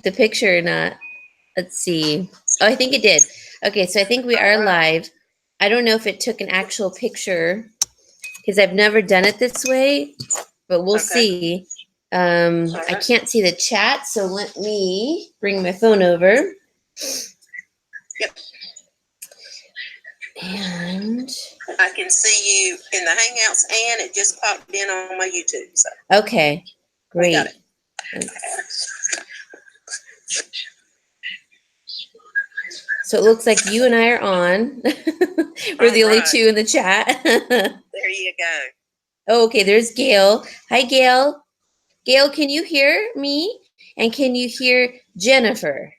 the picture or not. Let's see. Oh, I think it did. Okay, so I think we are live. I don't know if it took an actual picture because I've never done it this way, but we'll see. I can't see the chat, so let me bring my phone over. Yep. And I can see you in the Hangouts, and it just popped in on my YouTube. So. Okay, great. Got it. So it looks like you and I are on. We're the only two in the chat. There you go. Oh, okay, there's Gail. Hi, Gail. Gail, can you hear me? And can you hear Jennifer?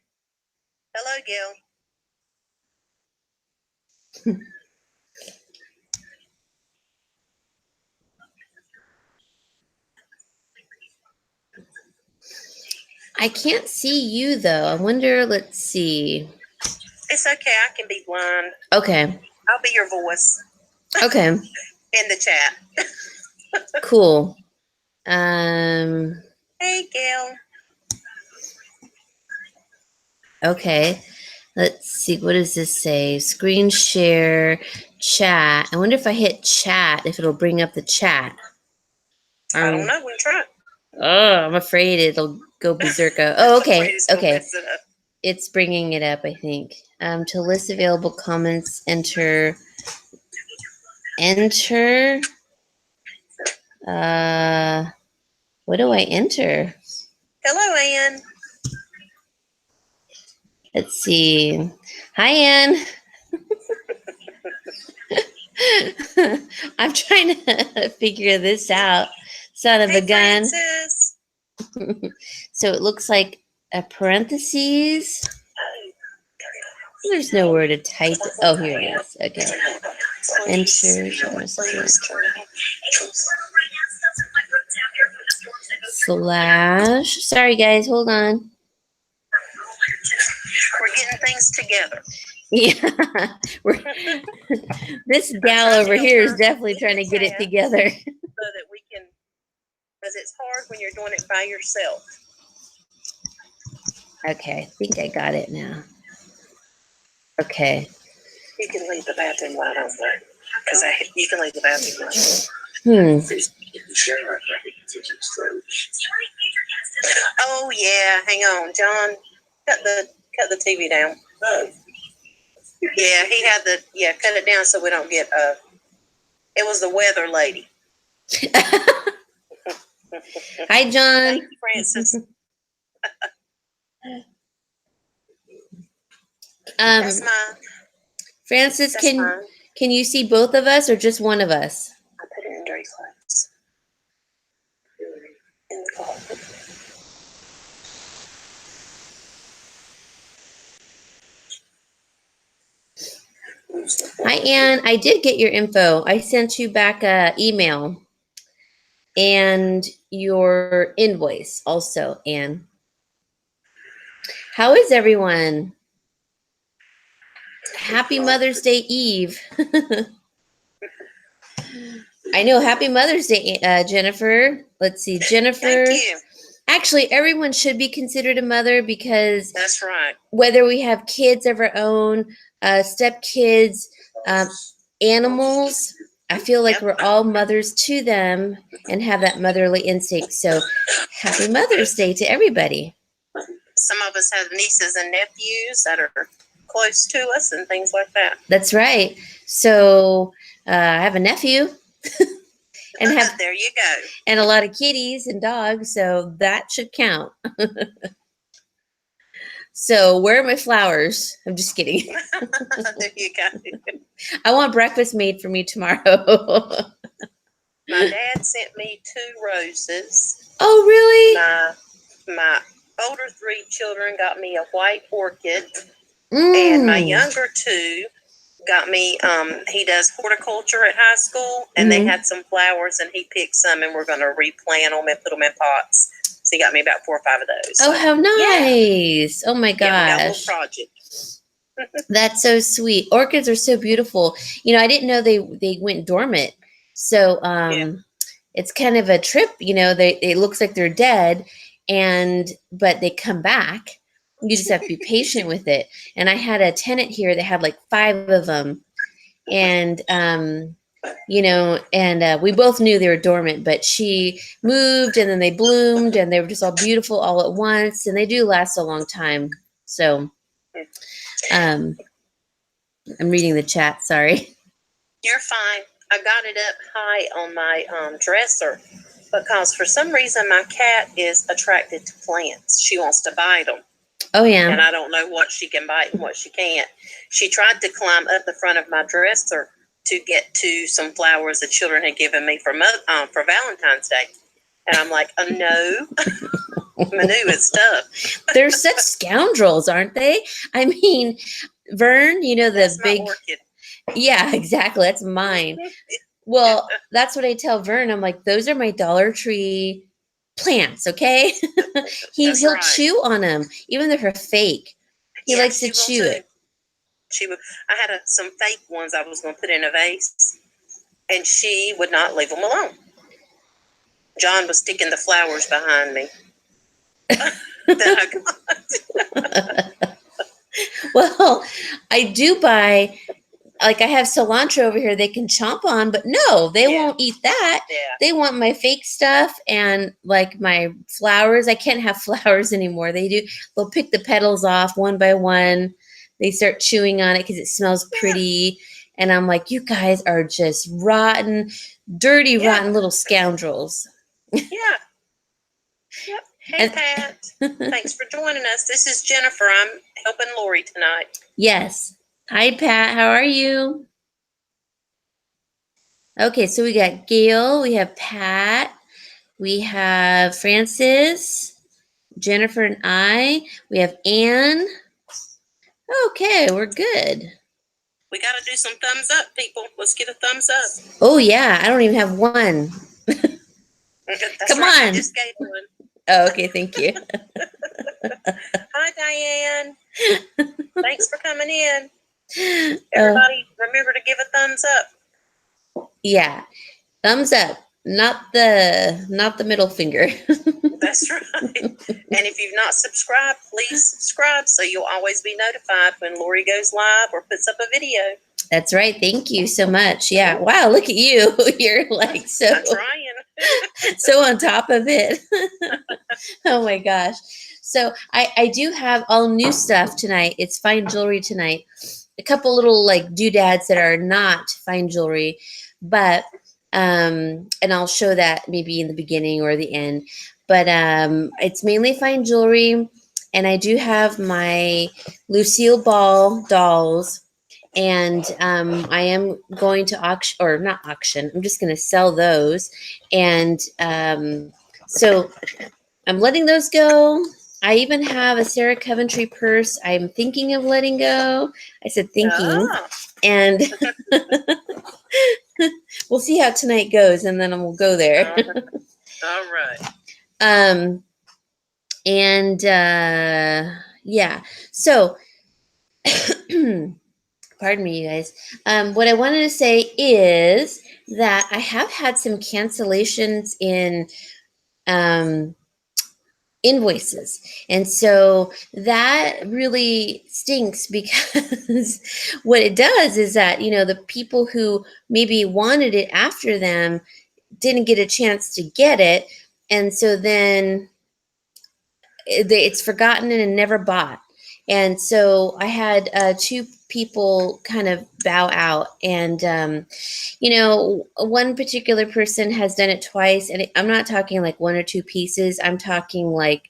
Hello, Gail. I can't see you, though. I wonder, let's see. It's okay. I can be blind. Okay. I'll be your voice. Okay. In the chat. Cool. Hey, Gail. Okay. Let's see. What does this say? Screen share, chat. I wonder if I hit chat, if it'll bring up the chat. I don't know. We'll try. Oh, I'm afraid it'll go berserko. Oh, okay. Okay. It's bringing it up, I think. To list available comments, enter. What do I enter? Hello, Ann. Let's see. Hi, Ann. I'm trying to figure this out. Son of a gun. Francis. So it looks like a parentheses. There's nowhere to type. Oh, here it is. Okay. Enter. Slash. Sorry, guys. Hold on. We're getting things together. Yeah. This gal over here is definitely trying to get it together. So that we can, because it's hard when you're doing it by yourself. Okay, I think I got it now. Okay. You can leave the bathroom light on there. Because you can leave the bathroom light on. Oh yeah, hang on, John. Cut the TV down. Yeah, he had cut it down so we don't get it was the weather lady. Hi, John. Thank you, Francis. That's mine. Francis, can you see both of us or just one of us? I put it in dirty clothes. In the closet. Hi, Ann. I did get your info. I sent you back an email and your invoice also, Ann. How is everyone? Happy Mother's Day Eve. I know. Happy Mother's Day, Jennifer. Let's see. Jennifer. Thank you. Actually, everyone should be considered a mother because that's right. Whether we have kids of our own, stepkids, animals, I feel like we're all mothers to them and have that motherly instinct. So happy Mother's Day to everybody. Some of us have nieces and nephews that are close to us and things like that. That's right. So I have a nephew. And there you go. And a lot of kitties and dogs, so that should count. So where are my flowers? I'm just kidding. There you go. I want breakfast made for me tomorrow. My dad sent me 2 roses. Oh, really? My older 3 children got me a white orchid, and my younger 2 got me, he does horticulture at high school, and they had some flowers, and he picked some, and we're going to replant them and put them in pots. So he got me about 4 or 5 of those. Oh, how nice. Yeah. Oh, my gosh. Yeah, we got a little project. That's so sweet. Orchids are so beautiful. You know, I didn't know they went dormant. So it's kind of a trip, you know, it looks like they're dead. but they come back. You just have to be patient with it. And I had a tenant here that had like 5 of them, and we both knew they were dormant, but she moved and then they bloomed and they were just all beautiful all at once, and they do last a long time. So I'm reading the chat, sorry. You're fine. I got it up high on my dresser because for some reason my cat is attracted to plants. She wants to bite them. Oh, yeah. And I don't know what she can bite and what she can't. She tried to climb up the front of my dresser to get to some flowers the children had given me for Valentine's Day. And I'm like, oh, no. Manu is tough. They're such scoundrels, aren't they? I mean, Vern, That's big... my orchid. Yeah, exactly. That's mine. Well, that's what I tell Vern. I'm like, those are my Dollar Tree plants, okay? He'll right. chew on them, even if they're fake. He likes to chew it. I had some fake ones I was going to put in a vase, and she would not leave them alone. John was sticking the flowers behind me. That I got. Well, I do buy, like, I have cilantro over here they can chomp on, but no, they won't eat that. Yeah. They want my fake stuff and like my flowers. I can't have flowers anymore. They'll pick the petals off one by one. They start chewing on it because it smells pretty. And I'm like, you guys are just rotten, dirty, rotten little scoundrels. Yeah. Yep. Hey, Pat. Thanks for joining us. This is Jennifer. I'm helping Lauri tonight. Yes. Hi, Pat. How are you? Okay, so we got Gail. We have Pat. We have Francis, Jennifer, and I. We have Anne. Okay, we're good. We got to do some thumbs up, people. Let's get a thumbs up. Oh, yeah. I don't even have one. Come on. I just gave one. Oh, okay. Thank you. Hi, Diane. Thanks for coming in. Everybody, remember to give a thumbs up. Yeah. Thumbs up. Not the middle finger. That's right. And if you've not subscribed, please subscribe so you'll always be notified when Lauri goes live or puts up a video. That's right. Thank you so much. Yeah. Wow. Look at you. You're like so. I'm trying. So on top of it. Oh my gosh. So I do have all new stuff tonight. It's fine jewelry tonight. A couple little like doodads that are not fine jewelry, but and I'll show that maybe in the beginning or the end. But it's mainly fine jewelry, and I do have my Lucille Ball dolls, and I am going to auction, or not auction. I'm just going to sell those, and so I'm letting those go. I even have a Sarah Coventry purse I'm thinking of letting go. I said thinking, and we'll see how tonight goes, and then we'll go there. All right. Yeah. So, pardon me, you guys. What I wanted to say is that I have had some cancellations in invoices. And so that really stinks because what it does is that, the people who maybe wanted it after them didn't get a chance to get it. And so then it's forgotten and never bought. And so I had 2 people kind of bow out. And, one particular person has done it twice. And I'm not talking like 1 or 2 pieces. I'm talking like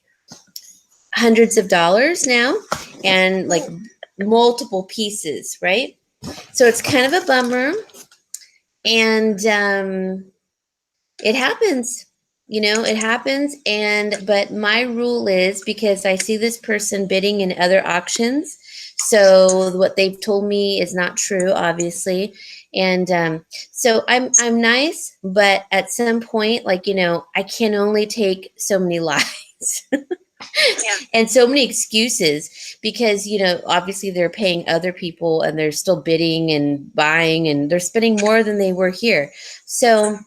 hundreds of dollars now and like multiple pieces, right? So it's kind of a bummer. And it happens. It happens. But my rule is, because I see this person bidding in other auctions, so what they've told me is not true, obviously. And so I'm nice, but at some point, I can only take so many lies. And so many excuses because, obviously they're paying other people and they're still bidding and buying and they're spending more than they were here. So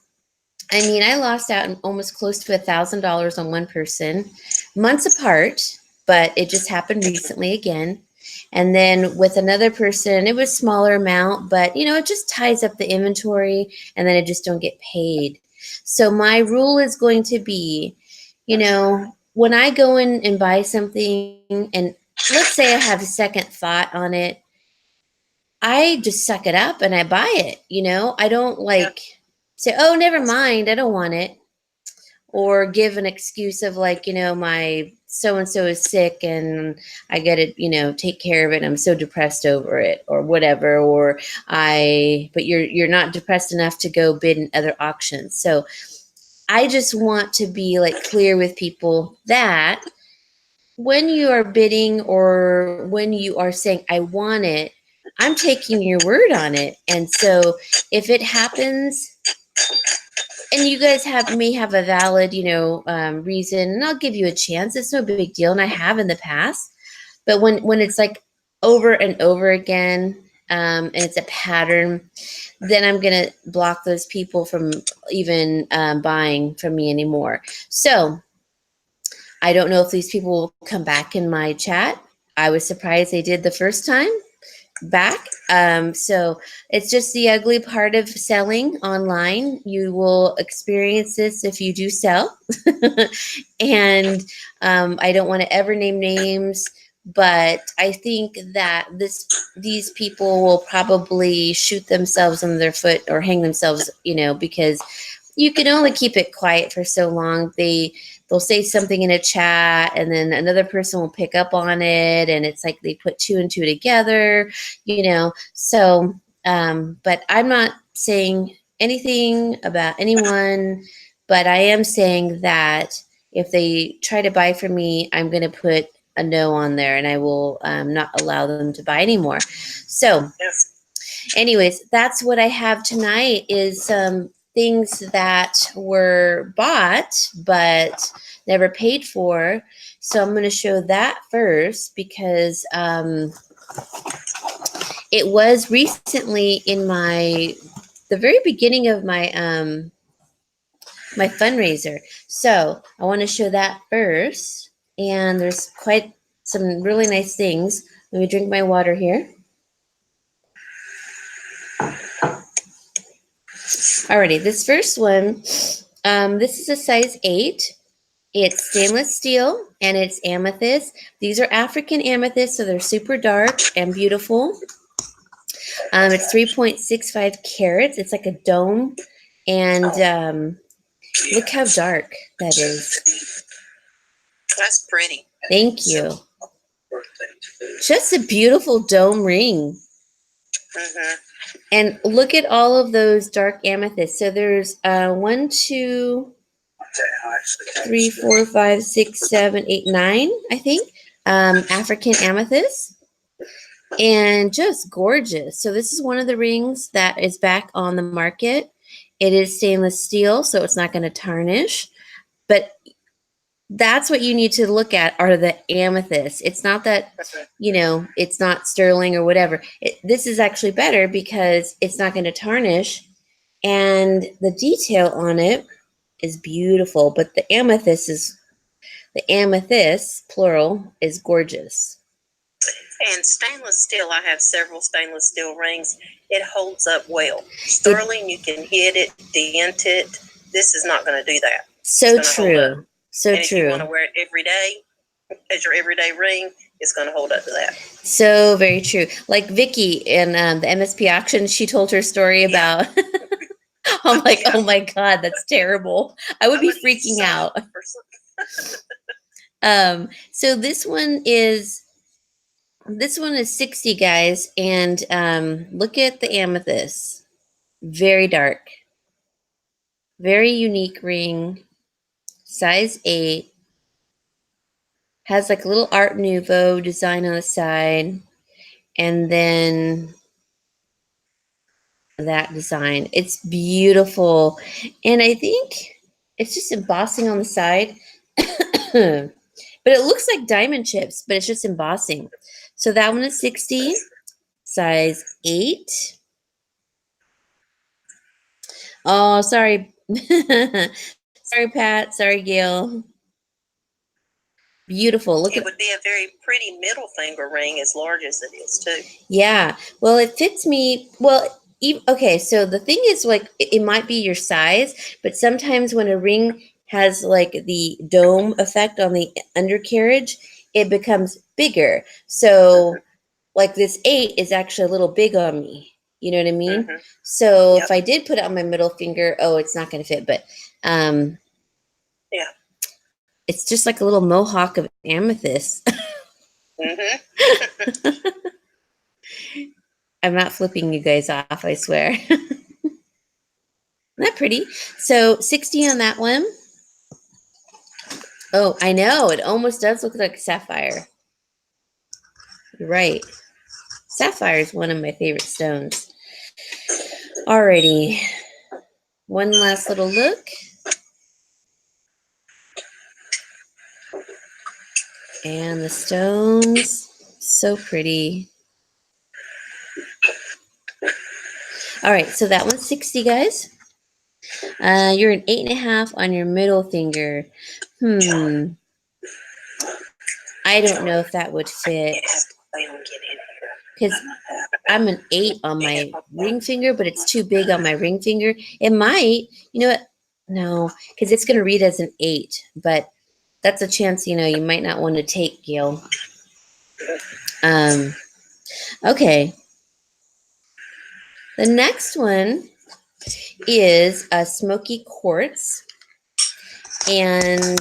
I mean, I lost out almost close to $1,000 on one person, months apart, but it just happened recently again. And then with another person, it was smaller amount, but it just ties up the inventory and then I just don't get paid. So my rule is going to be, when I go in and buy something and let's say I have a second thought on it, I just suck it up and I buy it. I don't say, oh, never mind, I don't want it, or give an excuse of my so and so is sick and I got to take care of it. I'm so depressed over it or whatever, or but you're not depressed enough to go bid in other auctions. So I just want to be clear with people that when you are bidding or when you are saying I want it, I'm taking your word on it. And so if it happens, and you guys may have a valid, reason, and I'll give you a chance. It's no big deal, and I have in the past. But when it's over and over again, and it's a pattern, then I'm gonna block those people from even buying from me anymore. So I don't know if these people will come back in my chat. I was surprised they did the first time back. So it's just the ugly part of selling online. You will experience this if you do sell. And I don't want to ever name names, but I think that these people will probably shoot themselves in their foot or hang themselves, because you can only keep it quiet for so long. They'll say something in a chat and then another person will pick up on it, and it's like they put two and two together, so but I'm not saying anything about anyone, but I am saying that if they try to buy from me, I'm going to put a no on there and I will not allow them to buy anymore. So anyways, that's what I have tonight, is some things that were bought but never paid for. So I'm going to show that first because it was recently in the very beginning of my my fundraiser. So I want to show that first, and there's quite some really nice things. Let me drink my water here. Alrighty, this first one, this is a size 8. It's stainless steel and it's amethyst. These are African amethyst, so they're super dark and beautiful. It's 3.65 carats. It's like a dome, and look how dark that is. That's pretty. Thank you. Just a beautiful dome ring. Mm-hmm. And look at all of those dark amethysts. So there's 1, 2, 3, 4, 5, 6, 7, 8, 9, I think, African amethyst, and just gorgeous. So this is one of the rings that is back on the market. It is stainless steel, so it's not going to tarnish, but that's what you need to look at are the amethysts. It's not that, it's not sterling or whatever. This is actually better because it's not going to tarnish, and the detail on it is beautiful, but the amethyst, plural, is gorgeous. And stainless steel, I have several stainless steel rings. It holds up well. Sterling, you can hit it, dent it. This is not going to do that. So true. So and true. If you want to wear it every day as your everyday ring, it's going to hold up to that. So very true. Like Vicky in the MSP auction, she told her story about. I'm like, oh my God, that's terrible. I would be freaking out. So this one is 60, guys, and look at the amethyst. Very dark. Very unique ring. Size 8. Has like a little Art Nouveau design on the side, and then that design. It's beautiful, and I think it's just embossing on the side. But it looks like diamond chips, but it's just embossing. So that one is 60, size 8. Oh, sorry, Sorry, Pat. Sorry, Gail. Beautiful. Look It at would be a very pretty middle finger ring, as large as it is too. Yeah. Well, it fits me. Well, okay. So the thing is, like, it might be your size, but sometimes when a ring has like the dome effect on the undercarriage, it becomes bigger. So, like, this 8 is actually a little big on me. You know what I mean? Mm-hmm. So Yep. if I did put it on my middle finger, oh, it's not going to fit. But Yeah. it's just like a little mohawk of amethyst. Mm-hmm. I'm not flipping you guys off, I swear. Isn't that pretty? So 60 on that one. Oh, I know. It almost does look like sapphire. You're right. Sapphire is one of my favorite stones. Alrighty. One last little look. And the stones. So pretty. All right, so that one's 60, guys. You're an 8.5 on your middle finger. I don't know if that would fit because I'm an 8 on my ring finger, but it's too big on my ring finger. It might, you know what? No, because it's going to read as an 8, but that's a chance, you might not want to take, Gail. Okay. The next one is a smoky quartz, and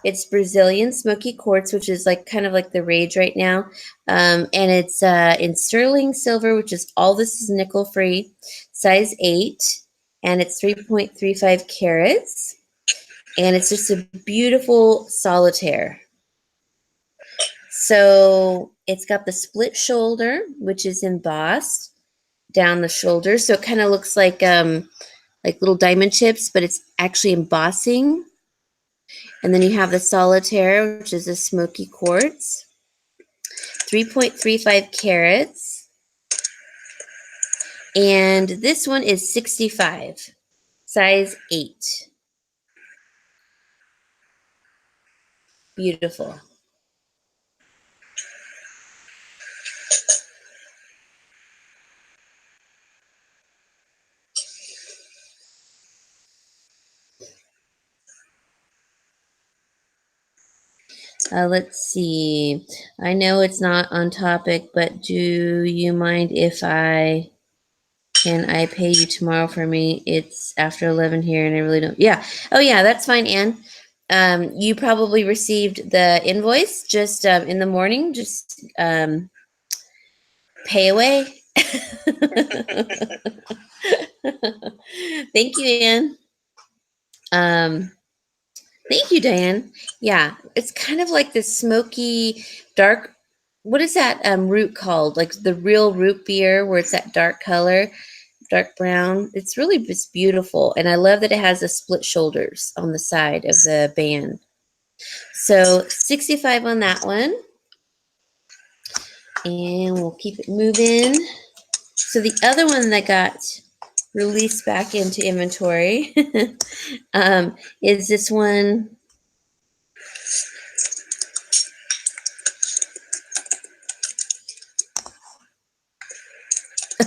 it's Brazilian smoky quartz, which is like kind of like the rage right now. And it's in sterling silver, which is all this is nickel free, size 8, and it's 3.35 carats. And it's just a beautiful solitaire. So it's got the split shoulder, which is embossed down the shoulder. So it kind of looks like little diamond chips, but it's actually embossing. And then you have the solitaire, which is a smoky quartz, 3.35 carats. And this one is 65, size 8. Beautiful. Let's see. I know it's not on topic, but do you mind if I pay you tomorrow for me? It's after 11 here and I really don't. Yeah. Oh, yeah, that's fine, Anne. You probably received the invoice just in the morning. Just pay away. Thank you, Anne. Thank you, Diane. Yeah, it's kind of like this smoky, dark. What is that root called? Like the real root beer, where it's that dark color, dark brown. It's really just beautiful, and I love that it has the split shoulders on the side of the band. So 65 on that one, and we'll keep it moving. So the other one that got released back into inventory is this one.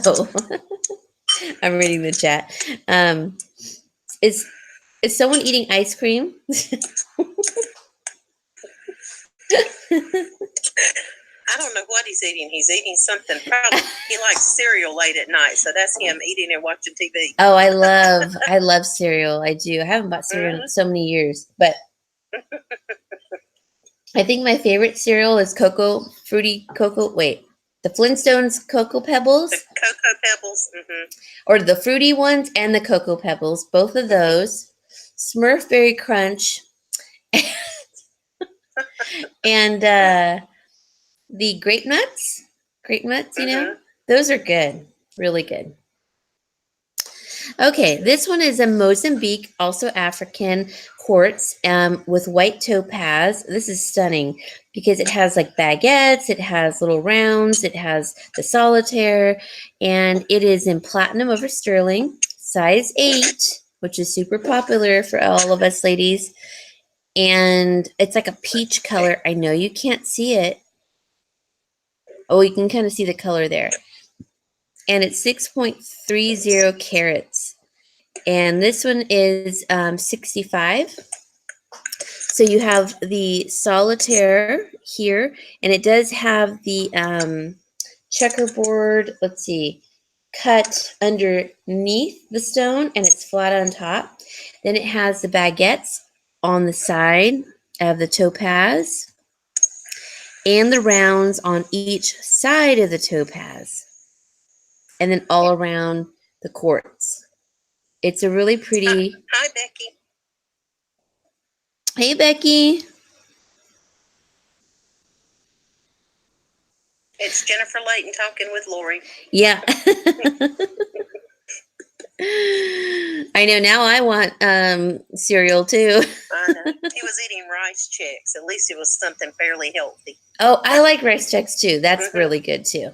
Oh, I'm reading the chat. Is someone eating ice cream? I don't know what he's eating. He's eating something. Probably he likes cereal late at night, so that's him eating and watching TV. Oh, I love cereal. I do. I haven't bought cereal in so many years, but I think my favorite cereal is fruity cocoa. Wait, the Flintstones Cocoa Pebbles. The Cocoa Pebbles. Mm-hmm. Or the fruity ones and the Cocoa Pebbles. Both of those. Smurf Berry Crunch. And the grape nuts. Grape nuts, those are good. Really good. Okay, this one is a Mozambique, also African quartz with white topaz. This is stunning because it has like baguettes, it has little rounds, it has the solitaire, and it is in platinum over sterling, size 8, which is super popular for all of us ladies. And it's like a peach color. I know you can't see it. Oh, you can kind of see the color there. And it's 6.30 carats. And this one is 65. So you have the solitaire here, and it does have the checkerboard, let's see, cut underneath the stone, and it's flat on top. Then it has the baguettes on the side of the topaz, and the rounds on each side of the topaz, and then all around the quartz. It's a really pretty... Hi, Becky. Hey, Becky. It's Jennifer Layton talking with Lauri. Yeah. I know, now I want cereal too. I know. He was eating rice checks. At least it was something fairly healthy. Oh, I like rice checks too. That's really good too.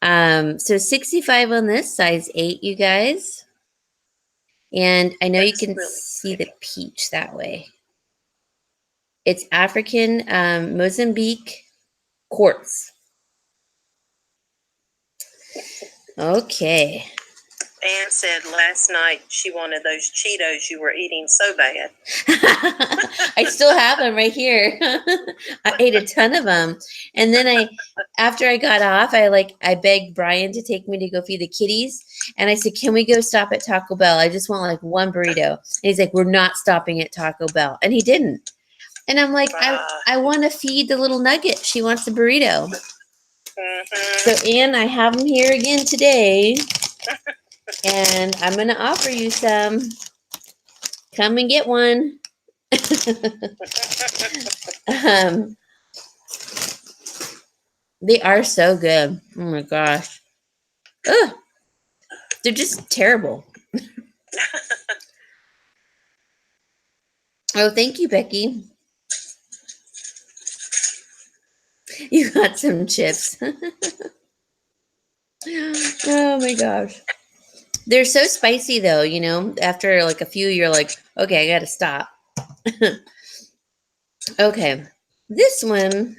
So 65 on this, size 8, you guys. And I know That's you can really see pretty. the peach that way. It's African Mozambique quartz. Okay. Anne said last night she wanted those Cheetos you were eating so bad. I still have them right here. I ate a ton of them. And then after I got off, I begged Brian to take me to go feed the kitties. And I said, can we go stop at Taco Bell? I just want like one burrito. And he's like, we're not stopping at Taco Bell. And he didn't. And I'm like, I want to feed the little nugget. She wants a burrito. So Anne, I have them here again today. And I'm going to offer you some. Come and get one. They are so good. Oh my gosh. Ugh. They're just terrible. Oh, thank you, Becky. You got some chips. Oh my gosh. They're so spicy though, you know. After like a few, you're like, okay, I gotta stop. Okay. This one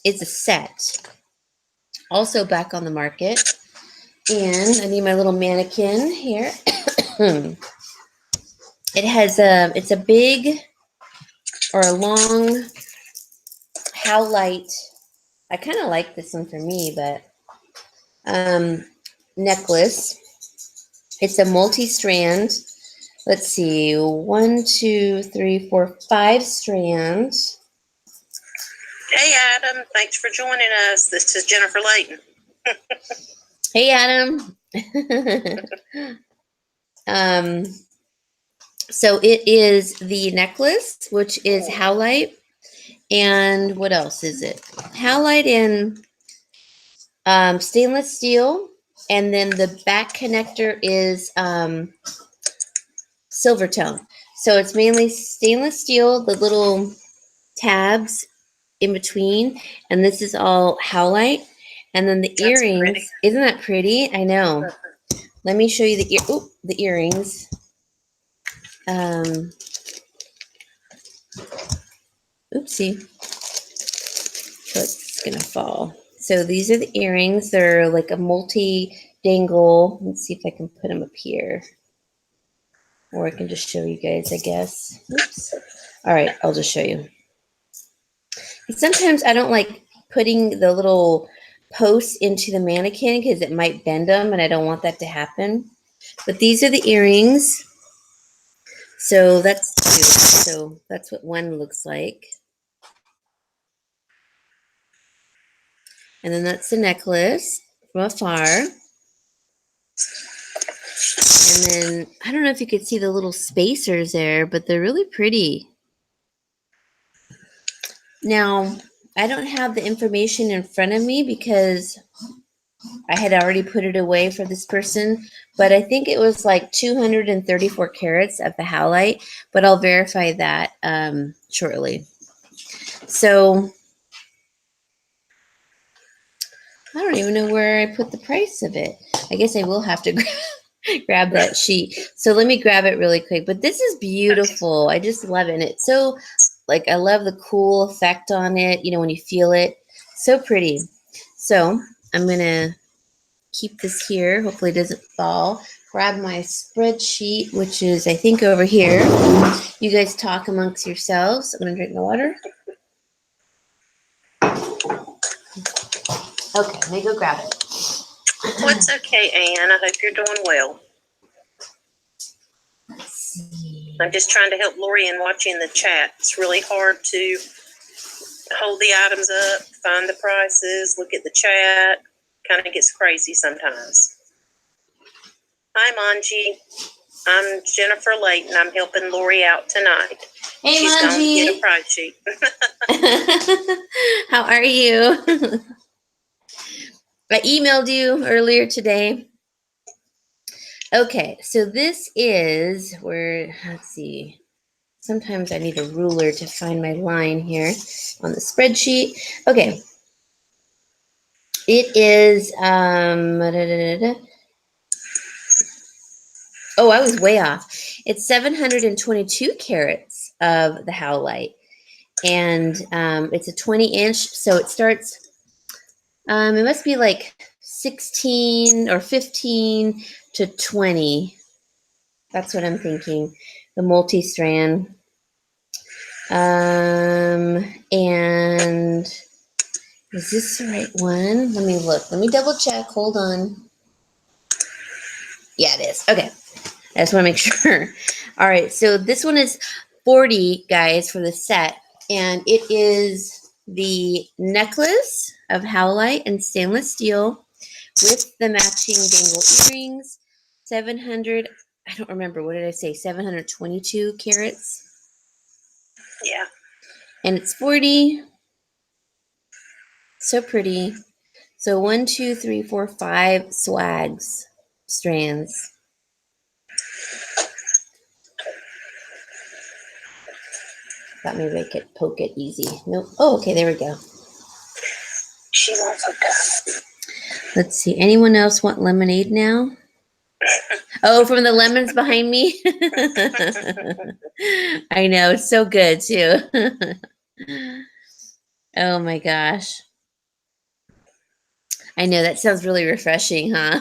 is a set. Also back on the market. And I need my little mannequin here. It has it's a big or a long howlite. I kind of like this one for me, but necklace. It's a multi-strand. Let's see, 1, 2, 3, 4, 5 strands. Hey, Adam. Thanks for joining us. This is Jennifer Layton. Hey, Adam. So it is the necklace, which is howlite. And what else is it? Howlite and stainless steel. And then the back connector is silver tone. So it's mainly stainless steel, the little tabs in between. And this is all howlite. And then the earrings. Pretty. Isn't that pretty? I know. Let me show you the earrings. Oopsie. So it's going to fall. So these are the earrings. They're like a multi-dangle. Let's see if I can put them up here. Or I can just show you guys, I guess. Oops. All right, I'll just show you. Sometimes I don't like putting the little posts into the mannequin because it might bend them, and I don't want that to happen. But these are the earrings. So that's cute. So that's what one looks like. And then that's the necklace from afar. And then, I don't know if you could see the little spacers there, but they're really pretty. Now, I don't have the information in front of me because I had already put it away for this person, but I think it was like 234 carats of the howlite, but I'll verify that shortly. So, I don't even know where I put the price of it. I guess I will have to grab that sheet. So let me grab it really quick. But this is beautiful. I just love it. And it's so, like, I love the cool effect on it, you know, when you feel it. So pretty. So I'm going to keep this here. Hopefully it doesn't fall. Grab my spreadsheet, which is, I think, over here. You guys talk amongst yourselves. I'm going to drink my water. Okay, let me go grab it. What's okay, Anne? I hope you're doing well. Let's see. I'm just trying to help Lauri in watching the chat. It's really hard to hold the items up, find the prices, look at the chat. Kind of gets crazy sometimes. Hi, Manji. I'm Jennifer Layton. I'm helping Lauri out tonight. Hey, She's going to get a Manji. price sheet. How are you? I emailed you earlier today. Okay, so this is where, let's see. Sometimes I need a ruler to find my line here on the spreadsheet. Okay. It is, oh, I was way off. It's 722 carats of the howlite. And it's a 20-inch, so it starts, it must be like 16 or 15 to 20. That's what I'm thinking. The multi-strand. And is this the right one? Let me look. Let me double check. Hold on. Yeah, it is. Okay. I just want to make sure. All right. So this one is 40, guys, for the set. And it is the necklace of howlite and stainless steel with the matching dangle earrings. 700, I don't remember. What did I say? 722 carats. Yeah. And it's 40. So pretty. So 1, 2, 3, 4, 5 swags, strands. Thought maybe I could poke it easy. Nope. Oh, okay, there we go. She wants a cup. Let's see. Anyone else want lemonade now? Oh, from the lemons behind me? I know. It's so good, too. Oh, my gosh. I know. That sounds really refreshing, huh?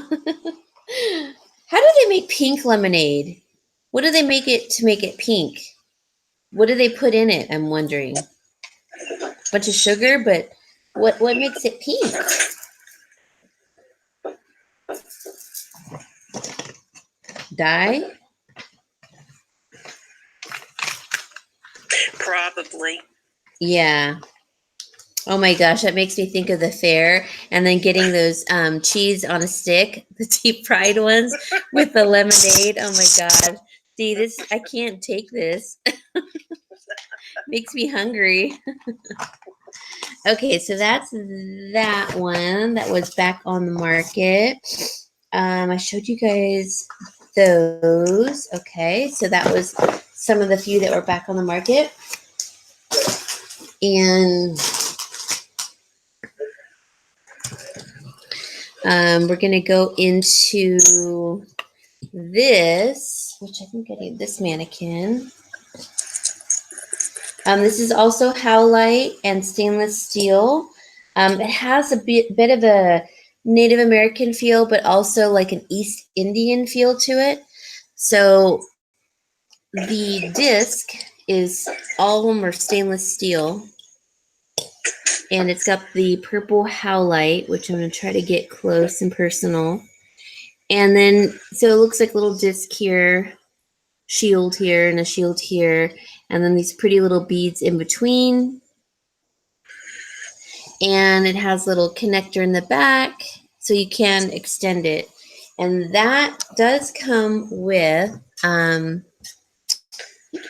How do they make pink lemonade? What do they make it to make it pink? What do they put in it? I'm wondering. Bunch of sugar, but what makes it pink? Dye? Probably. Yeah. Oh my gosh, that makes me think of the fair and then getting those cheese on a stick, the deep fried ones with the lemonade. Oh my God. See, this, I can't take this. Makes me hungry. Okay, so that's that one that was back on the market. I showed you guys those. Okay, so that was some of the few that were back on the market. And we're going to go into this, which I think I need this mannequin. This is also howlite and stainless steel. It has a bit of a Native American feel, but also like an East Indian feel to it. So the disc is, all of them are stainless steel. And it's got the purple howlite, which I'm going to try to get close and personal. And then, so it looks like a little disc here, shield here, and a shield here. And then these pretty little beads in between. And it has a little connector in the back, so you can extend it. And that does come with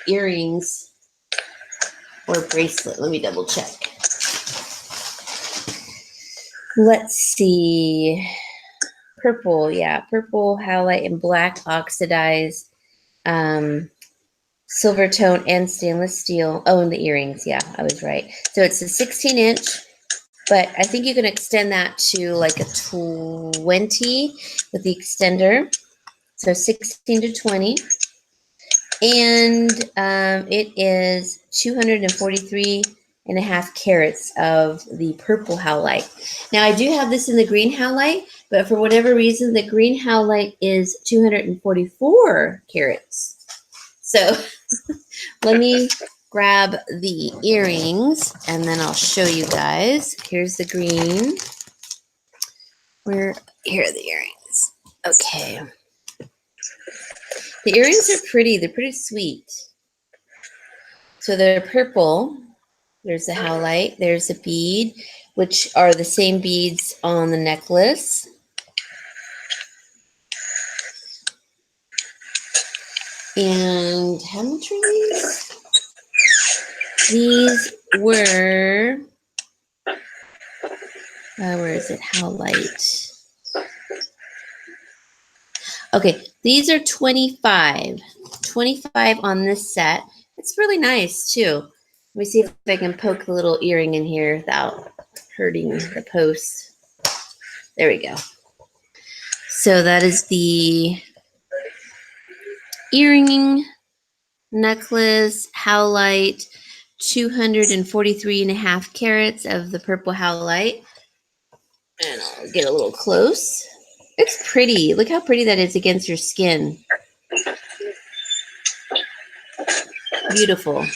earrings or bracelet. Let me double check. Let's see. Purple, yeah, purple howlite and black oxidized silver tone and stainless steel. Oh, and the earrings, yeah, I was right. So it's a 16-inch, but I think you can extend that to like a 20 with the extender. So 16 to 20. And it is 243.5 carats of the purple howlite. Now, I do have this in the green howlite, but for whatever reason, the green howlite is 244 carats. So let me grab the earrings and then I'll show you guys. Here's the green. Here are the earrings. Okay. The earrings are pretty. They're pretty sweet. So they're purple. There's the howlite. There's a bead, which are the same beads on the necklace. And how much are these? These were, where is it? Howlite. Okay, these are 25. 25 on this set. It's really nice too. Let me see if I can poke the little earring in here without hurting the post. There we go. So that is the earring, necklace, howlite, 243.5 carats of the purple howlite. And I'll get a little close. It's pretty. Look how pretty that is against your skin. Beautiful.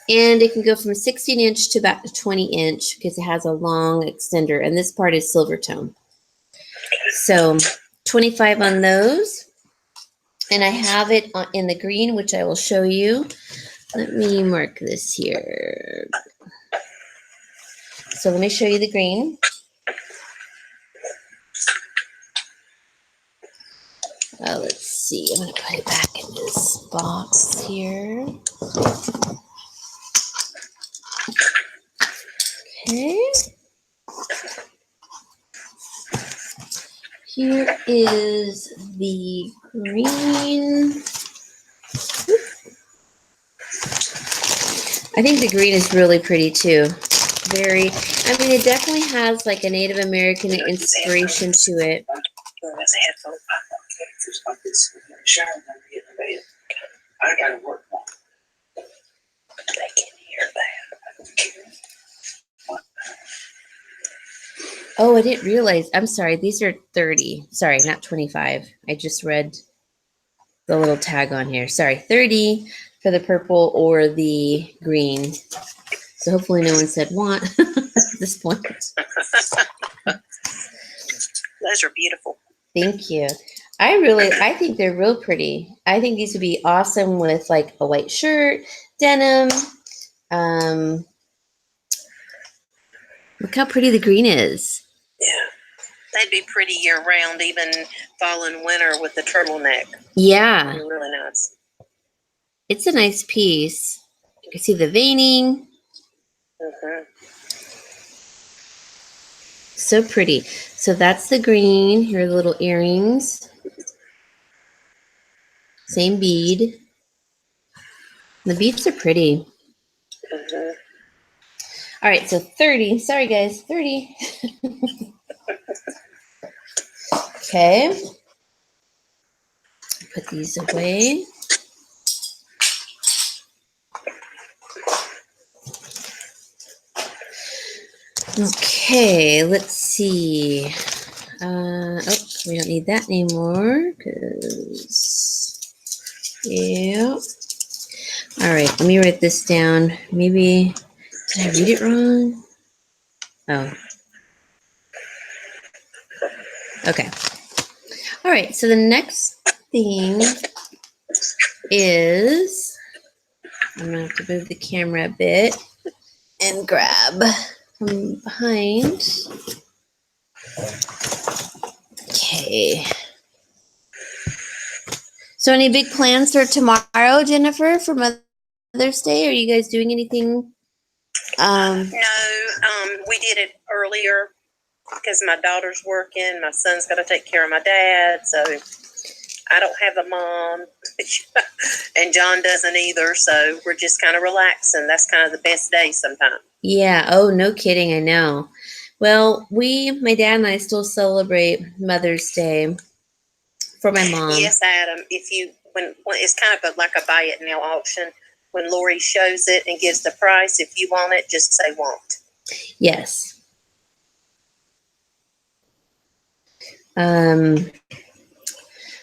And it can go from 16 inch to about 20 inch because it has a long extender. And this part is silver tone. So 25 on those. And I have it in the green, which I will show you. Let me mark this here. So let me show you the green. Let's see. I'm going to put it back in this box here. Okay. Here is the green. I think the green is really pretty too. It definitely has like a Native American inspiration to it. I gotta work more. They can hear that. Oh, I didn't realize. I'm sorry. These are 30. Sorry, not 25. I just read the little tag on here. Sorry, 30 for the purple or the green. So hopefully no one said want at this point. Those are beautiful. Thank you. I think they're real pretty. I think these would be awesome with like a white shirt, denim. Look how pretty the green is. Yeah. They'd be pretty year round, even fall and winter with the turtleneck. Yeah. They're really nice. It's a nice piece. You can see the veining. Mm-hmm. So pretty. So that's the green. Here are the little earrings. Same bead. The beads are pretty. Mm-hmm. All right, so 30. Sorry, guys, 30. Okay. Put these away. Okay, let's see. We don't need that anymore because, yeah. All right, let me write this down. Maybe, did I read it wrong? Oh. Okay. All right, so the next thing is, I'm gonna have to move the camera a bit and grab from behind. Okay. So any big plans for tomorrow, Jennifer, for Mother's Day? Are you guys doing anything? No, we did it earlier because my daughter's working. My son's got to take care of my dad, so I don't have a mom, and John doesn't either. So we're just kind of relaxing. That's kind of the best day sometimes. Yeah. Oh, no kidding. I know. Well, my dad and I still celebrate Mother's Day. for my mom. Yes, Adam. If you when it's kind of like a buy it now auction. When Lauri shows it and gives the price, if you want it, just say want. Yes.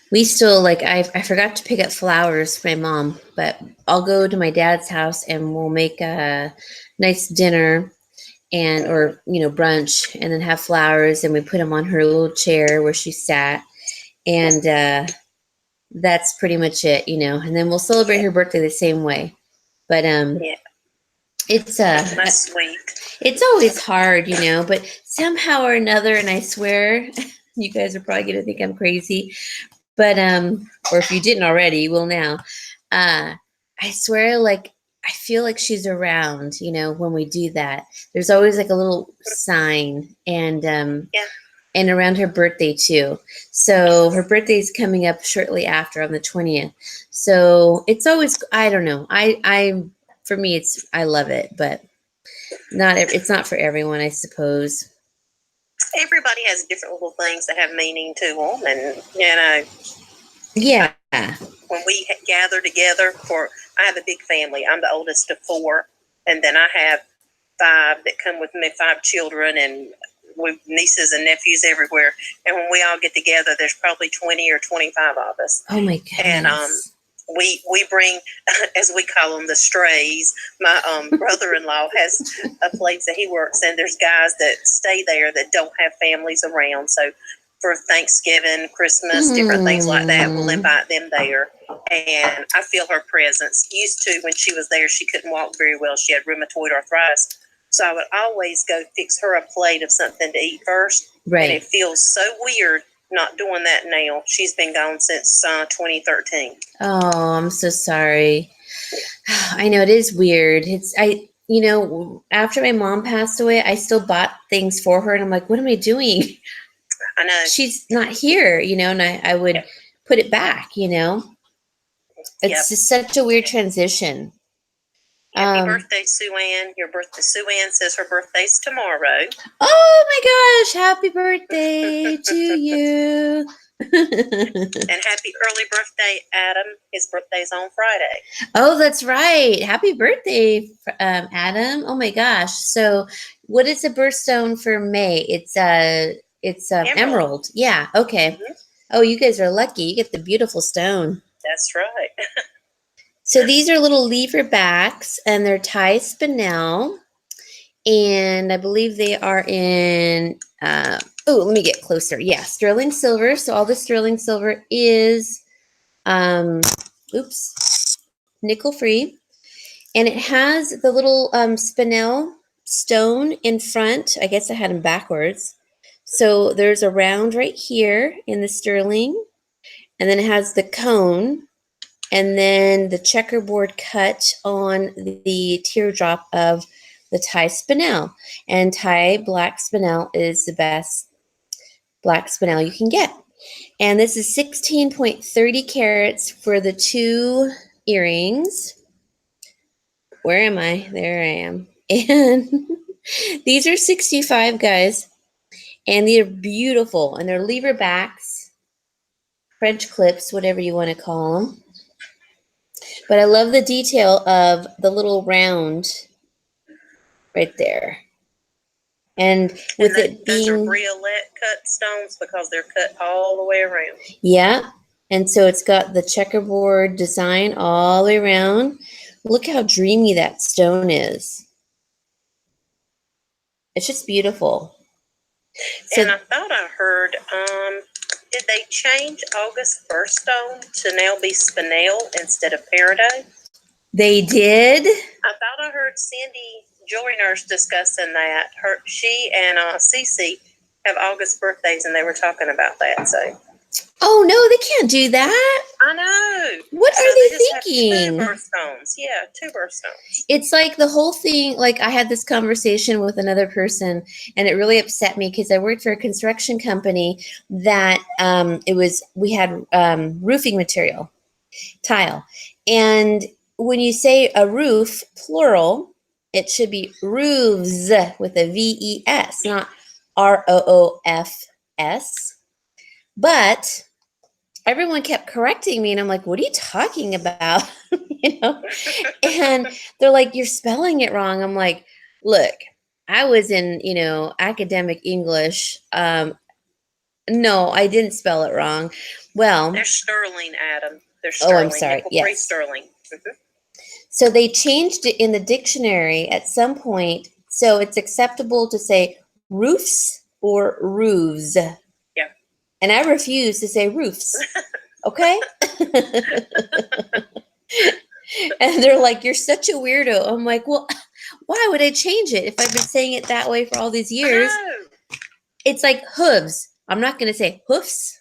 We still I forgot to pick up flowers for my mom, but I'll go to my dad's house and we'll make a nice dinner or brunch, and then have flowers, and we put them on her little chair where she sat, and that's pretty much it, and then we'll celebrate her birthday the same way. But it's that's sweet. It's always hard, but somehow or another, and I swear you guys are probably gonna think I'm crazy, but or if you didn't already, you will now. I swear, I feel like she's around, when we do that. There's always a little sign, and and around her birthday too. So her birthday is coming up shortly after, on the 20th. So it's always, I don't know. For me, I love it, but it's not for everyone, I suppose. Everybody has different little things that have meaning to them, and yeah. When we gather together I have a big family. I'm the oldest of 4, and then I have 5 that come with me, 5 children, and with nieces and nephews everywhere. And when we all get together, there's probably 20 or 25 of us. Oh my goodness! And we bring, as we call them, the strays. My brother-in-law has a place that he works in. There's guys that stay there that don't have families around. So for Thanksgiving, Christmas, different things like that, we'll invite them there. And I feel her presence. Used to, when she was there, she couldn't walk very well. She had rheumatoid arthritis. So I would always go fix her a plate of something to eat first. Right. And it feels so weird not doing that now. She's been gone since 2013. Oh, I'm so sorry. I know it is weird. After my mom passed away, I still bought things for her, and I'm like, what am I doing? I know. She's not here, and I would put it back, It's just such a weird transition. Happy birthday, Sue Ann. Sue Ann says her birthday's tomorrow. Oh my gosh, happy birthday to you. And happy early birthday, Adam. His birthday's on Friday. Oh, that's right. Happy birthday, Adam. Oh my gosh. So what is the birthstone for May? It's emerald. Yeah, okay. Mm-hmm. Oh, you guys are lucky. You get the beautiful stone. That's right. So these are little lever backs, and they're tie spinel, and I believe they are in let me get closer. Yeah, sterling silver. So all the sterling silver is nickel free, and it has the little spinel stone in front. I guess I had them backwards. So there's a round right here in the sterling, and then it has the cone, and then the checkerboard cut on the teardrop of the tie spinel. And tie black spinel is the best black spinel you can get. And this is 16.30 carats for the 2 earrings. Where am I? There I am. And these are 65, guys. And they're beautiful. And they're lever backs, French clips, whatever you want to call them. But I love the detail of the little round right there. And with it being... Those are Briolette cut stones because they're cut all the way around. Yeah. And so it's got the checkerboard design all the way around. Look how dreamy that stone is. It's just beautiful. So, and I thought I heard, did they change August birthstone to now be spinel instead of peridot? They did? I thought I heard Cindy, jewelry nurse, discussing that. She and Cece have August birthdays, and they were talking about that. So. Oh, no, they can't do that. I know. What are they thinking? Have 2 birthstones. Yeah, 2 birthstones. It's like the whole thing, I had this conversation with another person, and it really upset me because I worked for a construction company that we had roofing material, tile. And when you say a roof, plural, it should be roofs with a V-E-S, not R-O-O-F-S. But everyone kept correcting me, and I'm like, what are you talking about? And they're like, you're spelling it wrong. I'm like, look, I was in, academic English. No, I didn't spell it wrong. Well, they're sterling, Adam. They're oh, sterling. I'm sorry. Nickel-free Yes. sterling. So they changed it in the dictionary at some point. So it's acceptable to say roofs or roofs. Yeah. And I refuse to say roofs. Okay? And they're like, you're such a weirdo. I'm like, well, why would I change it if I've been saying it that way for all these years? It's like hooves. I'm not going to say hoofs.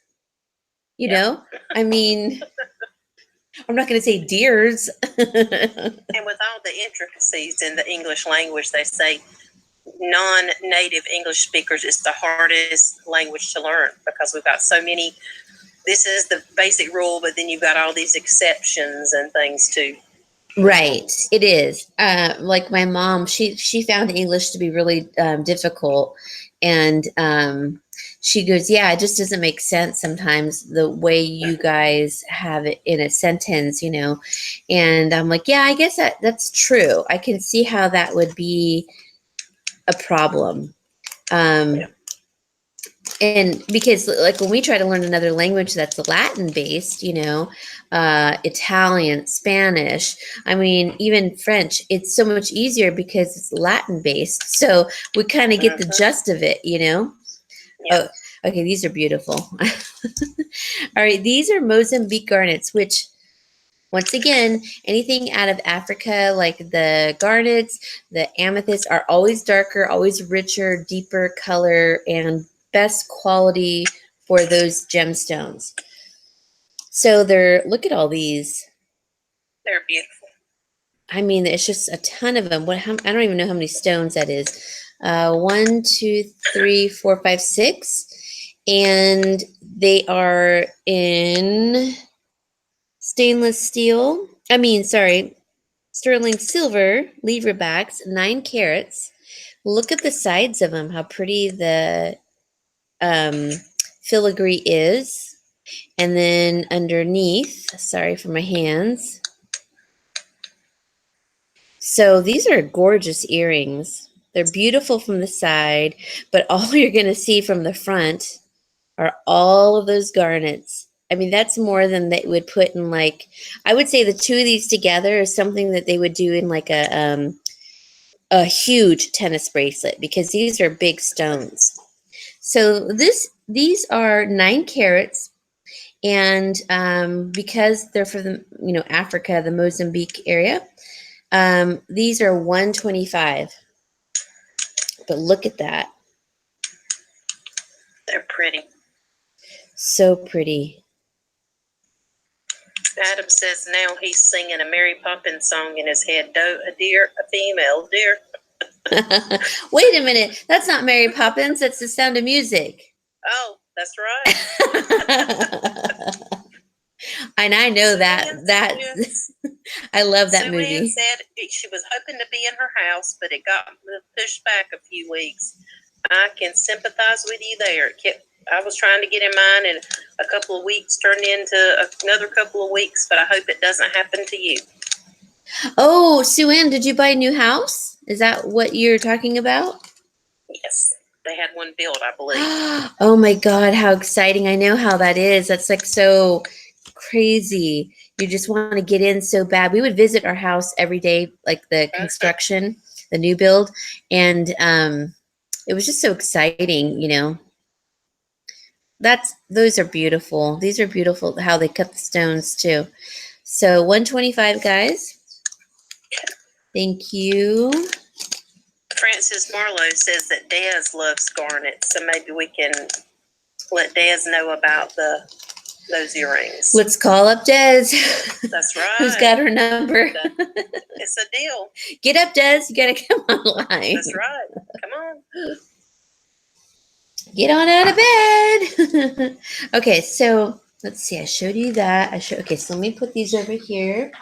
I mean, I'm not going to say deers. And with all the intricacies in the English language, they say non-native English speakers is the hardest language to learn because we've got so many. This is the basic rule, but then you've got all these exceptions and things too. Right, it is. Like my mom, she found English to be really difficult, and she goes, "Yeah, it just doesn't make sense sometimes the way you guys have it in a sentence, And I'm like, "Yeah, I guess that's true. I can see how that would be a problem." Yeah. And because like when we try to learn another language that's Latin based, Italian, Spanish, I mean, even French, it's so much easier because it's Latin based. So we kind of get the gist of it, Yeah. Oh, okay, these are beautiful. All right, these are Mozambique garnets, which once again, anything out of Africa, like the garnets, the amethysts, are always darker, always richer, deeper color, and best quality for those gemstones. So look at all these. They're beautiful. I mean, it's just a ton of them. I don't even know how many stones that is. 1, 2, 3, 4, 5, 6. And they are in stainless steel. Sterling silver lever backs, 9 carats. Look at the sides of them, how pretty the filigree is. And then underneath, sorry for my hands. So these are gorgeous earrings. They're beautiful from the side, but all you're going to see from the front are all of those garnets. I mean, that's more than they would put in I would say the two of these together is something that they would do in a huge tennis bracelet because these are big stones. So these are 9 carats, and because they're from Africa, the Mozambique area, these are 125. But look at that. They're pretty. So pretty. Adam says now he's singing a Mary Poppins song in his head. A deer, a female deer. Wait a minute. That's not Mary Poppins. That's The Sound of Music. Oh, that's right. And I know that I love that movie. Sue Ann said she was hoping to be in her house, but it got pushed back a few weeks. I can sympathize with you there. I was trying to get in mine, and a couple of weeks turned into another couple of weeks, but I hope it doesn't happen to you. Oh, Sue Ann, did you buy a new house? Is that what you're talking about? Yes. They had one built, I believe. Oh my God, how exciting. I know how that is. That's so crazy. You just want to get in so bad. We would visit our house every day, like the construction, the new build. And it was just so exciting, Those are beautiful. These are beautiful how they cut the stones too. So 125, guys. Thank you. Francis Marlowe says that Des loves garnets, so maybe we can let Des know about those earrings. Let's call up Des. That's right. Who's got her number? It's a deal. Get up, Des. You got to come online. That's right. Come on. Get on out of bed. Okay, so let's see. I showed you that. Okay, so let me put these over here.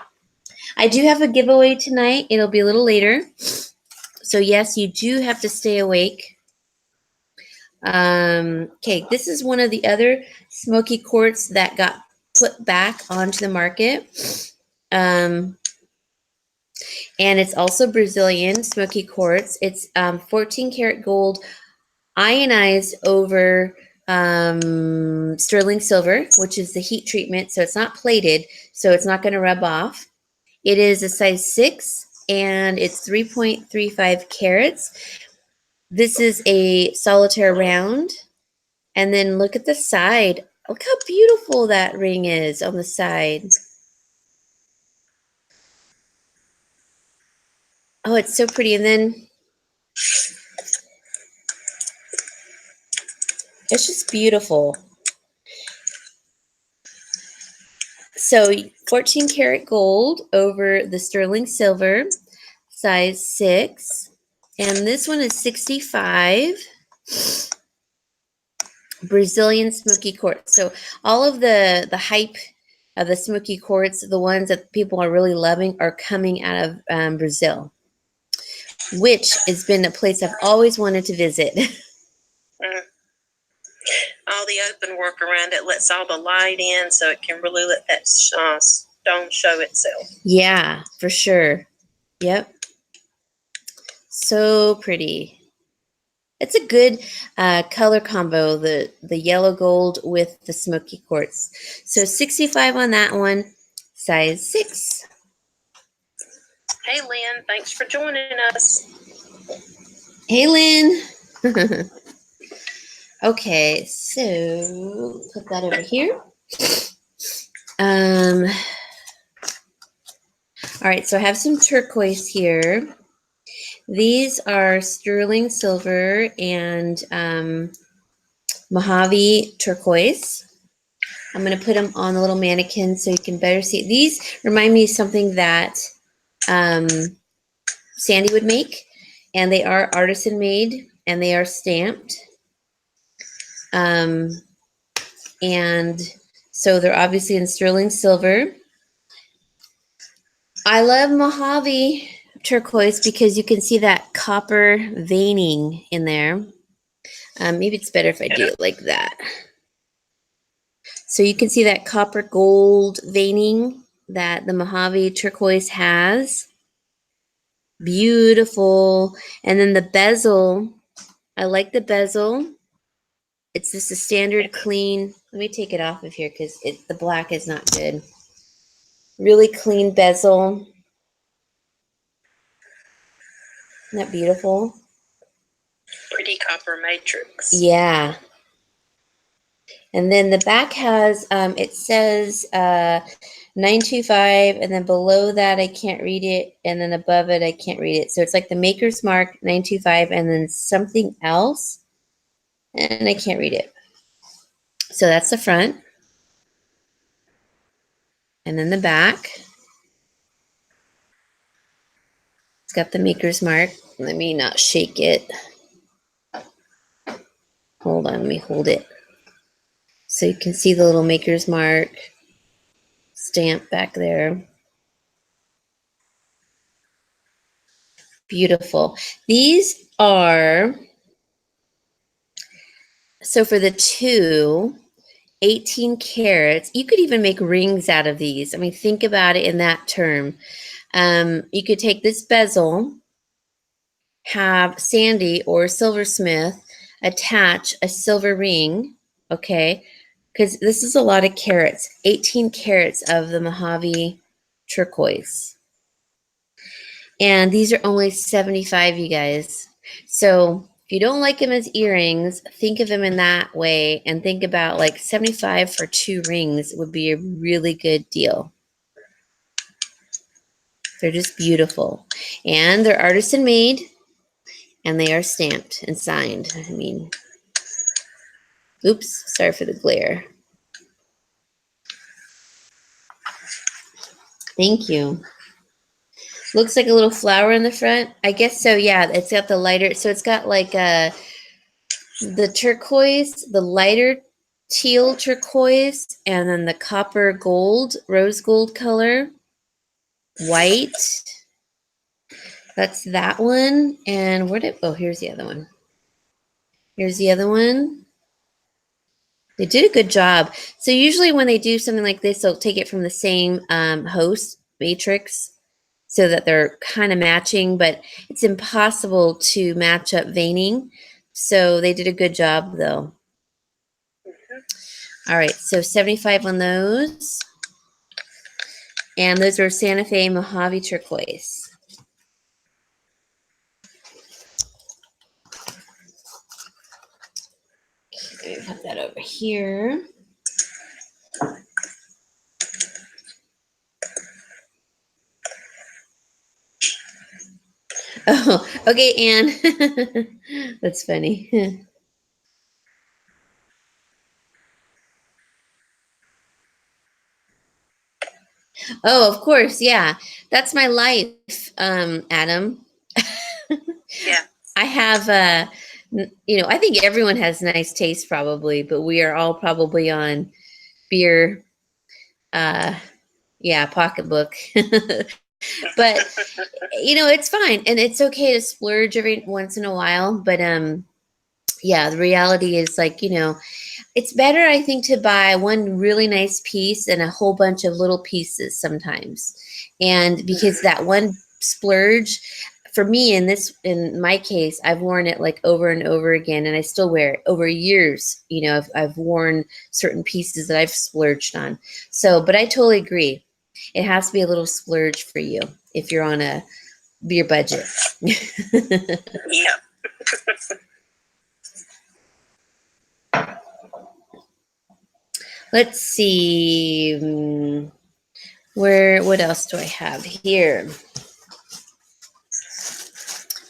I do have a giveaway tonight. It'll be a little later. So yes, you do have to stay awake. Okay, this is one of the other smoky quartz that got put back onto the market. And it's also Brazilian smoky quartz. It's 14 karat gold ionized over sterling silver, which is the heat treatment. So it's not plated, so it's not going to rub off. It is a size 6 and it's 3.35 carats. This is a solitaire round. And then look at the side. Look how beautiful that ring is on the side. Oh, it's so pretty. And then it's just beautiful. So 14 karat gold over the sterling silver, size 6. And this one is 65. Brazilian smoky quartz. So all of the hype of the smoky quartz, the ones that people are really loving, are coming out of Brazil, which has been a place I've always wanted to visit. All the open work around it lets all the light in, so it can really let that stone show itself. Yeah, for sure. Yep. So pretty. It's a good color combo, the yellow gold with the smoky quartz. So 65 on that one, size 6. Hey, Lynn, thanks for joining us. Hey, Lynn. Okay, so put that over here. All right, so I have some turquoise here. These are sterling silver and Mojave turquoise. I'm going to put them on the little mannequin so you can better see. These remind me of something that Sandy would make, and they are artisan made and they are stamped. And so they're obviously in sterling silver. I love Mojave turquoise because you can see that copper veining in there. Maybe it's better if I do it like that. So you can see that copper gold veining that the Mojave turquoise has. Beautiful. And then the bezel, I like the bezel. It's just a standard clean. Let me take it off of here because the black is not good. Really clean bezel. Isn't that beautiful? Pretty copper matrix. Yeah. And then the back has, it says 925, and then below that I can't read it, and then above it I can't read it. So it's like the maker's mark 925 and then something else, and I can't read it. So that's the front. And then the back. It's got the maker's mark. Let me not shake it. Hold on, let me hold it. So you can see the little maker's mark stamp back there. Beautiful. These are, so for the two, 18 carats, you could even make rings out of these. I mean, think about it in that term. You could take this bezel, have Sandy or silversmith attach a silver ring, okay? Because this is a lot of carats, 18 carats of the Mojave turquoise. And these are only 75, you guys. So if you don't like them as earrings, think of them in that way and think about like 75 for 2 rings would be a really good deal. They're just beautiful. And they're artisan made and they are stamped and signed. I mean, oops, sorry for the glare. Thank you. Looks like a little flower in the front. I guess so, yeah. It's got the lighter, so it's got like the turquoise, the lighter teal turquoise, and then the copper gold, rose gold color, white. That's that one. And where did, oh, here's the other one. Here's the other one. They did a good job. So usually when they do something like this, they'll take it from the same host matrix so that they're kind of matching, but it's impossible to match up veining. So they did a good job though. All right, so 75 on those. And those are Santa Fe Mojave Turquoise. Okay, put that over here. Oh, okay, Anne. That's funny. Oh, of course, yeah. That's my life, Adam. Yeah. I have I think everyone has nice taste probably, but we are all probably on beer pocketbook. But it's fine and it's okay to splurge every once in a while, but the reality is like, it's better, I think, to buy one really nice piece and a whole bunch of little pieces sometimes. And because that one splurge, for me in my case, I've worn it like over and over again, and I still wear it over years. I've worn certain pieces that I've splurged on. So, but I totally agree. It has to be a little splurge for you if you're on a beer budget. Yeah. Let's see. What else do I have here?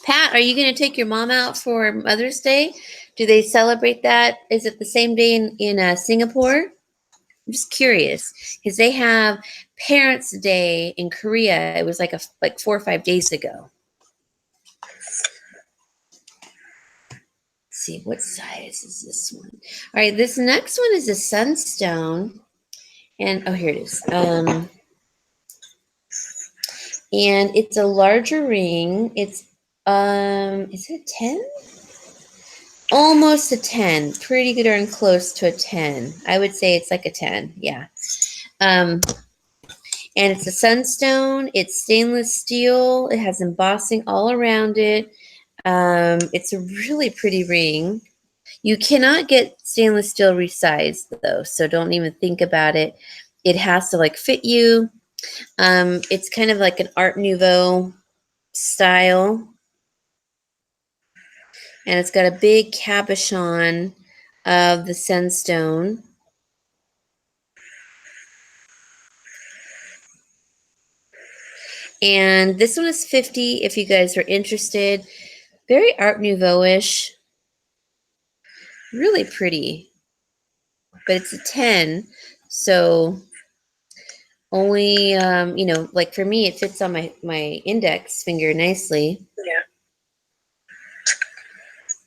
Pat, are you going to take your mom out for Mother's Day? Do they celebrate that? Is it the same day in Singapore? I'm just curious because they have Parents' Day in Korea. It was like 4 or 5 days ago. Let's see, what size is this one? All right, this next one is a sunstone, and here it is. And it's a larger ring. It's is it 10? Almost a 10. Pretty darn close to a 10. I would say it's like a 10. Yeah. And it's a sunstone. It's stainless steel. It has embossing all around it. It's a really pretty ring. You cannot get stainless steel resized though, so don't even think about it. It has to like fit you. It's kind of like an Art Nouveau style. And it's got a big cabochon of the sunstone. And this one is 50 if you guys are interested. Very Art Nouveau-ish. Really pretty. But it's a 10. So only, like for me, it fits on my index finger nicely. Yeah.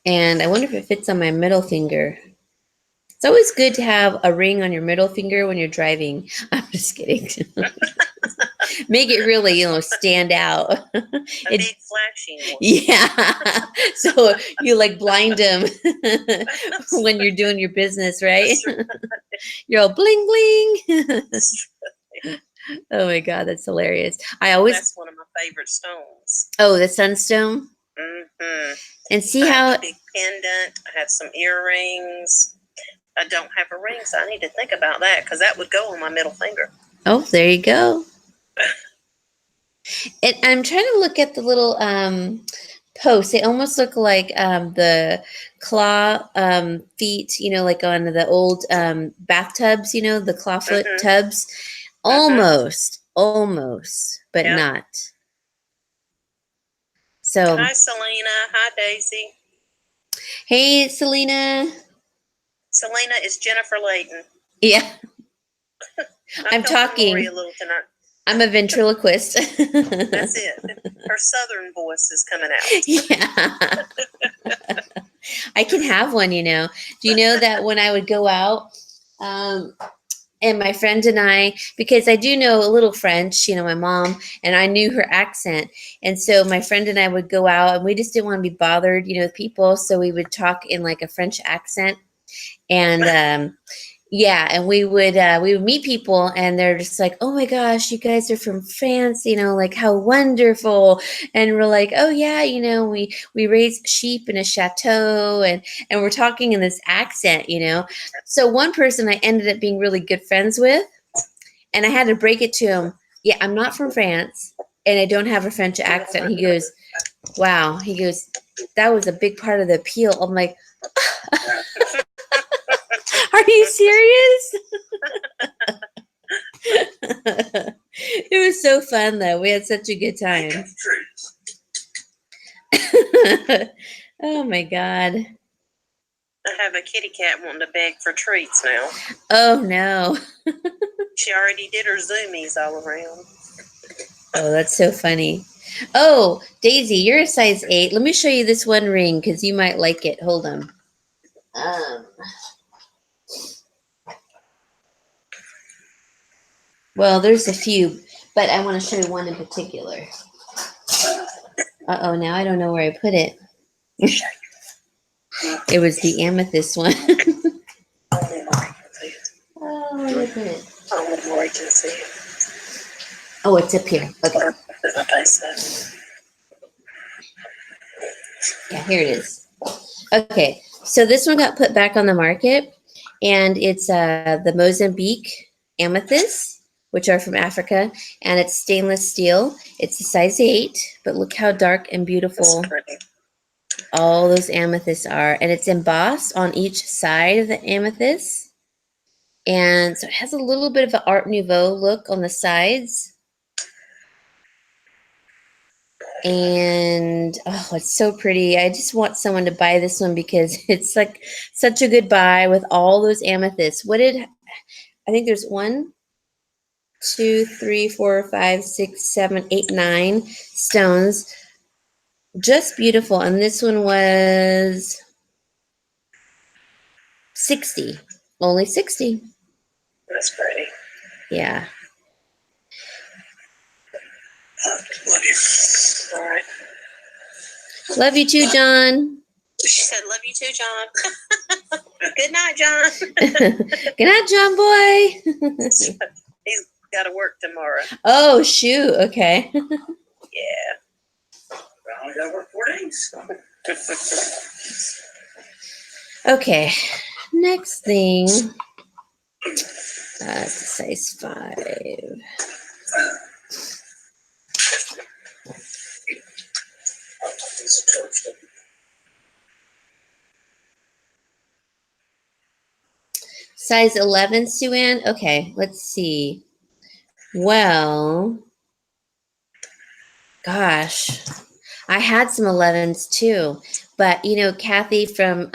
And I wonder if it fits on my middle finger. It's always good to have a ring on your middle finger when you're driving. I'm just kidding. Make it really, stand out. A big flashing one. Yeah. So you like blind them when you're doing your business, right? You're all bling bling. Oh my God, that's hilarious. That's one of my favorite stones. Oh, the sunstone? Mm-hmm. And see I how have a big pendant. I have some earrings. I don't have a ring, so I need to think about that because that would go on my middle finger. Oh, there you go. And I'm trying to look at the little posts. They almost look like the claw feet, like on the old bathtubs, the clawfoot tubs. Almost, but not. So, hi, Selena. Hi, Daisy. Hey, Selena. Selena is Jennifer Layton. Yeah. I'm talking. Lauri a little tonight. I'm a ventriloquist. That's it. Her southern voice is coming out. Yeah. I can have one, Do you know that when I would go out, and my friend and I, because I do know a little French, my mom, and I knew her accent. And so my friend and I would go out and we just didn't want to be bothered, with people. So we would talk in like a French accent. And yeah, and we would meet people, and they're just like, "Oh my gosh, you guys are from France, like how wonderful!" And we're like, "Oh yeah, we raise sheep in a chateau," and we're talking in this accent. So one person I ended up being really good friends with, and I had to break it to him. Yeah, I'm not from France, and I don't have a French accent. He goes, "Wow," he goes, "that was a big part of the appeal." I'm like, "Are you serious?" It was so fun, though. We had such a good time. Oh my God. I have a kitty cat wanting to beg for treats now. Oh no. She already did her zoomies all around. Oh, that's so funny. Oh, Daisy, you're a size 8. Let me show you this one ring because you might like it. Hold on. Well, there's a few, but I want to show you one in particular. Uh-oh, now I don't know where I put it. It was the amethyst one. Oh, where did I put it? Only Lauri can see it. Oh, it's up here. Okay. Yeah, here it is. Okay, so this one got put back on the market, and it's the Mozambique amethyst, which are from Africa, and it's stainless steel. It's a size 8, but look how dark and beautiful all those amethysts are, and it's embossed on each side of the amethyst, and so it has a little bit of an Art Nouveau look on the sides. And oh, it's so pretty. I just want someone to buy this one because it's like such a good buy with all those amethysts. I think there's 1, 2, 3, 4, 5, 6, 7, 8, 9 stones. Just beautiful. And this one was 60. Only 60. That's pretty. Yeah. Love you. All right. Love you too, John. She said, "Love you too, John." Good night, John. Good night, John boy. He's got to work tomorrow. Oh, shoot. Okay. Yeah. I only got to work 4 days. Okay. Next thing. It's a size 5. Size 11, Sue-Ann? Okay, let's see. Well, gosh, I had some 11s too, but Kathy from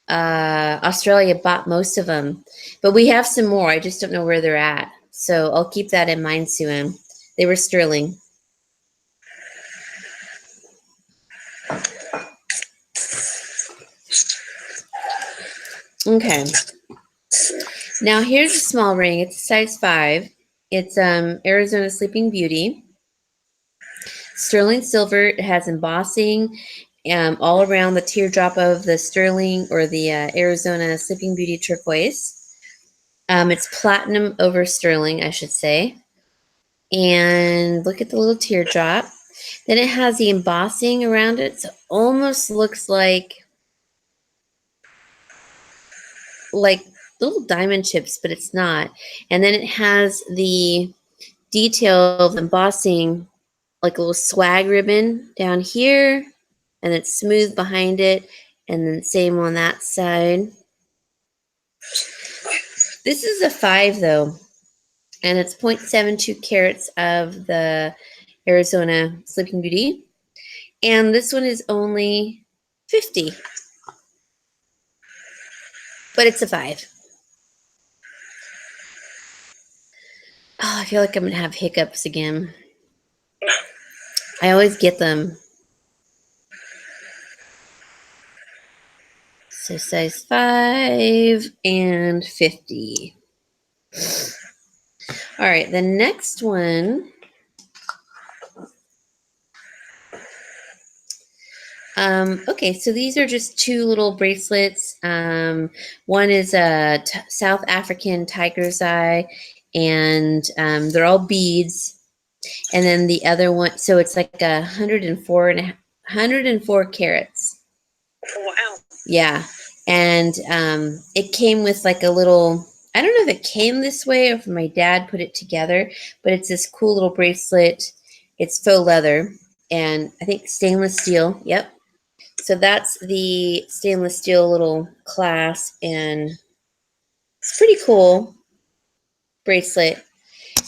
Australia bought most of them, but we have some more. I just don't know where they're at, so I'll keep that in mind, Sue-Ann. They were sterling. Okay. Now here's a small ring. It's a size 5. It's Arizona Sleeping Beauty. Sterling silver. It has embossing all around the teardrop of the sterling or the Arizona Sleeping Beauty turquoise. It's platinum over sterling, I should say. And look at the little teardrop. Then it has the embossing around it. So it almost looks like little diamond chips, but it's not. And then it has the detail of embossing, like a little swag ribbon down here, and it's smooth behind it, and then same on that side. This is a 5 though, and it's 0.72 carats of the Arizona Sleeping Beauty, and this one is only 50, but it's a 5. Oh, I feel like I'm gonna have hiccups again. I always get them. So size 5 and 50. All right, the next one Okay, so these are just two little bracelets. One is a South African tiger's eye, and they're all beads. And then the other one, so it's like 104 carats. Wow. Yeah, and it came with like a little. I don't know if it came this way or if my dad put it together, but it's this cool little bracelet. It's faux leather, and I think stainless steel. Yep. So that's the stainless steel little clasp, and it's pretty cool bracelet.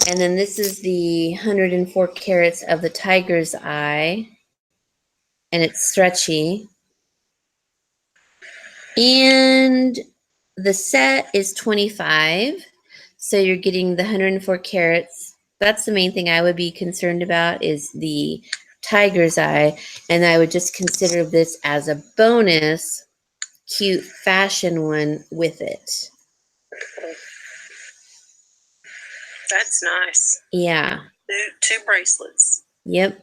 And then this is the 104 carats of the tiger's eye, and it's stretchy. And the set is 25. So you're getting the 104 carats. That's the main thing I would be concerned about is the tiger's eye. And I would just consider this as a bonus cute fashion one with it. That's nice. Yeah. Two bracelets. Yep.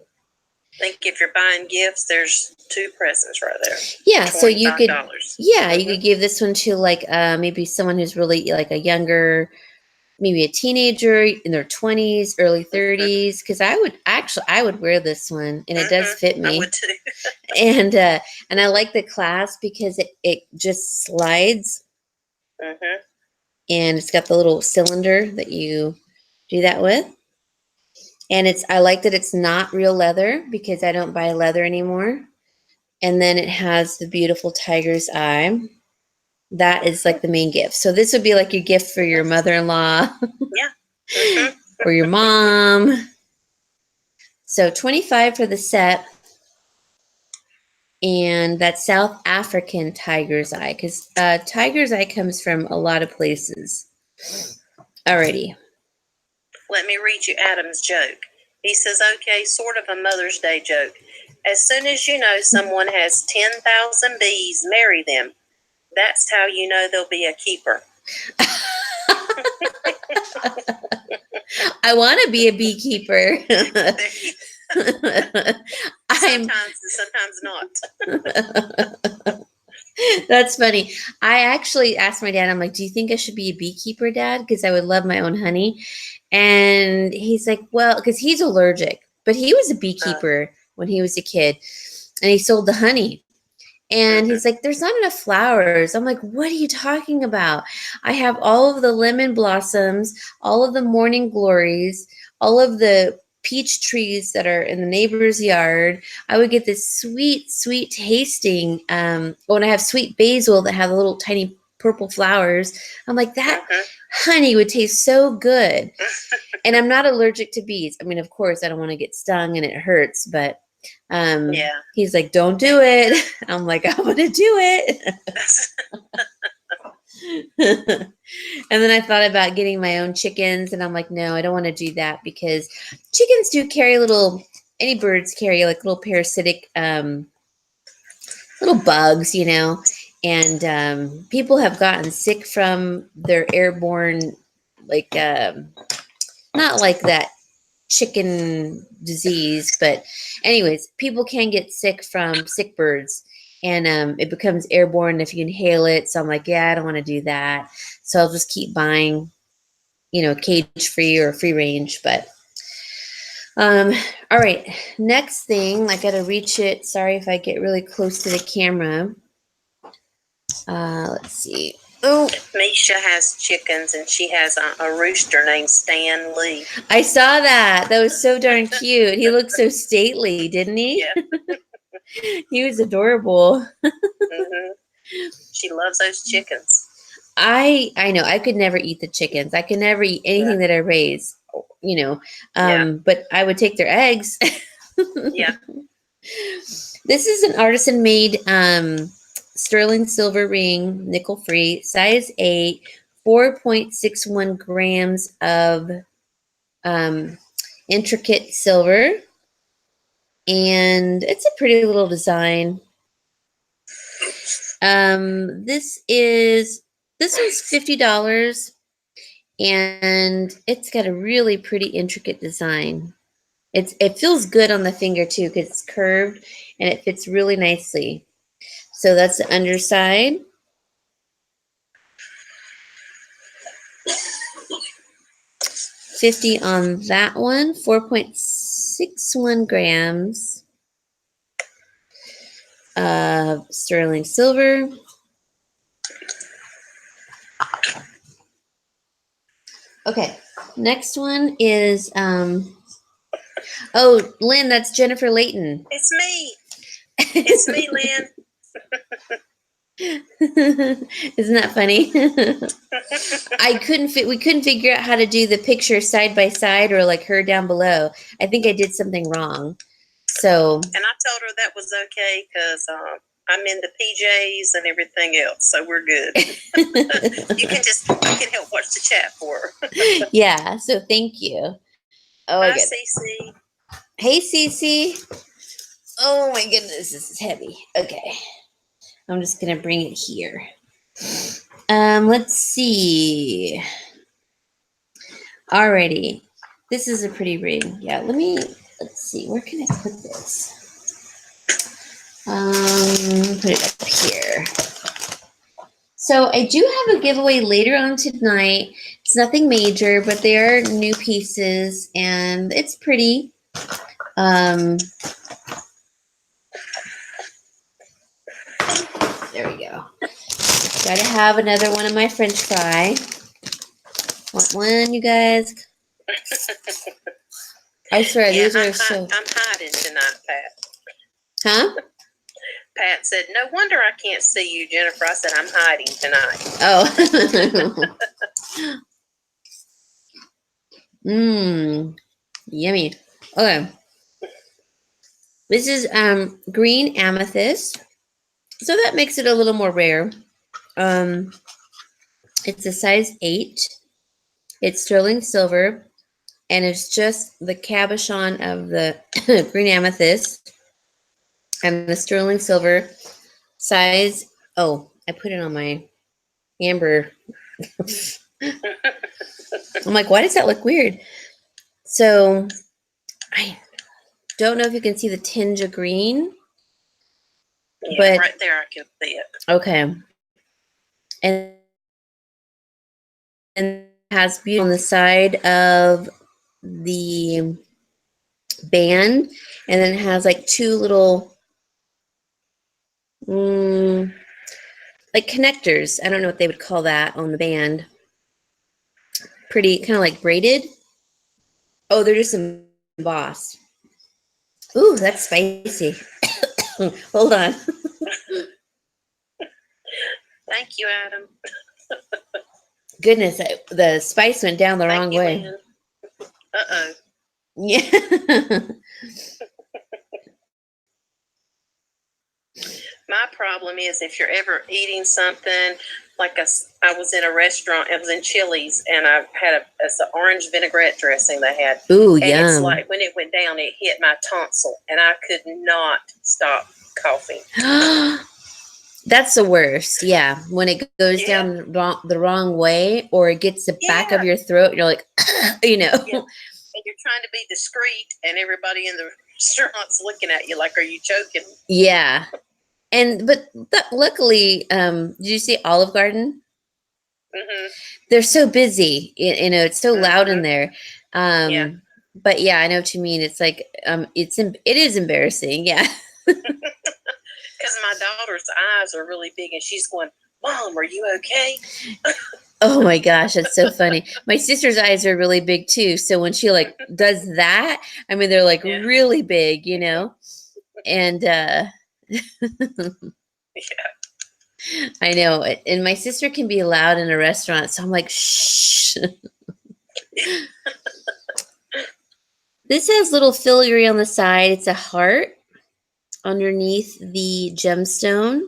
I think if you're buying gifts, there's two presents right there. Yeah, so you could $25. you could give this one to like maybe someone who's really like a younger, maybe a teenager in their 20s, early 30s, because I would wear this one, and it does fit me. I would too. and I like the clasp because it just slides, and it's got the little cylinder that you do that with. And I like that it's not real leather because I don't buy leather anymore. And then it has the beautiful tiger's eye. That is like the main gift. So this would be like your gift for your mother-in-law. Yeah. Or your mom. So 25 for the set. And that's South African tiger's eye, because tiger's eye comes from a lot of places. Alrighty. Let me read you Adam's joke. He says, okay, sort of a Mother's Day joke. As soon as you know someone has 10,000 bees, marry them. That's how you know they'll be a keeper. I want to be a beekeeper. Sometimes not. That's funny. I actually asked my dad, I'm like, do you think I should be a beekeeper, Dad? Because I would love my own honey. And he's like, well, because he's allergic, but he was a beekeeper when he was a kid, and he sold the honey. And he's like, there's not enough flowers. I'm like, what are you talking about? I have all of the lemon blossoms, all of the morning glories, all of the peach trees that are in the neighbor's yard. I would get this sweet, sweet tasting. When I have sweet basil that have the little tiny purple flowers, I'm like, that honey would taste so good. And I'm not allergic to bees. I mean, of course, I don't want to get stung and it hurts, but he's like, don't do it. I'm like, I'm gonna do it. And then I thought about getting my own chickens, and I'm like, no, I don't want to do that, because chickens do carry any birds carry like little parasitic little bugs, and people have gotten sick from their airborne, like not like that chicken disease, but anyways, people can get sick from sick birds, and it becomes airborne if you inhale it. So I'm like, yeah, I don't want to do that. So I'll just keep buying, cage free or free range. But all right, next thing, I gotta reach it. Sorry if I get really close to the camera. Let's see. Oh, Misha has chickens, and she has a rooster named Stan Lee. I saw that. That was so darn cute. He looked so stately, didn't he? Yeah. He was adorable. She loves those chickens. I know. I could never eat the chickens. I could never eat anything that I raise, but I would take their eggs. Yeah. This is an artisan-made sterling silver ring, nickel-free, size 8, 4.61 grams of intricate silver. And it's a pretty little design. This one's $50, and it's got a really pretty intricate design. It feels good on the finger too because it's curved and it fits really nicely. So that's the underside. $50 on that one, 4.61 grams. Sterling silver. Okay, next one is oh, Lynn, that's Jennifer Layton. It's me. It's me, Lynn. Isn't that funny? We couldn't figure out how to do the picture side by side or like her down below. I think I did something wrong. So and I told her that was okay because I'm in the PJs and everything else, so we're good. You can help watch the chat for her. Yeah, so thank you. Oh, Hi, Cece. Hey, Cece. Oh my goodness, this is heavy. Okay, I'm just gonna bring it here. Let's see. Alrighty, this is a pretty ring. Yeah, let's see. Where can I put this? Put it up here. So I do have a giveaway later on tonight. It's nothing major, but they are new pieces and it's pretty. There we go. Gotta have another one of my French fry. Want one, you guys? I swear, these are so... I'm hiding tonight, Pat. Huh? Pat said, no wonder I can't see you, Jennifer. I said, I'm hiding tonight. Oh. Yummy. Okay. This is green amethyst. So that makes it a little more rare. It's a size 8. It's sterling silver. And it's just the cabochon of the green amethyst and the sterling silver size. Oh, I put it on my amber. I'm like, why does that look weird? So I don't know if you can see the tinge of green. Yeah, but right there I can see it. Okay. And it has beauty on the side of the band, and then it has like two little like connectors. I don't know what they would call that on the band. Pretty kind of like braided. Oh, they're just embossed. Ooh, that's spicy. Hold on. Thank you, Adam. Goodness, the spice went down the wrong way. Lynn. Uh-oh. Yeah. My problem is if you're ever eating something, like I was in a restaurant, it was in Chili's, and I had it's an orange vinaigrette dressing they had. Ooh, and yum. It's like when it went down, it hit my tonsil, and I could not stop coughing. That's the worst. Yeah. When it goes down the wrong way, or it gets the back of your throat, you're like, you know. Yeah. And you're trying to be discreet, and everybody in the restaurant's looking at you like, are you choking? Yeah. But luckily, did you see Olive Garden? Mm-hmm. They're so busy. You know, it's so loud in there. But yeah, I know what you mean. It's like, it is embarrassing. Yeah. Because my daughter's eyes are really big, and she's going, Mom, are you okay? Oh my gosh, that's so funny. My sister's eyes are really big too. So when she like does that, I mean, they're like really big, you know? And yeah. I know. And my sister can be loud in a restaurant. So I'm like, shh. This has little filigree on the side. It's a heart underneath the gemstone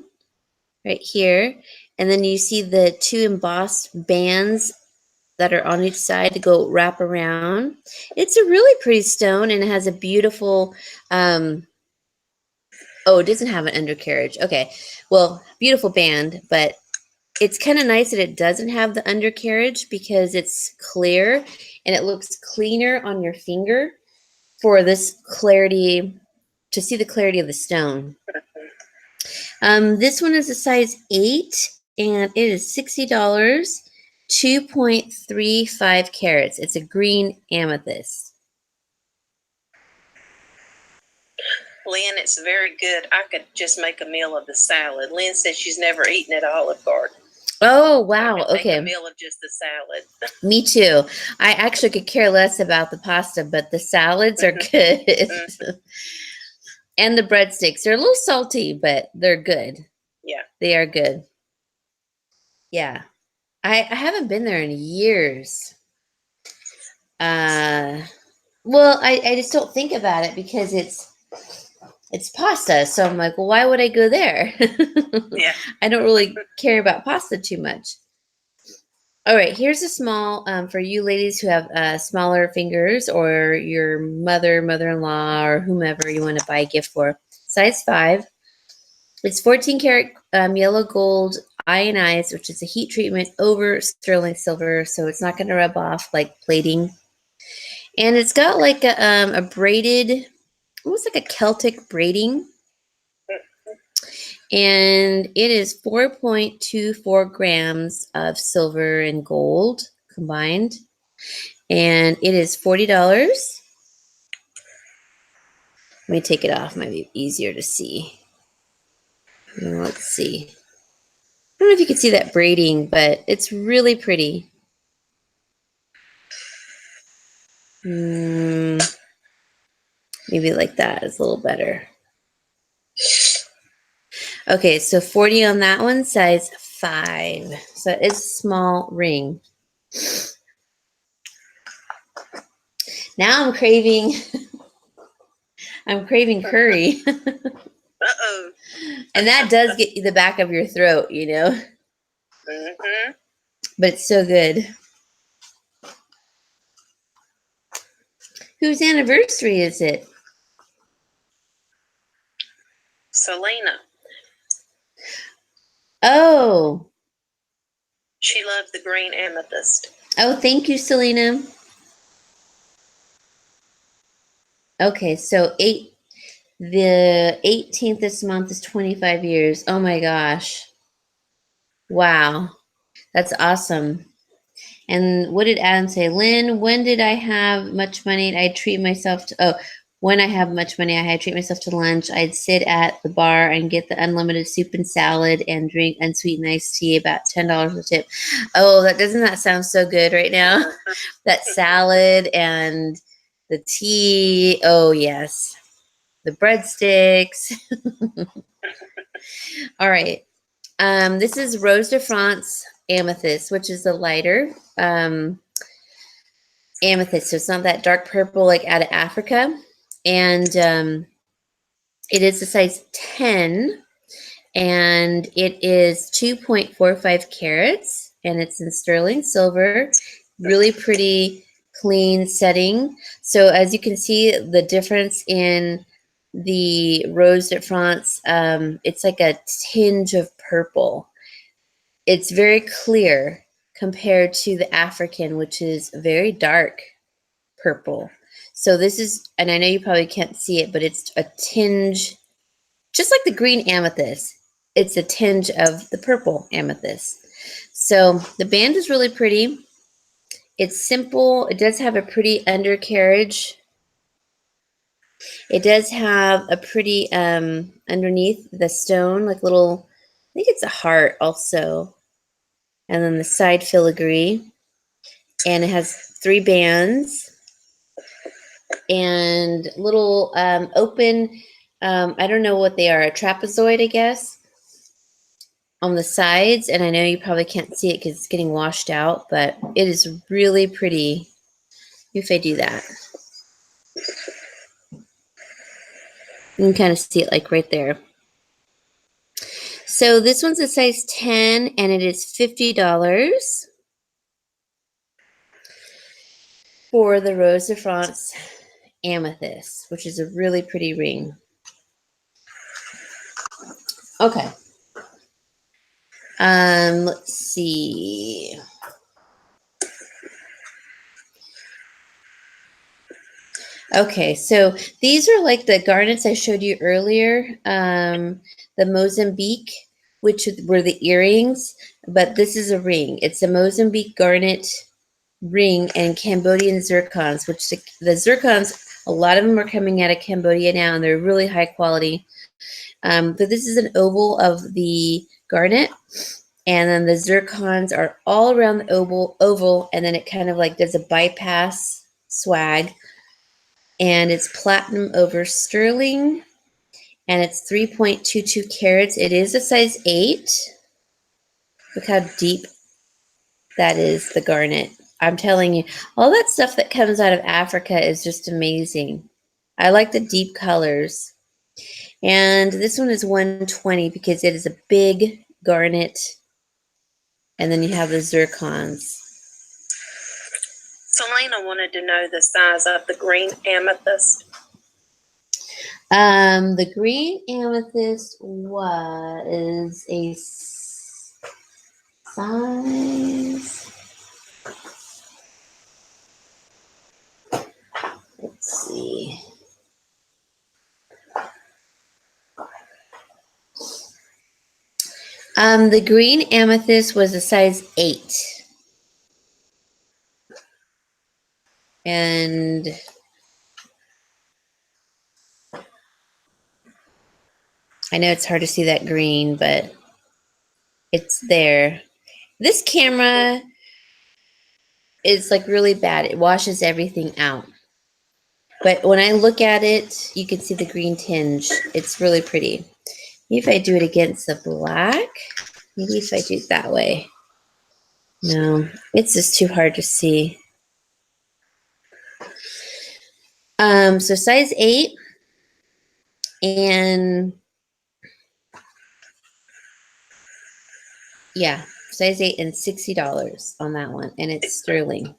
right here. And then you see the two embossed bands that are on each side to go wrap around. It's a really pretty stone, and it has a beautiful, oh, it doesn't have an undercarriage. Okay. Well, beautiful band, but it's kind of nice that it doesn't have the undercarriage because it's clear and it looks cleaner on your finger. for this clarity, to see the clarity of the stone. This one is a size 8, and it is $60, 2.35 carats. It's a green amethyst. Lynn, it's very good. I could just make a meal of the salad. Lynn says she's never eaten at Olive Garden. Oh, wow. I could Okay. make a meal of just the salad. Me too. I actually could care less about the pasta, but the salads are good. And the breadsticks. They're a little salty, but they're good. Yeah. They are good. Yeah. I haven't been there in years. Well, I just don't think about it because it's pasta. So I'm like, well, why would I go there? Yeah. I don't really care about pasta too much. All right, here's a small for you ladies who have smaller fingers, or your mother-in-law, or whomever you want to buy a gift for. Size 5. It's 14 karat yellow gold ionized, which is a heat treatment over sterling silver, so it's not going to rub off like plating. And it's got like a braided, almost like a Celtic braiding. And it is 4.24 grams of silver and gold combined. And it is $40. Let me take it off. Might be easier to see. Let's see. I don't know if you can see that braiding, but it's really pretty. Maybe like that is a little better. Okay, so 40 on that one, size 5. So it's a small ring. Now I'm craving curry. Uh-oh. And that does get you the back of your throat, you know. Mm-hmm. But it's so good. Whose anniversary is it? Selena. Oh. She loved the green amethyst. Oh, thank you, Selena. Okay, so the 18th this month is 25 years. Oh my gosh. Wow. That's awesome. And what did Adam say? Lynn, when did I have much money? I'd treat myself to, when I have much money, I'd treat myself to lunch. I'd sit at the bar and get the unlimited soup and salad and drink unsweetened iced tea, about $10 a tip. Oh, doesn't that sound so good right now? That salad and the tea. Oh, yes. The breadsticks. All right. This is Rose de France Amethyst, which is the lighter amethyst. So it's not that dark purple like out of Africa. And it is a size 10. And it is 2.45 carats. And it's in sterling silver. Really pretty, clean setting. So as you can see, the difference in the Rose de France, it's like a tinge of purple. It's very clear compared to the African, which is very dark purple. So this is, and I know you probably can't see it, but it's a tinge, just like the green amethyst. It's a tinge of the purple amethyst. So the band is really pretty. It's simple. It does have a pretty undercarriage. It does have a pretty underneath the stone, like little, I think it's a heart also. And then the side filigree. And it has 3 bands and little open, I don't know what they are, a trapezoid, I guess, on the sides. And I know you probably can't see it because it's getting washed out, but it is really pretty if I do that. You can kind of see it like right there. So this one's a size 10 and it is $50 for the Rose de France Amethyst, which is a really pretty ring. Okay. Let's see. Okay, so these are like the garnets I showed you earlier. The Mozambique, which were the earrings, but this is a ring. It's a Mozambique garnet ring and Cambodian zircons, which the zircons, a lot of them are coming out of Cambodia now, and they're really high quality. But this is an oval of the garnet, and then the zircons are all around the oval, and then it kind of like does a bypass swag, and it's platinum over sterling, and it's 3.22 carats. It is a size 8. Look how deep that is, the garnet. I'm telling you, all that stuff that comes out of Africa is just amazing. I like the deep colors. And this one is 120 because it is a big garnet. And then you have the zircons. Selena wanted to know the size of the green amethyst. The green amethyst was a size. Let's see. The green amethyst was a size 8. And I know it's hard to see that green, but it's there. This camera is like really bad. It washes everything out. But when I look at it, you can see the green tinge. It's really pretty. Maybe if I do it against the black, maybe if I do it that way. No, it's just too hard to see. So size 8, and yeah, size 8 and $60 on that one, and it's sterling.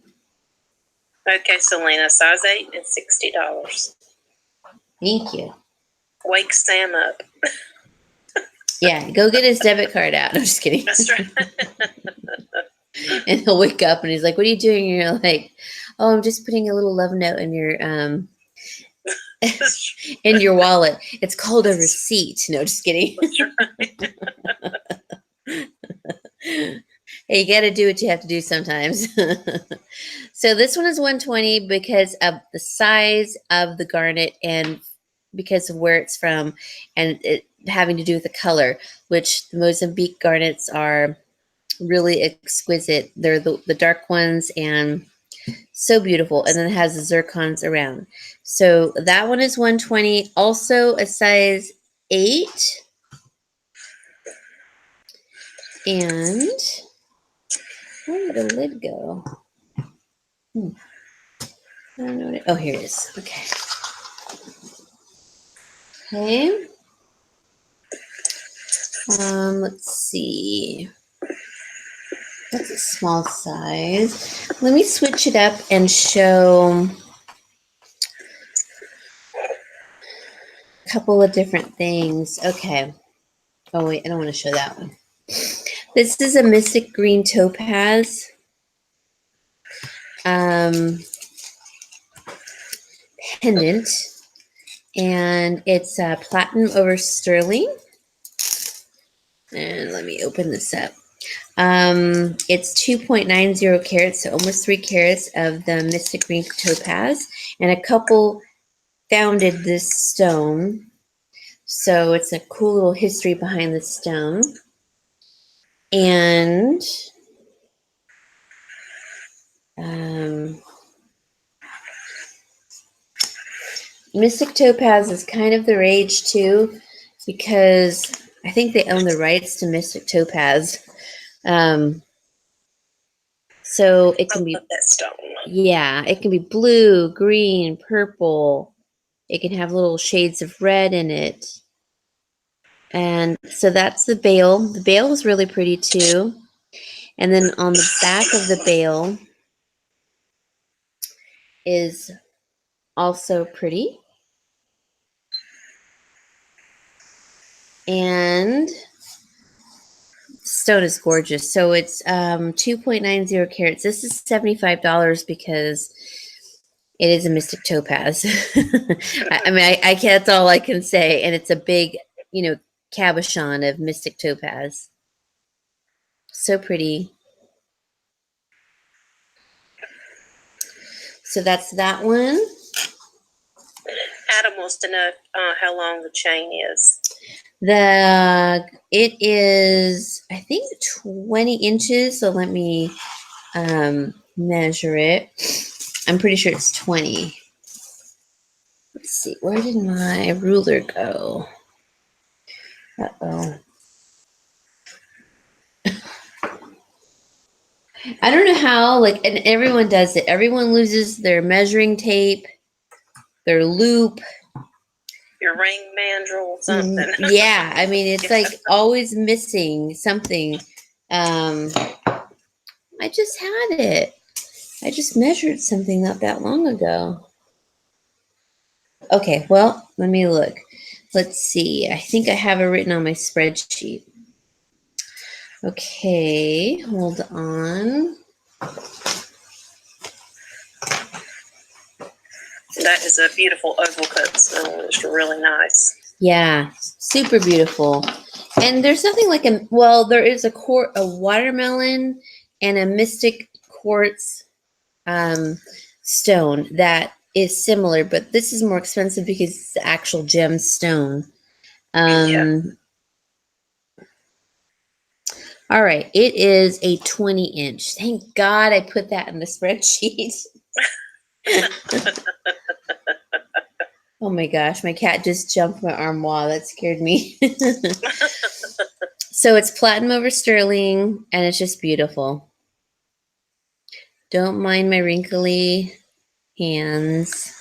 Okay, Selena, size 8 and $60. Thank you. Wake Sam up. Yeah, go get his debit card out. I'm just kidding. That's right. And he'll wake up and he's like, "What are you doing?" And you're like, "Oh, I'm just putting a little love note in your in your wallet. It's called a receipt." No, just kidding. That's right. Hey, you got to do what you have to do sometimes. So this one is 120 because of the size of the garnet and because of where it's from, and it having to do with the color, which the Mozambique garnets are really exquisite. They're the dark ones and so beautiful. And then it has the zircons around. So that one is 120, also a size 8. And where did the lid go? I don't know oh, here it is. Okay. Okay. Let's see. That's a small size. Let me switch it up and show a couple of different things. Okay. Oh, wait, I don't want to show that one. This is a Mystic Green Topaz. Pendant. And it's platinum over sterling. And let me open this up. It's 2.90 carats, so almost 3 carats of the Mystic Green Topaz. And a couple founded this stone. So it's a cool little history behind the stone. And Mystic Topaz is kind of the rage too, because I think they own the rights to Mystic Topaz. So it can be that stone. Yeah, it can be blue, green, purple. It can have little shades of red in it. And so that's the bail. The bail is really pretty too. And then on the back of the bail is also pretty. And stone is gorgeous. So it's 2.90 carats. This is $75 because It is a mystic topaz. I mean, I can't, that's all I can say. And it's a big, cabochon of mystic topaz. So pretty. So that's that one. Adam wants to know how long the chain is. It is, I think, 20 inches. So let me measure it. I'm pretty sure it's 20. Let's see, where did my ruler go? Uh-oh. I don't know how, and everyone does it. Everyone loses their measuring tape, their loop. Your ring mandrel, something. Yeah, I mean, it's like always missing something. I just had it. I just measured something not that long ago. Okay, well, let me look. Let's see. I think I have it written on my spreadsheet. Okay, hold on. That is a beautiful oval cut stone. It's really nice. Yeah, super beautiful. And there's nothing like there is a watermelon and a mystic quartz stone that is similar, but this is more expensive because it's the actual gem stone. Yeah. All right, it is a 20-inch. Thank God I put that in the spreadsheet. Oh my gosh, my cat just jumped my armoire. That scared me. So it's platinum over sterling, and it's just beautiful. Don't mind my wrinkly hands.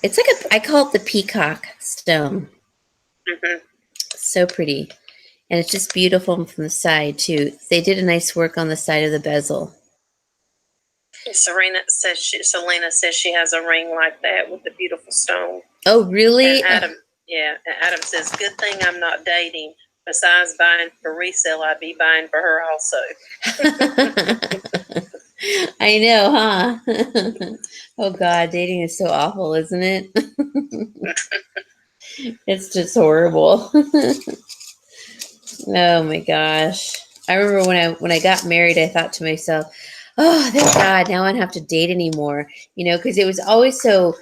It's like I call it the peacock stone. Mm-hmm. So pretty. And it's just beautiful from the side, too. They did a nice work on the side of the bezel. Selena says she has a ring like that with the beautiful stone. Oh, really? And Adam says, good thing I'm not dating. Besides buying for resale, I'd be buying for her also. I know, huh? Oh God, dating is so awful, isn't it? It's just horrible. Oh my gosh. I remember when I got married, I thought to myself, oh, thank God, now I don't have to date anymore. Because it was always so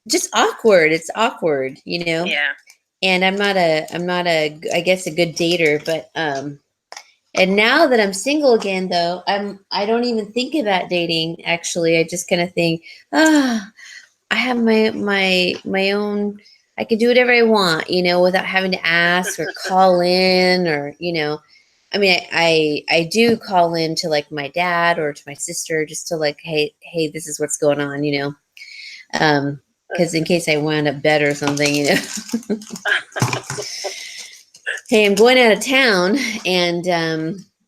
just awkward. It's awkward, Yeah. And I'm not I guess a good dater, but and now that I'm single again though, I don't even think about dating actually. I just kind of think, I have my own, I can do whatever I want, without having to ask or call in or, I mean, I do call in to like my dad or to my sister just to like, hey, this is what's going on, because in case I wound up dead or something, hey, I'm going out of town and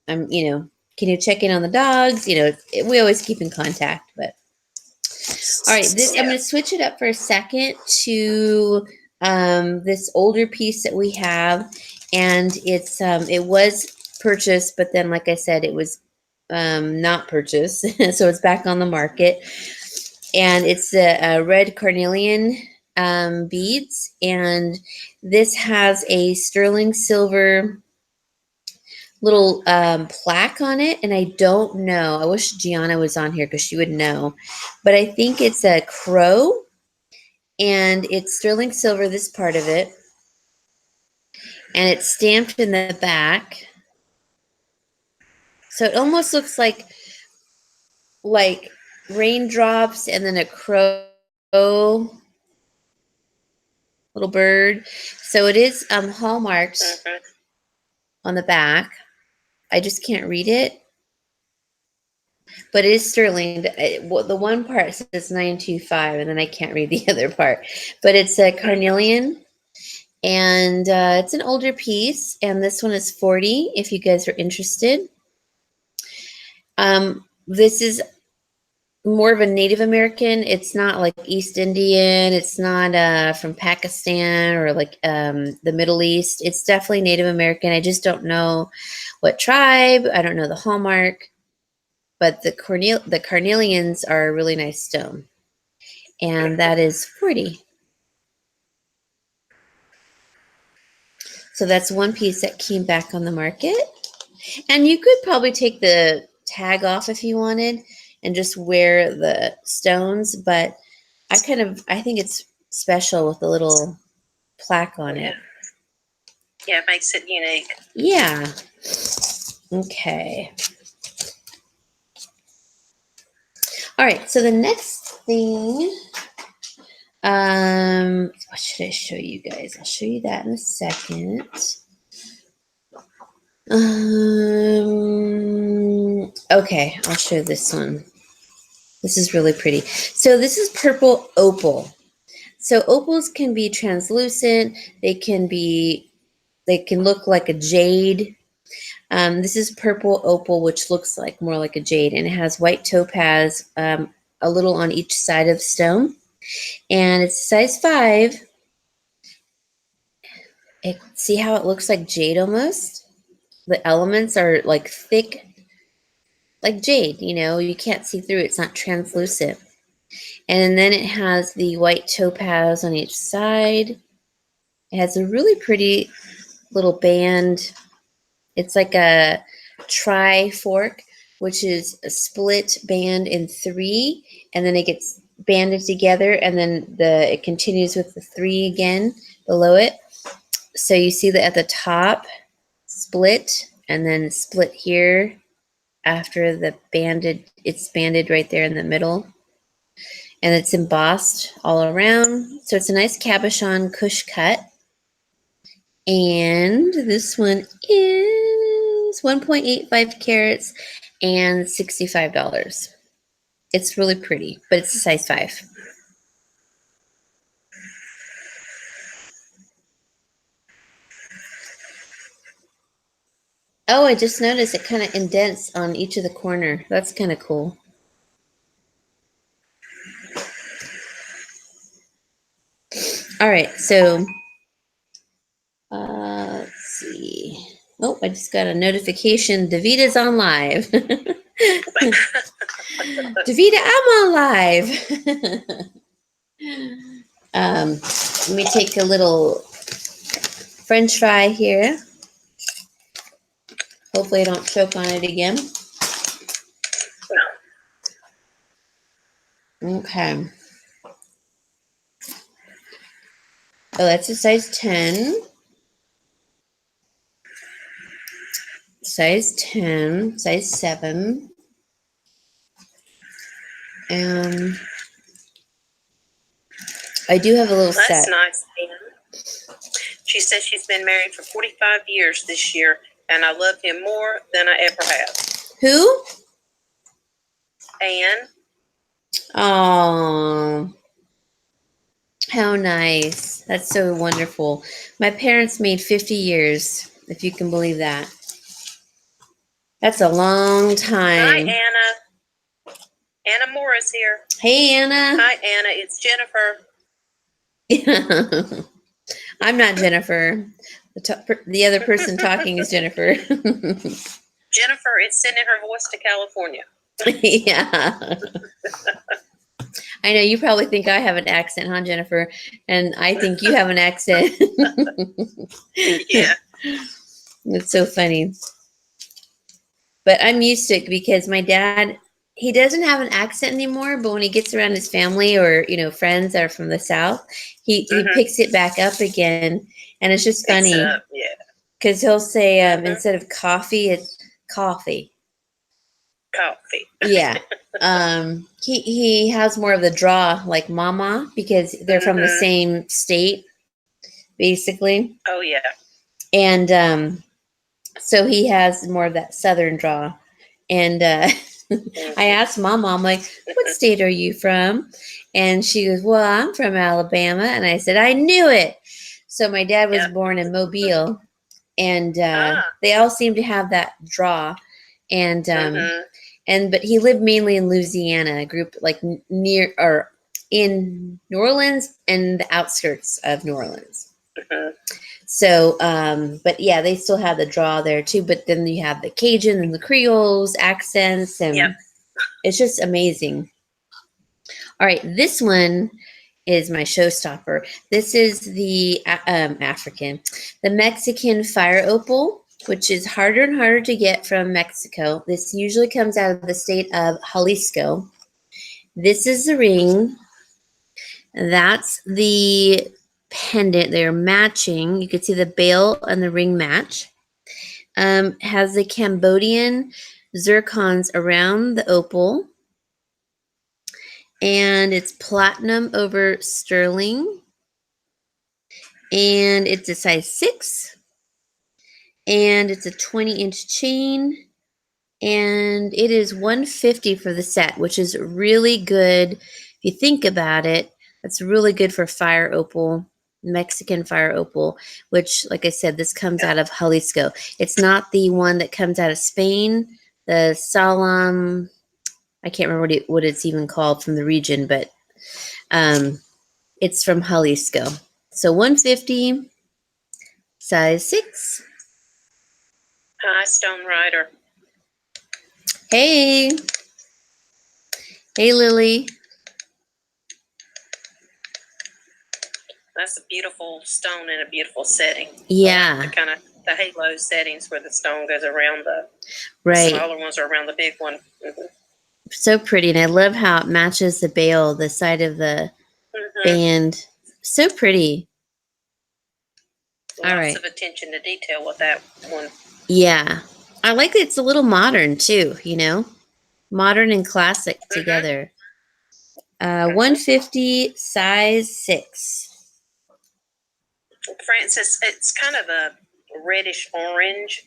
I'm, can you check in on the dogs? We always keep in contact, but all right, I'm going to switch it up for a second to this older piece that we have, and it was purchased, but then, like I said, it was not purchased, so it's back on the market, and it's the red carnelian beads, and this has a sterling silver little plaque on it, and I don't know. I wish Gianna was on here because she would know, but I think it's a crow, and it's sterling silver, this part of it, and it's stamped in the back, so it almost looks like raindrops and then a crow, little bird. So it is hallmarked on the back. I just can't read it, but it is sterling. The one part says 925, and then I can't read the other part. But it's a carnelian, and it's an older piece. And this one is 40. If you guys are interested, this is more of a Native American. It's not like East Indian. It's not from Pakistan or like the Middle East. It's definitely Native American. I just don't know what tribe. I don't know the hallmark. but the carnelians are a really nice stone, and that is 40. So that's one piece that came back on the market. And you could probably take the tag off if you wanted and just wear the stones, but I think it's special with the little plaque on it. Yeah, it makes it unique. Yeah. Okay. All right, so the next thing, what should I show you guys? I'll show you that in a second. Okay, I'll show this one. This is really pretty. So this is purple opal. So opals can be translucent. They can look like a jade. This is purple opal, which looks like more like a jade, and it has white topaz, a little on each side of the stone, and it's size 5. See how it looks like jade almost? The elements are like thick, like jade. You can't see through it. It's not translucent. And then it has the white topaz on each side. It has a really pretty little band. It's like a tri-fork, which is a split band in 3, and then it gets banded together, and then it continues with the 3 again below it. So you see that at the top, split, and then split here after the banded. It's banded right there in the middle, and it's embossed all around. So it's a nice cabochon cush cut. And this one is 1.85 carats and $65. It's really pretty, but it's a size 5. Oh, I just noticed it kind of indents on each of the corner. That's kind of cool. All right, so let's see. Oh, I just got a notification. Davita's on live. Davita, I'm on live. Let me take a little French fry here. Hopefully I don't choke on it again. Okay. Oh, that's a size 10. Size 10, size 7. I do have a little set. That's nice, Anna. She says she's been married for 45 years this year, and I love him more than I ever have. Who? Anne. Oh, how nice. That's so wonderful. My parents made 50 years, if you can believe that. That's a long time. Hi, Anna. Anna Morris here. Hey, Anna. Hi, Anna. It's Jennifer. I'm not Jennifer. The other person talking is Jennifer. Jennifer is sending her voice to California. Yeah. I know you probably think I have an accent, huh, Jennifer? And I think you have an accent. Yeah. It's so funny. But I'm used to it because my dad, he doesn't have an accent anymore, but when he gets around his family or, friends that are from the South, he picks it back up again. And it's just funny. Yeah. Because he'll say, instead of coffee, it's coffee. Coffee. Yeah. He has more of the draw like mama because they're from the same state, basically. Oh, yeah. And so he has more of that southern draw. And I asked Mama, I'm like, what state are you from? And she goes, well, I'm from Alabama. And I said, I knew it. So my dad was born in Mobile. And they all seem to have that draw. And but he lived mainly in Louisiana, a group like near or in New Orleans and the outskirts of New Orleans. So, but yeah, they still have the draw there too. But then you have the Cajun and the Creoles accents, and It's just amazing. All right, this one is my showstopper. This is the the Mexican fire opal, which is harder and harder to get from Mexico. This usually comes out of the state of Jalisco. This is the ring. That's the pendant. They're matching. You can see the bail and the ring match. Has the Cambodian zircons around the opal. And it's platinum over sterling. And it's a size 6. And it's a 20-inch chain. And it is $150 for the set, which is really good. If you think about it, that's really good for fire opal, Mexican fire opal, which, like I said, this comes out of Jalisco. It's not the one that comes out of Spain, the Salam. I can't remember what it's even called from the region, but it's from Jalisco. So $150, size 6. Hi, Stone Rider. Hey. Hey, Lily. That's a beautiful stone in a beautiful setting. Yeah. The kind of the halo settings where the stone goes around the smaller ones are around the big one. Mm-hmm. So pretty, and I love how it matches the bail, the side of the band. So pretty. Lots of attention to detail with that one. Yeah. I like that it's a little modern too, you know? Modern and classic together. 150, size 6. Francis, it's kind of a reddish orange.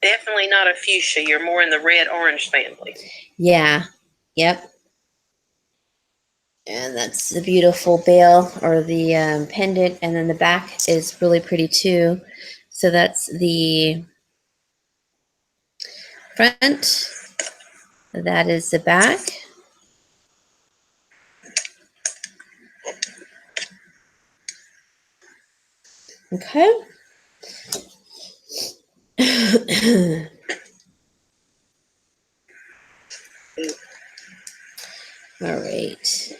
Definitely not a fuchsia. You're more in the red-orange family. Yeah. Yep. And that's the beautiful bail or the pendant. And then the back is really pretty too. So that's the front. That is the back. Okay. All right.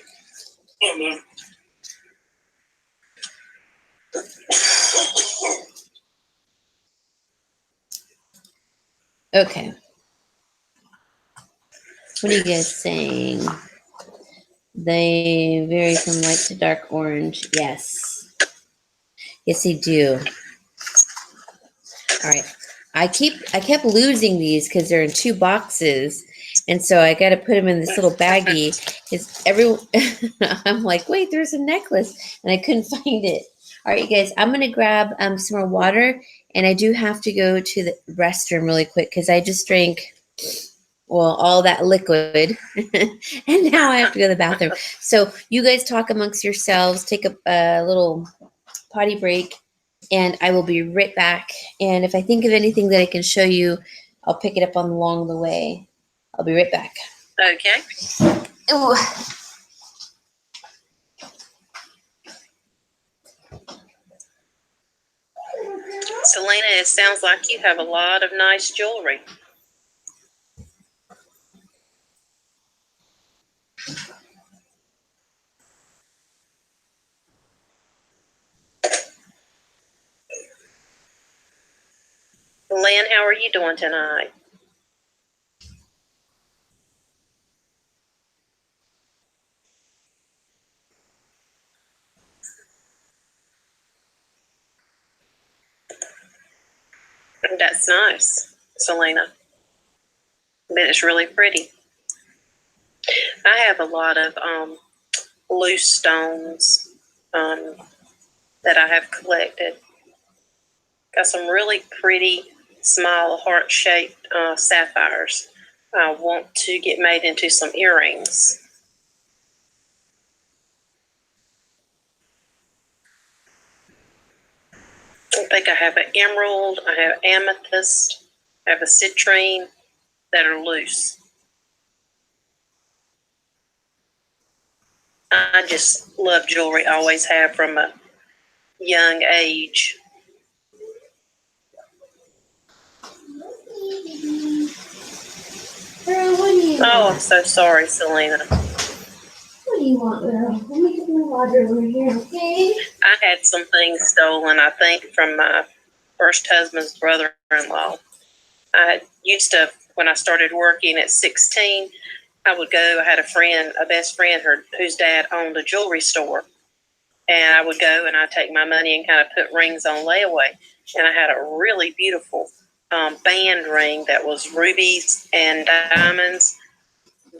Okay. What are you guys saying? They vary from light to dark orange. Yes. Yes, they do. All right. I kept losing these because they're in 2 boxes. And so I got to put them in this little baggie. I'm like, wait, there's a necklace. And I couldn't find it. All right, you guys, I'm going to grab some more water. And I do have to go to the restroom really quick because I just drank, well, all that liquid. And now I have to go to the bathroom. So you guys talk amongst yourselves. Take a little potty break. And I will be right back. And if I think of anything that I can show you, I'll pick it up along the way. I'll be right back. Okay. Ooh. Selena, it sounds like you have a lot of nice jewelry. Lynn, how are you doing tonight? That's nice, Selena. But it's really pretty. I have a lot of loose stones that I have collected. Got some really pretty small heart-shaped sapphires. I want to get made into some earrings. I think I have an emerald, I have amethyst, I have a citrine that are loose. I just love jewelry, always have from a young age. Girl, what do you Oh, I'm want? so sorry, Selena. What do you want, girl? Let me get my water over here, okay? I had some things stolen, I think, from my first husband's brother-in-law. I used to, when I started working at 16, I would go. I had a friend, a best friend, whose dad owned a jewelry store. And I would go and I'd take my money and kind of put rings on layaway. And I had a really beautiful band ring that was rubies and diamonds.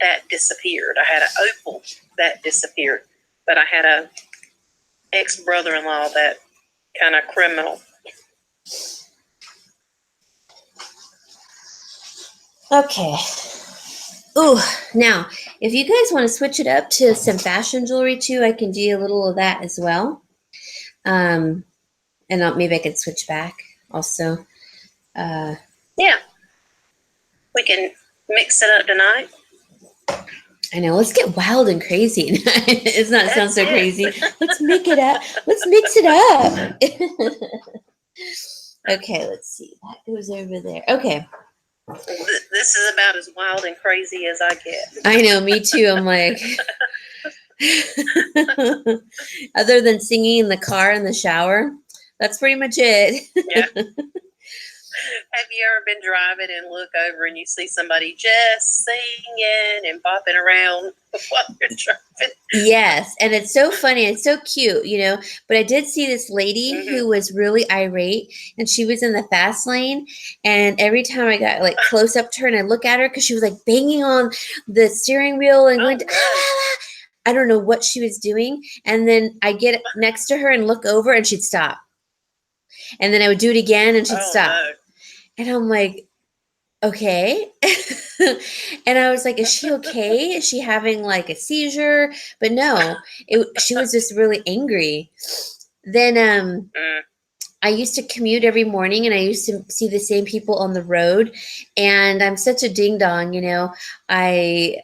That disappeared. I had an opal that disappeared. But I had a ex-brother-in-law that kind of criminal. Okay. Ooh, now, if you guys want to switch it up to some fashion jewelry too, I can do a little of that as well. And maybe I can switch back also. Yeah. We can mix it up tonight. I know. Let's get wild and crazy. It's not sound so That's it. crazy. Let's make it up. Let's mix it up. Okay, let's see. That goes over there. Okay. This is about as wild and crazy as I get. I know, me too. I'm like, other than singing in the car in the shower, that's pretty much it. Yeah. Have you ever been driving and look over and you see somebody just singing and bopping around while you're driving? Yes, and it's so funny. It's so cute, you know. But I did see this lady Mhm. who was really irate, and she was in the fast lane. And every time I got like close up to her and I look at her, because she was like banging on the steering wheel and Oh, going, no. I don't know what she was doing. And then I get next to her and look over, and she'd stop. And then I would do it again, and she'd Oh, stop. no. And I'm like, okay. And I was like, is she okay? Is she having like a seizure? But no, she was just really angry. Then Mm. I used to commute every morning, and I used to see the same people on the road, and I'm such a ding dong, you know. I'm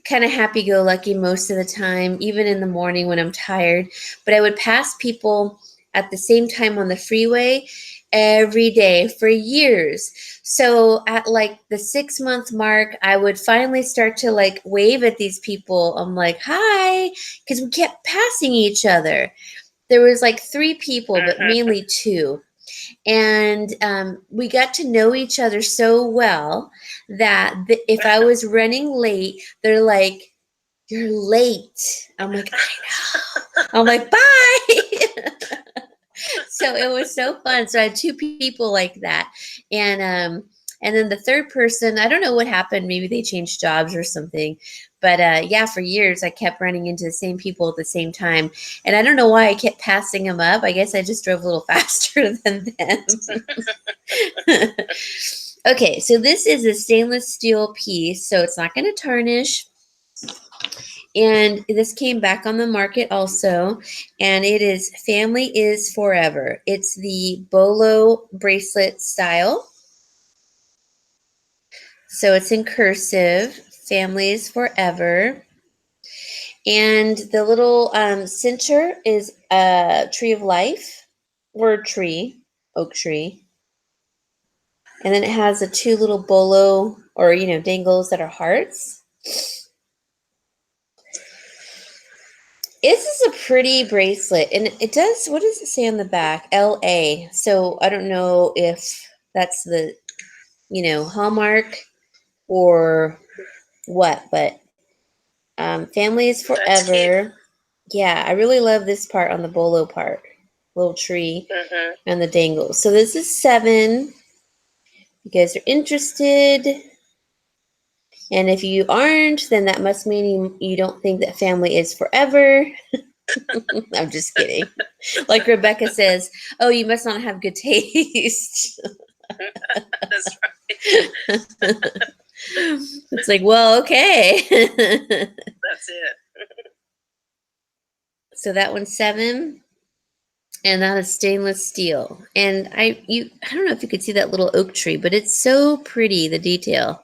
kind of happy go lucky most of the time, even in the morning when I'm tired. But I would pass people at the same time on the freeway every day for years. So at like the 6 month mark, I would finally start to like wave at these people. I'm like, hi, because we kept passing each other. There was like 3 people, but mainly 2. And we got to know each other so well that if I was running late, they're like, you're late. I'm like, I know. I'm like, bye. So it was so fun. So I had 2 people like that. And then the third person, I don't know what happened. Maybe they changed jobs or something. But yeah, for years I kept running into the same people at the same time. And I don't know why I kept passing them up. I guess I just drove a little faster than them. Okay, so this is a stainless steel piece, so it's not going to tarnish. And this came back on the market also, and it is Family is Forever. It's the bolo bracelet style. So it's in cursive, Family is Forever. And the little center is a tree of life, or tree, oak tree. And then it has the 2 little bolo, or, you know, dangles that are hearts. This is a pretty bracelet, and it does, what does it say on the back? LA. So I don't know if that's the, you know, hallmark or what, but Family is Forever. Yeah, I really love this part on the bolo part. Little tree and the dangles. So this is 7. You guys are interested. And if you aren't, then that must mean you don't think that family is forever. I'm just kidding. Like Rebecca says, oh, you must not have good taste. That's right. It's like, well, okay. That's it. So that one's 7. And that is stainless steel. And I don't know if you could see that little oak tree, but it's so pretty, the detail.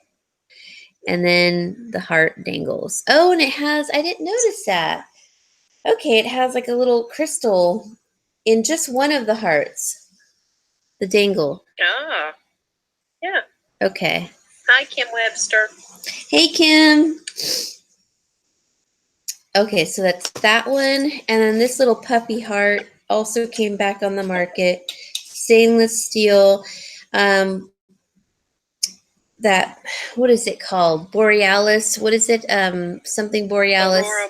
And then the heart dangles. Oh, and it has, I didn't notice that. Okay, it has like a little crystal in just one of the hearts, the dangle. Ah, yeah. Okay. Hi, Kim Webster. Hey, Kim. Okay, so that's that one. And then this little puppy heart also came back on the market. Stainless steel. That, what is it called? Borealis. What is it? Something Borealis. Aurora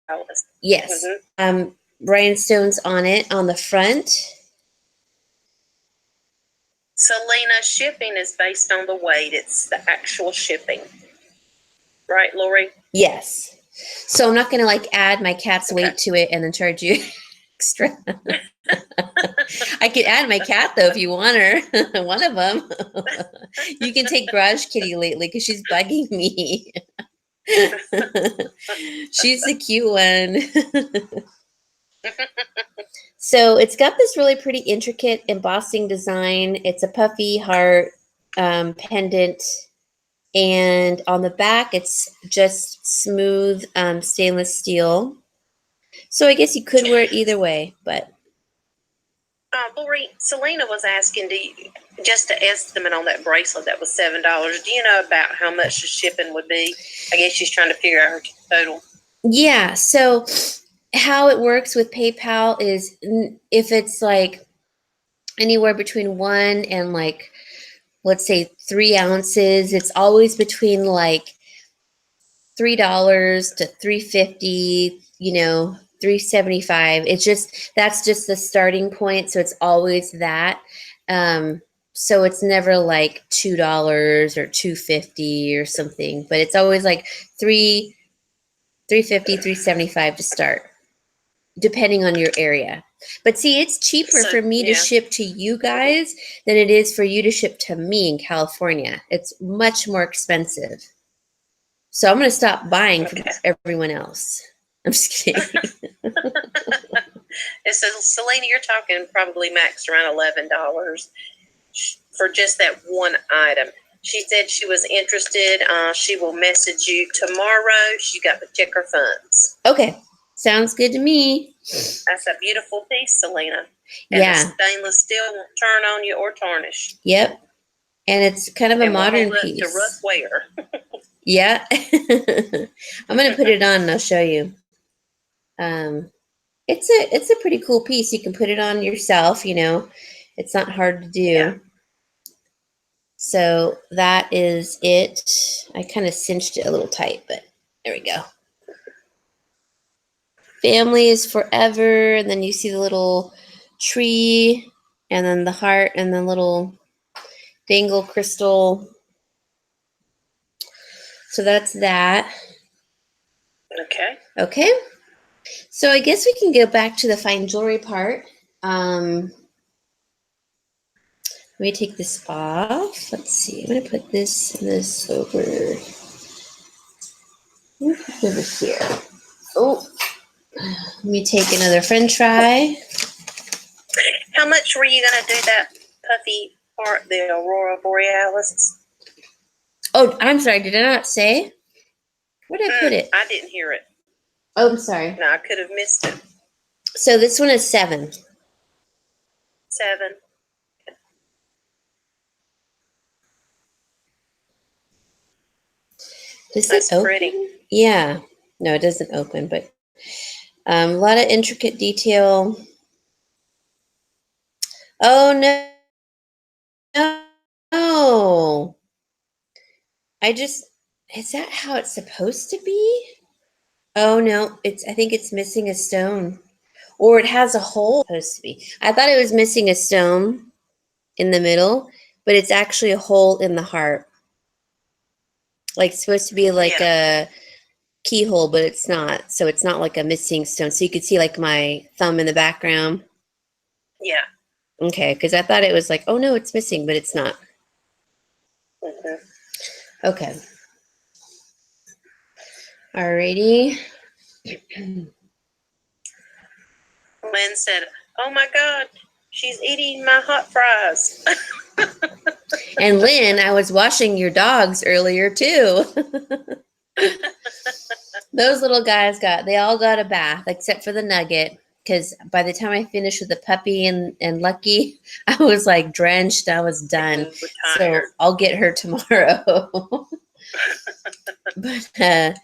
Borealis. Yes. Mm-hmm. Rhinestones on it on the front. Selena, shipping is based on the weight. It's the actual shipping. Right, Lauri? Yes. So I'm not going to like add my cat's weight to it and then charge you extra. I could add my cat though if you want her. One of them. You can take Garage Kitty lately because she's bugging me. She's the cute one. So it's got this really pretty intricate embossing design. It's a puffy heart pendant. And on the back, it's just smooth stainless steel. So I guess you could wear it either way, but. Lauri, Selena was asking, just an estimate on that bracelet that was $7. Do you know about how much the shipping would be? I guess she's trying to figure out her total. Yeah. So how it works with PayPal is if it's like anywhere between 1 and like, let's say 3 ounces, it's always between like $3 to $3.50, $3.75. It's just, that's just the starting point. So it's always that. So it's never like $2 or $2.50 or something, but it's always like $3.50, $3.75 to start, depending on your area. But see, it's cheaper for me to ship to you guys than it is for you to ship to me in California. It's much more expensive. So I'm going to stop buying from everyone else. I'm just kidding. So, Selena, you're talking probably max around $11 for just that one item. She said she was interested. She will message you tomorrow. She got to check her funds. Okay. Sounds good to me. That's a beautiful piece, Selena. And the stainless steel won't turn on you or tarnish. Yep. And it's kind of a modern piece. To rough wear. Yeah. I'm going to put it on and I'll show you. It's a pretty cool piece. You can put it on yourself, It's not hard to do. Yeah. So that is it. I kind of cinched it a little tight, but there we go. Family is forever. And then you see the little tree and then the heart and the little dangle crystal. So that's that. Okay. So I guess we can go back to the fine jewelry part. Let me take this off. Let's see. I'm going to put this over here. Oh, let me take another French fry. How much were you going to do that puffy part, the Aurora Borealis? Oh, I'm sorry. Did I not say? Where did I put it? I didn't hear it. Oh, I'm sorry. No, I could have missed it. So this one is $7. Does it open? Pretty. Yeah. No, it doesn't open, but a lot of intricate detail. Oh, no. No. Is that how it's supposed to be? Oh, no. I think it's missing a stone. Or it has a hole. Supposed to be. I thought it was missing a stone in the middle, but it's actually a hole in the heart. Like it's supposed to be like a keyhole, but it's not. So it's not like a missing stone. So you could see like my thumb in the background. Yeah. Okay, because I thought it was like, oh no, it's missing, but it's not. Okay. Alrighty. Lynn said, "Oh my God, she's eating my hot fries." And Lynn, I was washing your dogs earlier too. Those little guys they all got a bath except for the Nugget. Because by the time I finished with the puppy and Lucky, I was like drenched. I was done. So I'll get her tomorrow. But I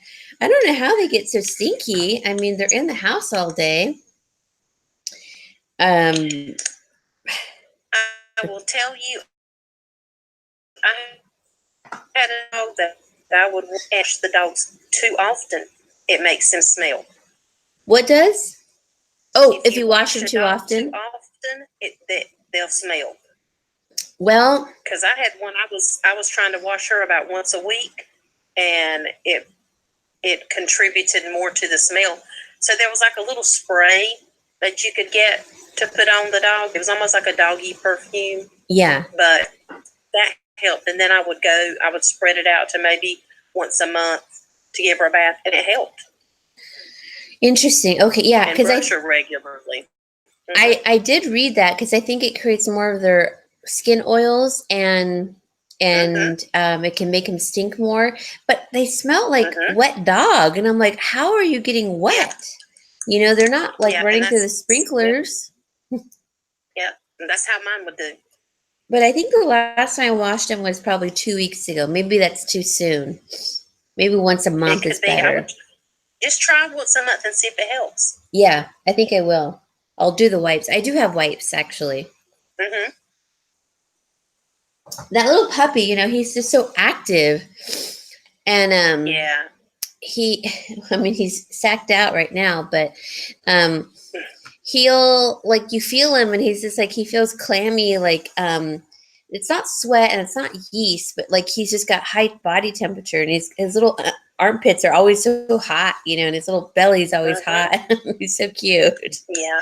don't know how they get so stinky. I mean, they're in the house all day. I will tell you, I had a dog that I would wash the dogs too often. It makes them smell. What does? Oh, if you wash them too often? They'll smell. Well, because I had one. I was trying to wash her about once a week, and it contributed more to the smell. So there was like a little spray that you could get to put on the dog. It was almost like a doggy perfume. Yeah. But that helped. And then I would spread it out to maybe once a month to give her a bath, and it helped. Interesting. Okay, yeah, because brush her regularly. Mm-hmm. I did read that because I think it creates more of their skin oils and it can make them stink more. But they smell like wet dog, and I'm like, how are you getting wet? Yeah. You know, they're not like running through the sprinklers. Yeah, that's how mine would do. But I think the last time I washed them was probably 2 weeks ago. Maybe that's too soon. Maybe once a month is better. Just try once a month and see if it helps. Yeah, I think I will. I'll do the wipes. I do have wipes, actually. Mm-hmm. That little puppy, you know, he's just so active. And yeah. He's sacked out right now, but he'll, like, you feel him and he's just like, he feels clammy, like it's not sweat and it's not yeast, but like he's just got high body temperature, and his little armpits are always so hot, you know, and his little belly's always hot. He's so cute. Yeah.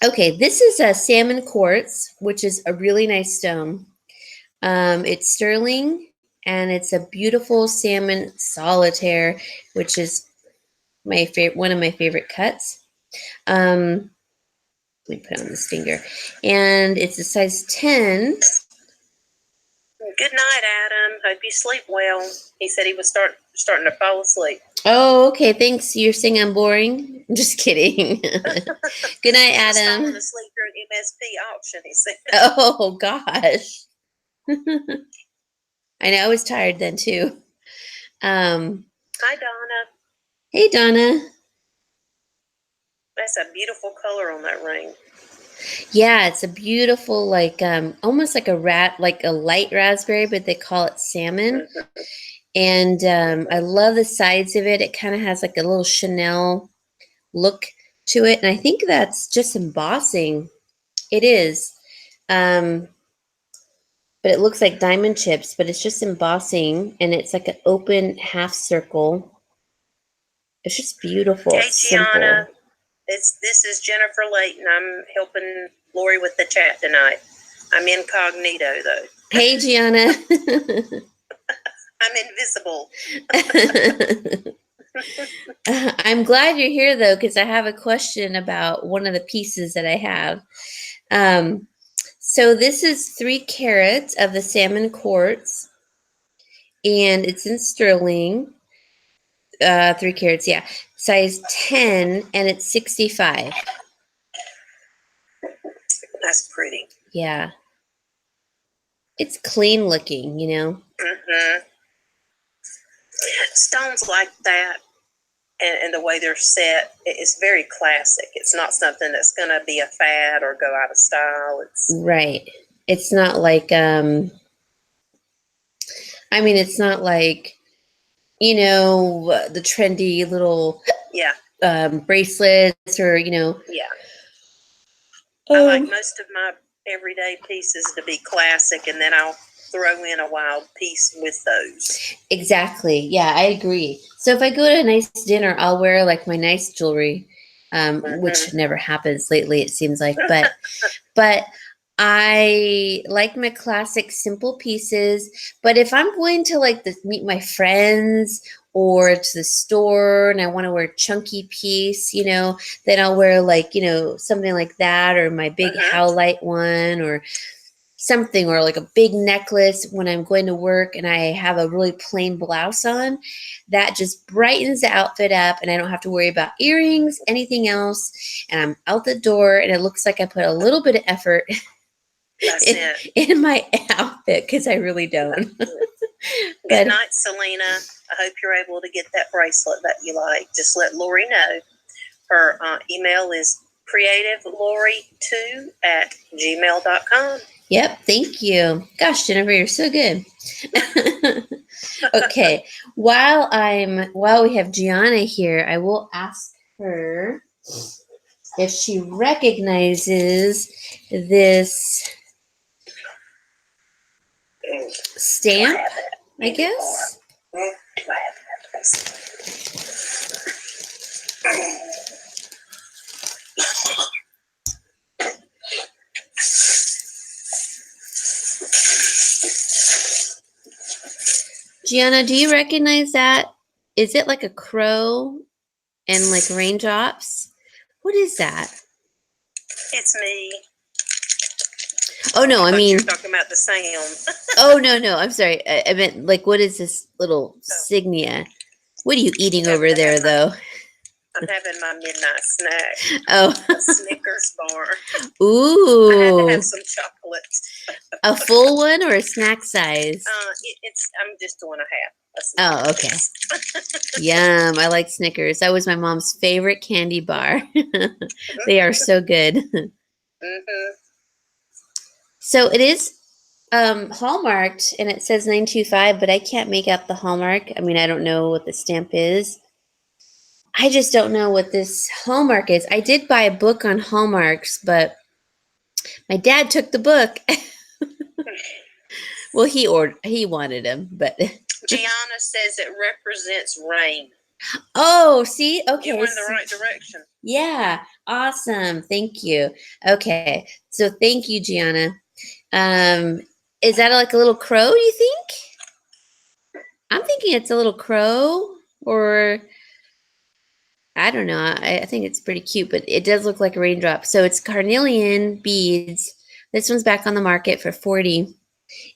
Okay, this is a salmon quartz, which is a really nice stone. It's sterling, and it's a beautiful salmon solitaire, which is my favorite, one of my favorite cuts. Let me put it on this finger, and it's a size 10. Good night, Adam. Hope you sleep well. He said he was starting to fall asleep. Oh, okay. Thanks. You're saying I'm boring? I'm just kidding. Good night, Adam. Falling asleep during MSP auction, he said. Oh, gosh. I know. I was tired then, too. Hi, Donna. Hey, Donna. That's a beautiful color on that ring. Yeah, it's a beautiful, like almost like a light raspberry, but they call it salmon. And I love the sides of it. It kind of has like a little Chanel look to it, and I think that's just embossing. It is, but it looks like diamond chips, but it's just embossing, and it's like an open half circle. It's just beautiful. Hey, Gianna. This is Jennifer Layton. I'm helping Lori with the chat tonight. I'm incognito, though. Hey, Gianna. I'm invisible. I'm glad you're here, though, because I have a question about one of the pieces that I have. So this is 3 carats of the salmon quartz, and it's in sterling. 3 carats, yeah. Size 10, and it's 65. That's pretty. Yeah. It's clean looking, you know? Mm-hmm. Stones like that and the way they're set, it's very classic. It's not something that's going to be a fad or go out of style. Right. It's not like, it's not like, you know, the trendy little bracelets or, you know. Yeah. I like most of my everyday pieces to be classic, and then I'll throw in a wild piece with those. Exactly. Yeah, I agree. So if I go to a nice dinner, I'll wear like my nice jewelry, which never happens lately, it seems like. But I like my classic simple pieces. But if I'm going to like meet my friends or to the store and I want to wear a chunky piece, you know, then I'll wear like, you know, something like that, or my big howlite one, or something, or like a big necklace when I'm going to work and I have a really plain blouse on, that just brightens the outfit up and I don't have to worry about earrings, anything else. And I'm out the door and it looks like I put a little bit of effort in my outfit, because I really don't. Good night, Selena. I hope you're able to get that bracelet that you like. Just let Lauri know. Her email is creativelauri2@gmail.com. Yep, thank you. Gosh, Jennifer, you're so good. Okay, while we have Gianna here, I will ask her if she recognizes this stamp, I guess. Gianna, do you recognize that? Is it like a crow and like raindrops? What is that? It's me. Oh no, I mean, you're talking about the sound. Oh no, I'm sorry. I meant, like, what is this little signia? What are you eating over there, though? I'm having my midnight snack. Oh, a Snickers bar. Ooh. I had to have some chocolate. A full one or a snack size? I'm just doing a half. Oh, okay. Yum. I like Snickers. That was my mom's favorite candy bar. They are so good. Mm-hmm. So it is hallmarked, and it says 925, but I can't make out the hallmark. I mean, I don't know what the stamp is. I just don't know what this hallmark is. I did buy a book on hallmarks, but my dad took the book. Well, he wanted them, but Gianna says it represents rain. Oh, see? Okay. You were in the right direction. Yeah. Awesome. Thank you. Okay. So thank you, Gianna. Is that like a little crow, you think? I'm thinking it's a little crow, or I don't know. I think it's pretty cute, but it does look like a raindrop. So it's carnelian beads. This one's back on the market for $40.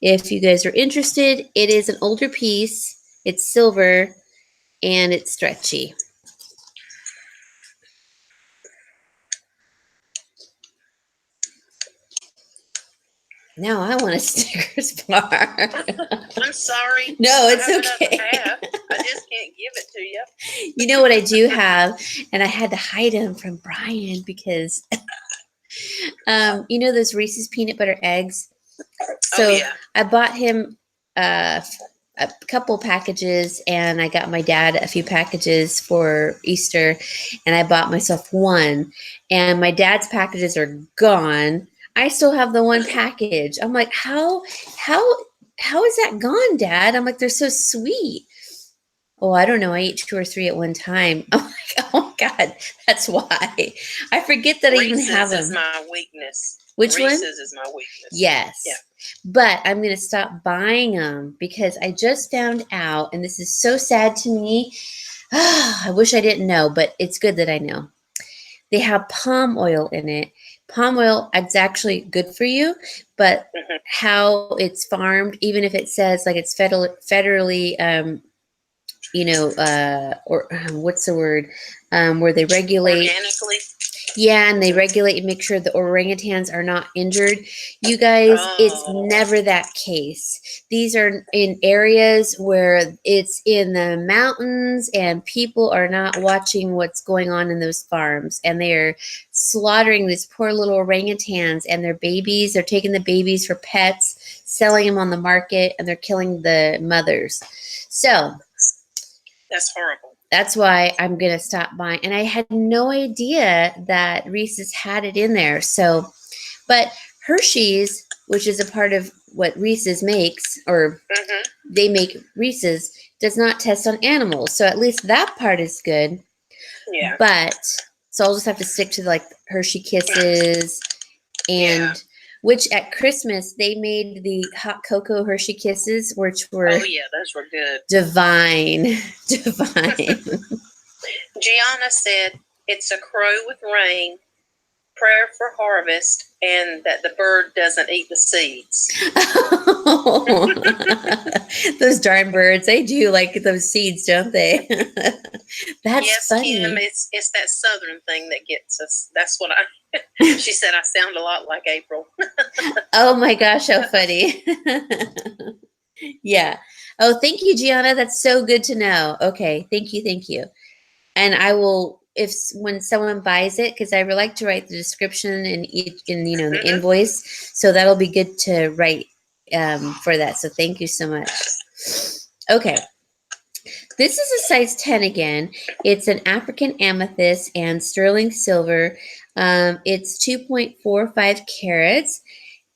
If you guys are interested, it is an older piece. It's silver and it's stretchy. Now I want a Snickers bar. I'm sorry. No, it's okay. I just can't give it to you. You know what I do have, and I had to hide them from Brian because, you know those Reese's peanut butter eggs? So I bought him a couple packages, and I got my dad a few packages for Easter, and I bought myself one, and my dad's packages are gone. I still have the one package. I'm like, how is that gone, Dad? I'm like, they're so sweet. Oh, I don't know. I ate 2 or 3 at one time. I'm like, oh my God, that's why. I forget that I even have them. Reese's is my weakness. Which one? Reese's is my weakness. Yes. Yeah. But I'm going to stop buying them because I just found out, and this is so sad to me. I wish I didn't know, but it's good that I know. They have palm oil in it. Palm oil is actually good for you, but how it's farmed, even if it says like it's federally, or what's the word, where they regulate organically. Yeah, and they regulate and make sure the orangutans are not injured. You guys, it's never that case. These are in areas where it's in the mountains and people are not watching what's going on in those farms. And they are slaughtering these poor little orangutans and their babies. They're taking the babies for pets, selling them on the market, and they're killing the mothers. So that's horrible. That's why I'm going to stop buying. And I had no idea that Reese's had it in there. So, but Hershey's, which is a part of what Reese's makes, or they make Reese's, does not test on animals. So at least that part is good. Yeah. But, so I'll just have to stick to like Hershey Kisses and... Which at Christmas, they made the hot cocoa Hershey Kisses, which were... Oh, yeah, those were good. Divine. Divine. Gianna said, it's a crow with rain. prayer for harvest and that the bird doesn't eat the seeds. Those darn birds, they do like those seeds, don't they? That's yes, funny. Kim, it's that southern thing that gets us. That's what she said I sound a lot like April. Oh my gosh, how funny. Yeah. Oh, thank you, Gianna. That's so good to know. Okay, thank you, thank you. And I will, if when someone buys it, because I would like to write the description and the invoice, so that'll be good to write for that. So thank you so much. Okay, this is a size 10 again. It's an African amethyst and sterling silver. It's 2.45 carats.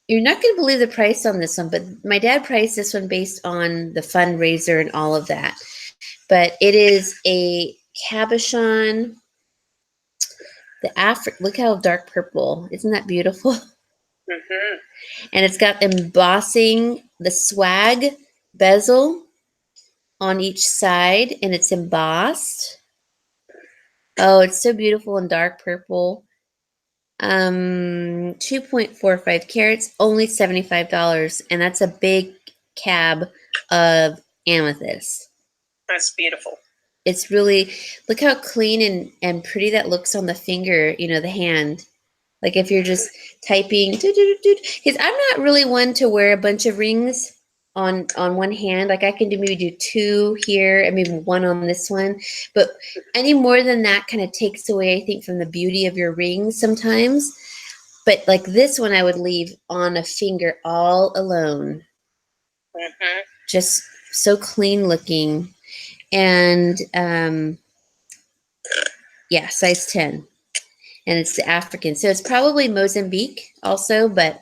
You're not going to believe the price on this one, but my dad priced this one based on the fundraiser and all of that. But it is a cabochon. Look how dark purple. Isn't that beautiful? Mm-hmm. And it's got embossing, the swag bezel on each side, and it's embossed. Oh, it's so beautiful and dark purple. 2.45 carats, only $75, and that's a big cab of amethyst. That's beautiful. It's really, look how clean and pretty that looks on the finger, the hand. Like if you're just typing, because I'm not really one to wear a bunch of rings on one hand. Like I can maybe do two here and maybe one on this one, but any more than that kind of takes away, I think, from the beauty of your rings sometimes. But like this one, I would leave on a finger all alone. Mm-hmm. Just so clean looking, and yeah, size 10. And it's the African. So it's probably Mozambique also, but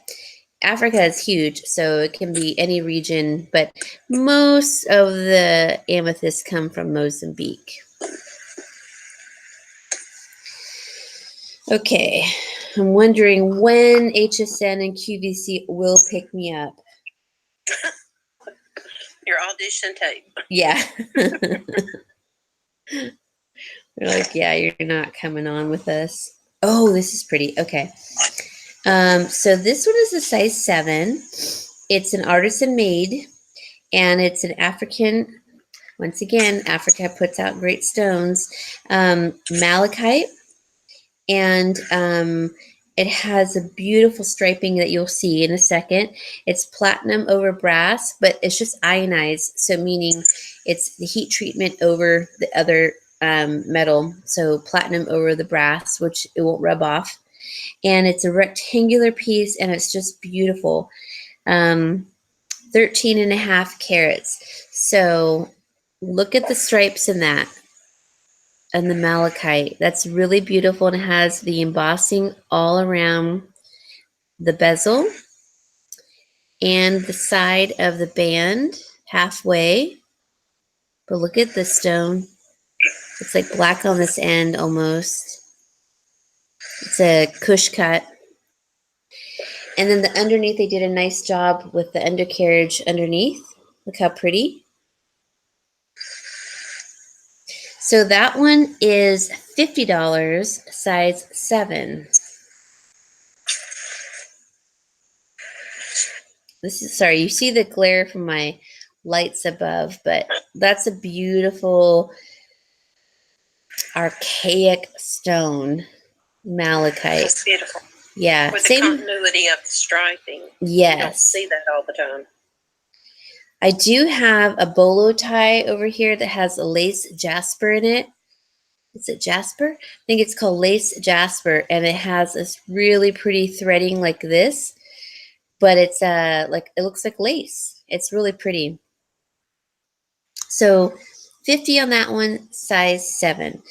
Africa is huge, so it can be any region, but most of the amethysts come from Mozambique. Okay, I'm wondering when HSN and QVC will pick me up. Your audition tape. Yeah. They're like, yeah, you're not coming on with us. Oh, this is pretty. Okay. So this one is a size 7. It's an artisan made, and it's an African. Once again, Africa puts out great stones. Malachite, and it has a beautiful striping that you'll see in a second. It's platinum over brass, but it's just ionized, so meaning it's the heat treatment over the other metal. So platinum over the brass, which it won't rub off. And it's a rectangular piece, and it's just beautiful. 13 and a half carats. So look at the stripes in that and the malachite. That's really beautiful, and it has the embossing all around the bezel and the side of the band halfway. But look at the stone. It's like black on this end almost. It's a cush cut. And then the underneath, they did a nice job with the undercarriage underneath. Look how pretty. So that one is $50, size 7. This is, sorry, you see the glare from my lights above, but that's a beautiful archaic stone, malachite. That's beautiful. Yeah, with same. The continuity of the striping. Yes. You don't see that all the time. I do have a bolo tie over here that has a lace jasper in it. Is it jasper? I think it's called lace jasper, and it has this really pretty threading like this, but it's like it looks like lace. It's really pretty. So 50 on that one, size 7.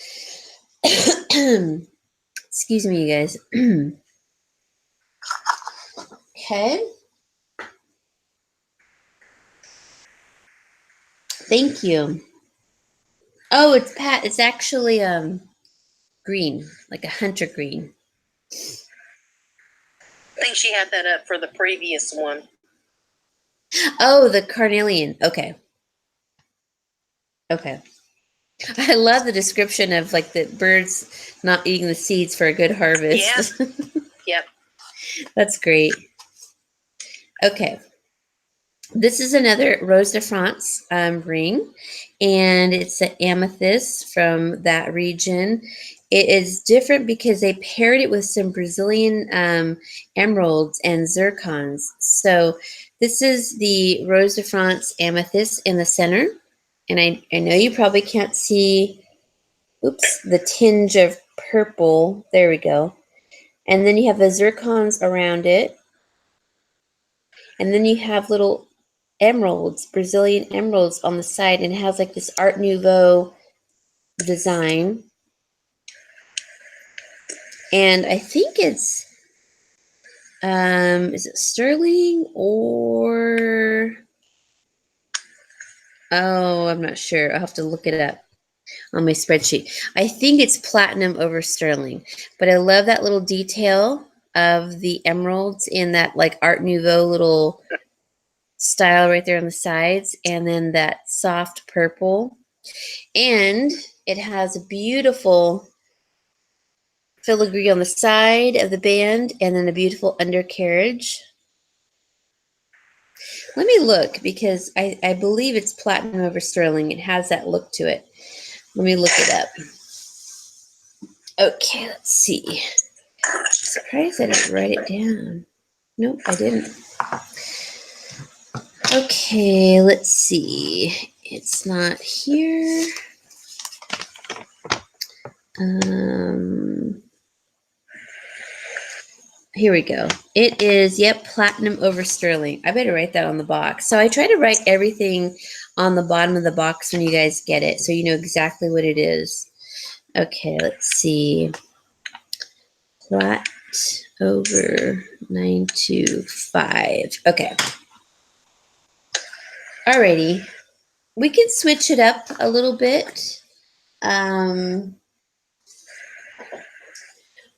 Excuse me, you guys. Okay. Thank you. Oh, it's Pat. It's actually green, like a hunter green. I think she had that up for the previous one. Oh, the carnelian. Okay. Okay. I love the description of like the birds not eating the seeds for a good harvest. Yeah. Yep. That's great. Okay. This is another Rose de France ring, and it's an amethyst from that region. It is different because they paired it with some Brazilian emeralds and zircons. So this is the Rose de France amethyst in the center. And I know you probably can't see, oops, the tinge of purple. There we go. And then you have the zircons around it. And then you have little emeralds, Brazilian emeralds on the side, and it has like this Art Nouveau design. And I think it's, is it sterling or, oh, I'm not sure. I'll have to look it up on my spreadsheet. I think it's platinum over sterling, but I love that little detail of the emeralds in that like Art Nouveau little style right there on the sides, and then that soft purple. And it has a beautiful filigree on the side of the band and then a beautiful undercarriage. Let me look because I believe it's platinum over sterling. It has that look to it. Let me look it up. Okay, let's see. I'm surprised I didn't write it down. Nope, I didn't. Okay, let's see. It's not here. Here we go. It is, yep, platinum over sterling. I better write that on the box. So I try to write everything on the bottom of the box when you guys get it, so you know exactly what it is. Okay, let's see. Plat over 925. Okay. Alrighty. We can switch it up a little bit.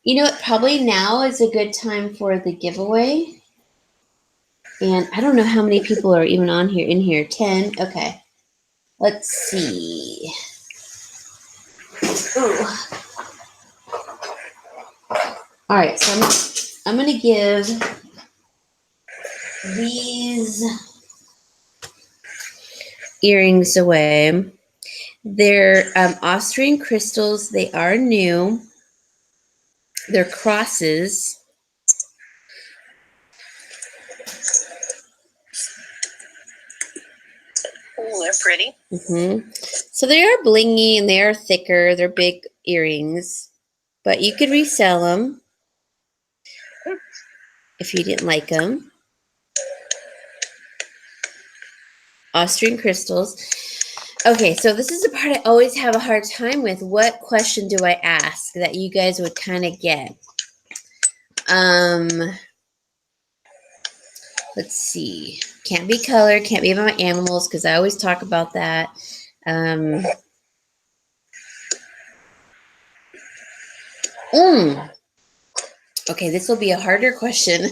You know what? Probably now is a good time for the giveaway. And I don't know how many people are even on here. In here, 10. Okay. Let's see. Ooh. All right, so I'm going to give these earrings away. They're Austrian crystals. They are new. They're crosses. Oh, they're pretty. So they are blingy and they are thicker. They're big earrings, but you could resell them if you didn't like them. Austrian crystals. Okay, so this is the part I always have a hard time with. What question do I ask that you guys would kind of get? Let's see. Can't be color, can't be about animals because I always talk about that. Okay, this will be a harder question.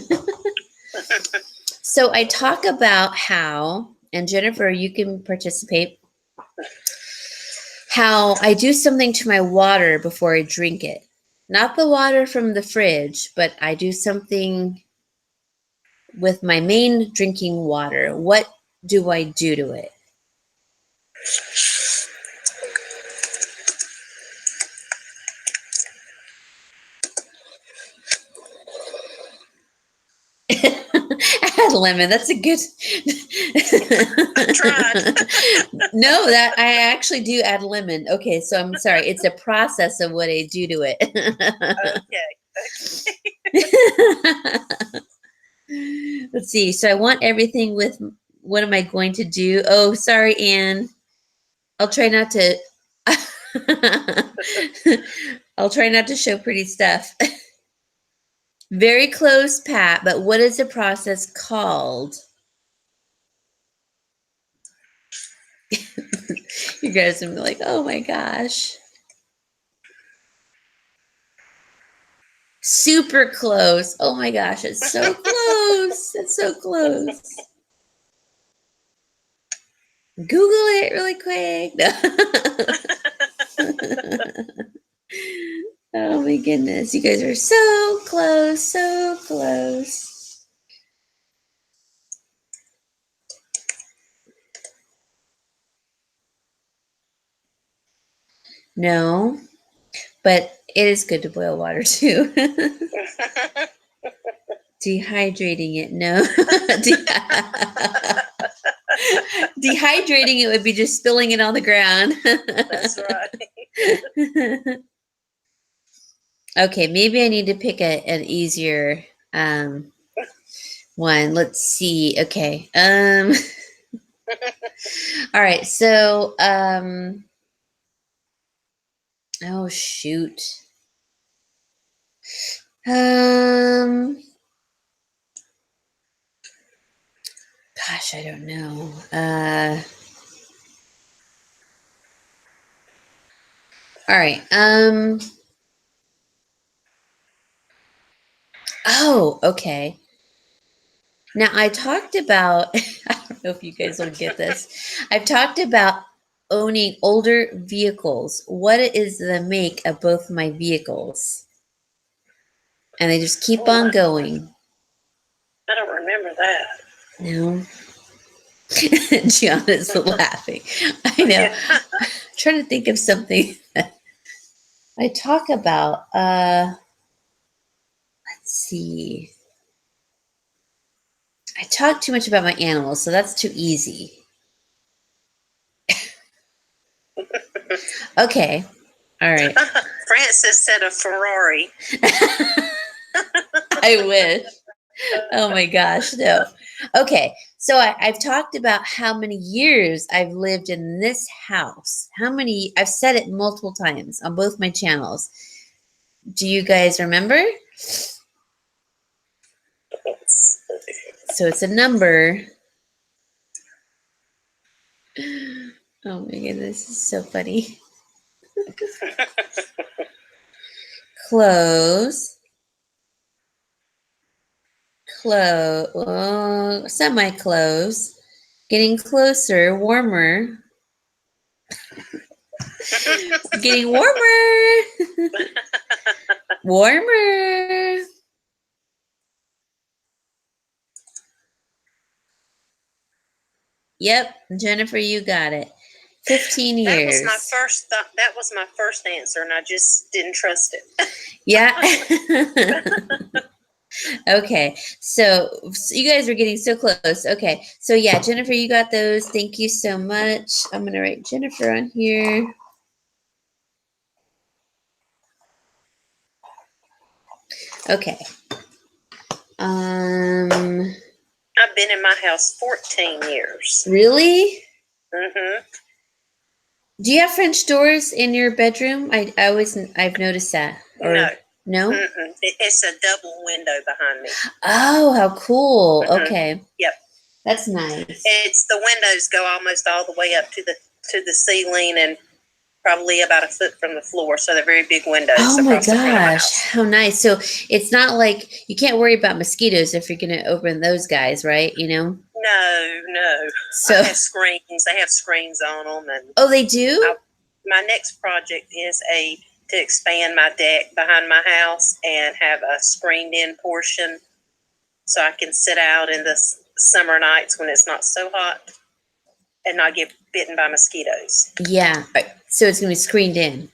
So I talk about how, and Jennifer, you can participate, how I do something to my water before I drink it. Not the water from the fridge, but I do something with my main drinking water. What do I do to it? Add lemon. That's a good. I tried. No, that I actually do add lemon. Okay, so I'm sorry. It's a process of what I do to it. Okay. Let's see. So I want everything with. What am I going to do? Oh, sorry, Anne. I'll try not to. I'll try not to show pretty stuff. Very close, Pat, but what is the process called? You guys are like, oh my gosh. Super close. Oh my gosh, it's so close. It's so close. Google it really quick. Oh my goodness. You guys are so close, so close. No, but it is good to boil water too. Dehydrating it, no. Dehydrating it would be just spilling it on the ground. That's right. Okay, maybe I need to pick an easier one. Let's see. Okay. All right. So oh shoot. Gosh, I don't know. All right. Oh, okay. Now I talked about, I don't know if you guys will get this. I've talked about owning older vehicles. What is the make of both my vehicles? And they just keep on going. I don't remember that. No. Gianna's laughing. I know. Yeah. I'm trying to think of something that I talk about. Let's see. I talk too much about my animals, so that's too easy. Okay. All right. Francis said a Ferrari. I wish. Oh my gosh, no. Okay, so I've talked about how many years I've lived in this house. How many? I've said it multiple times on both my channels. Do you guys remember? So it's a number. Oh my goodness, this is so funny. Close. Close. Semi-close. Getting closer, warmer. Getting warmer. Warmer. Yep, Jennifer, you got it. 15 years. That was my first thought. That was my first answer, and I just didn't trust it. Yeah. Okay, so you guys are getting so close. Okay, so yeah, Jennifer, you got those. Thank you so much. I'm gonna write Jennifer on here. Okay. I've been in my house 14 years. Really? Mm-hmm. Do you have French doors in your bedroom? I've noticed that. Or, No. No? Mm-mm. It's a double window behind me. Oh, how cool. Mhm. Okay. Yep. That's nice. It's the windows go almost all the way up to the ceiling and probably about a foot from the floor. So they're very big windows. Oh my across the front of my gosh, house. how nice. So it's not like you can't worry about mosquitoes if you're going to open those guys, right? You know? No. So I have screens. They have screens on them, and oh, they do? my next project is to expand my deck behind my house and have a screened-in portion, so I can sit out in the summer nights when it's not so hot and not get bitten by mosquitoes. Yeah. So it's going to be screened in.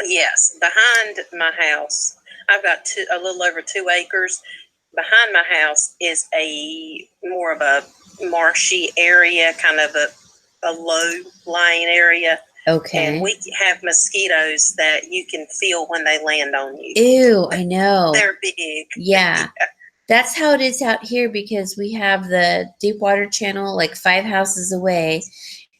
Yes, behind my house, I've got a little over 2 acres. Behind my house is more of a marshy area, kind of a low-lying area. Okay. And we have mosquitoes that you can feel when they land on you. Ew, I know. They're big. Yeah. That's how it is out here because we have the deep water channel like 5 houses away,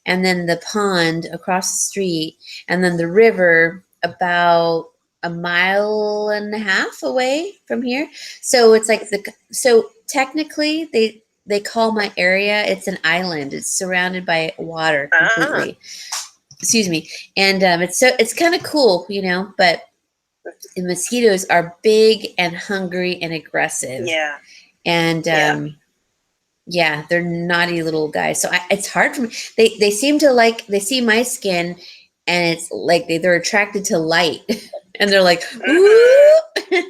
and then the pond across the street, and then the river about a mile and a half away from here. So it's like so technically they call my area, it's an island. It's surrounded by water completely. Excuse me. And it's kind of cool, you know, but the mosquitoes are big and hungry and aggressive. Yeah. And yeah, they're naughty little guys. So it's hard for me. They seem to they see my skin and it's like they're attracted to light, and they're like, ooh,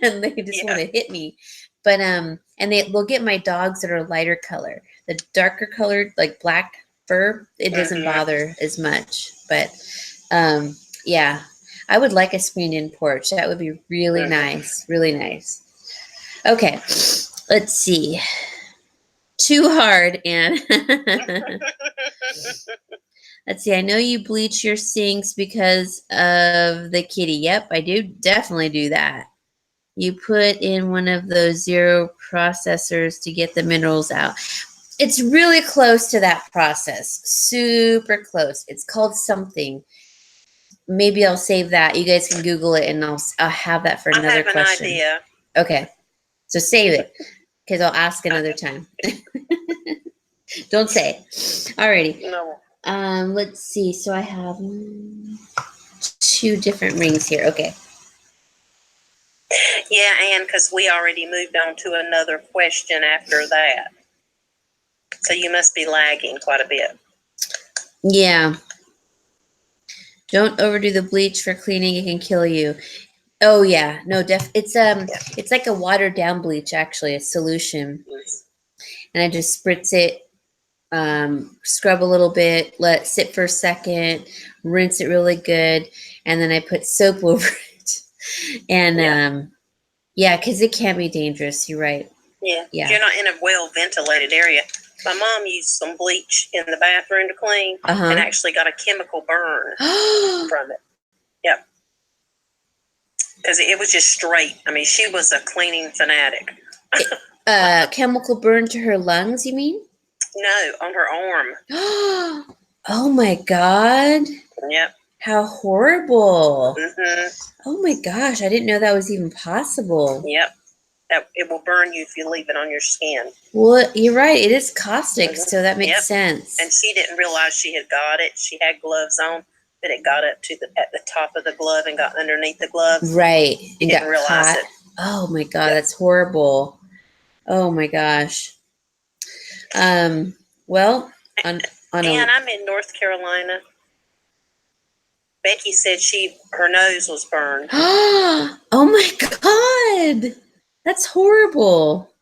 and they just want to hit me. But and they'll get my dogs that are lighter color. The darker colored, like black fur, it doesn't bother as much. But yeah, I would like a screened-in porch. That would be really nice, really nice. Okay, let's see. Too hard, Anne. Let's see. I know you bleach your sinks because of the kitty. Yep, I do definitely do that. You put in one of those zero processors to get the minerals out. It's really close to that process. Super close. It's called something. Maybe I'll save that. You guys can Google it, and I'll have that for another question. I have an idea. Okay, so save it because I'll ask another time. Don't say. Alrighty. No. Let's see. So I have 2 different rings here. Okay. Yeah, and because we already moved on to another question after that. So you must be lagging quite a bit. Yeah. Don't overdo the bleach for cleaning. It can kill you. Oh yeah. No, it's like a watered down bleach, actually, a solution. And I just spritz it, scrub a little bit, let it sit for a second, rinse it really good, and then I put soap over it. And yeah, because it can be dangerous. You're right. Yeah. Yeah. You're not in a well ventilated area. My mom used some bleach in the bathroom to clean and actually got a chemical burn from it. Yep. Because it was just straight. I mean, she was a cleaning fanatic. Chemical burn to her lungs, you mean? No, on her arm. Oh my God. Yep. How horrible. Mm-hmm. Oh my gosh, I didn't know that was even possible. Yep. It will burn you if you leave it on your skin. Well, you're right. It is caustic, so that makes sense. And she didn't realize she had got it. She had gloves on, but it got up to at the top of the glove and got underneath the glove. Right. And didn't realize caught. it. Oh my God, that's horrible. Oh my gosh. Well, and I'm in North Carolina. Becky said her nose was burned. Oh my God. That's horrible.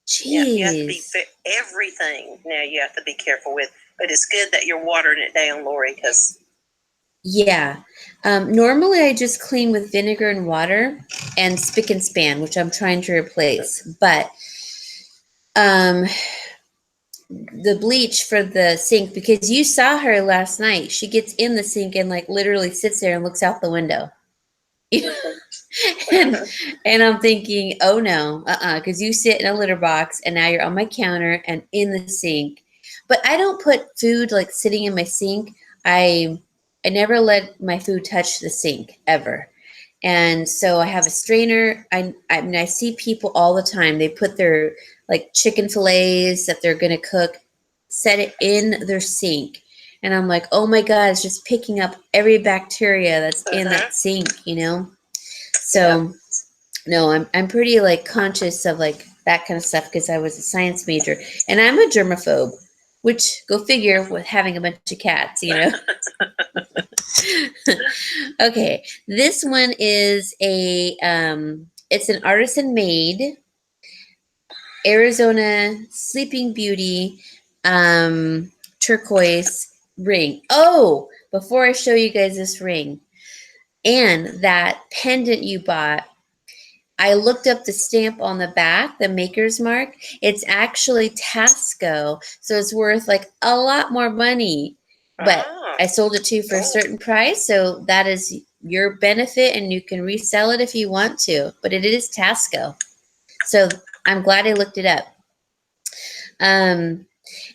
Jeez. Yeah, you have to be everything. Now you have to be careful with, but it's good that you're watering it down, Lauri, because. Yeah. Normally I just clean with vinegar and water and spick and span, which I'm trying to replace. But the bleach for the sink, because you saw her last night, she gets in the sink and like literally sits there and looks out the window. and I'm thinking, oh no, because you sit in a litter box and now you're on my counter and in the sink. But I don't put food like sitting in my sink. I never let my food touch the sink ever. And so I have a strainer. I mean, I see people all the time. They put their like chicken fillets that they're going to cook, set it in their sink. And I'm like, oh my God, it's just picking up every bacteria that's in that sink, you know? So no, I'm pretty like conscious of like that kind of stuff because I was a science major and I'm a germaphobe, which go figure with having a bunch of cats, you know? Okay, this one is it's an artisan made Arizona Sleeping Beauty turquoise ring. Oh, before I show you guys this ring and that pendant you bought, I looked up the stamp on the back, the maker's mark. It's actually Tasco, so it's worth like a lot more money. But I sold it to you for a certain price, so that is your benefit, and you can resell it if you want to. But it is Tasco, so I'm glad I looked it up.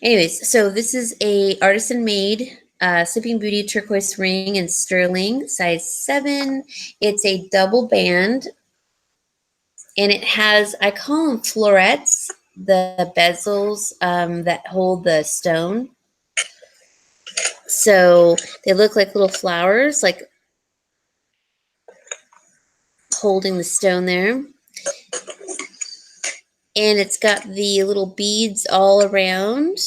Anyways, so this is a artisan-made Sleeping Beauty turquoise ring in sterling, size 7. It's a double band. And it has, I call them florets, the bezels that hold the stone. So they look like little flowers, like holding the stone there. And it's got the little beads all around.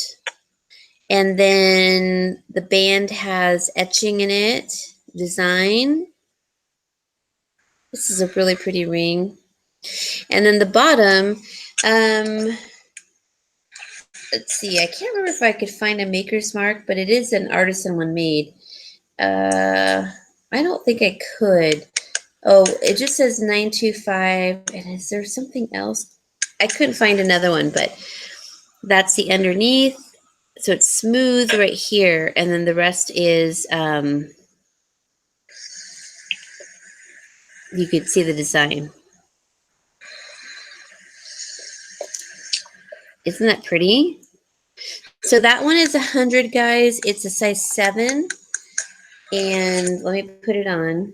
And then the band has etching in it, design. This is a really pretty ring. And then the bottom, let's see, I can't remember if I could find a maker's mark, but it is an artisan one made. I don't think I could. Oh, it just says 925. And is there something else? I couldn't find another one, but that's the underneath. So it's smooth right here, and then the rest is you could see the design. Isn't that pretty? So that one is 100, guys. It's a size 7, and let me put it on.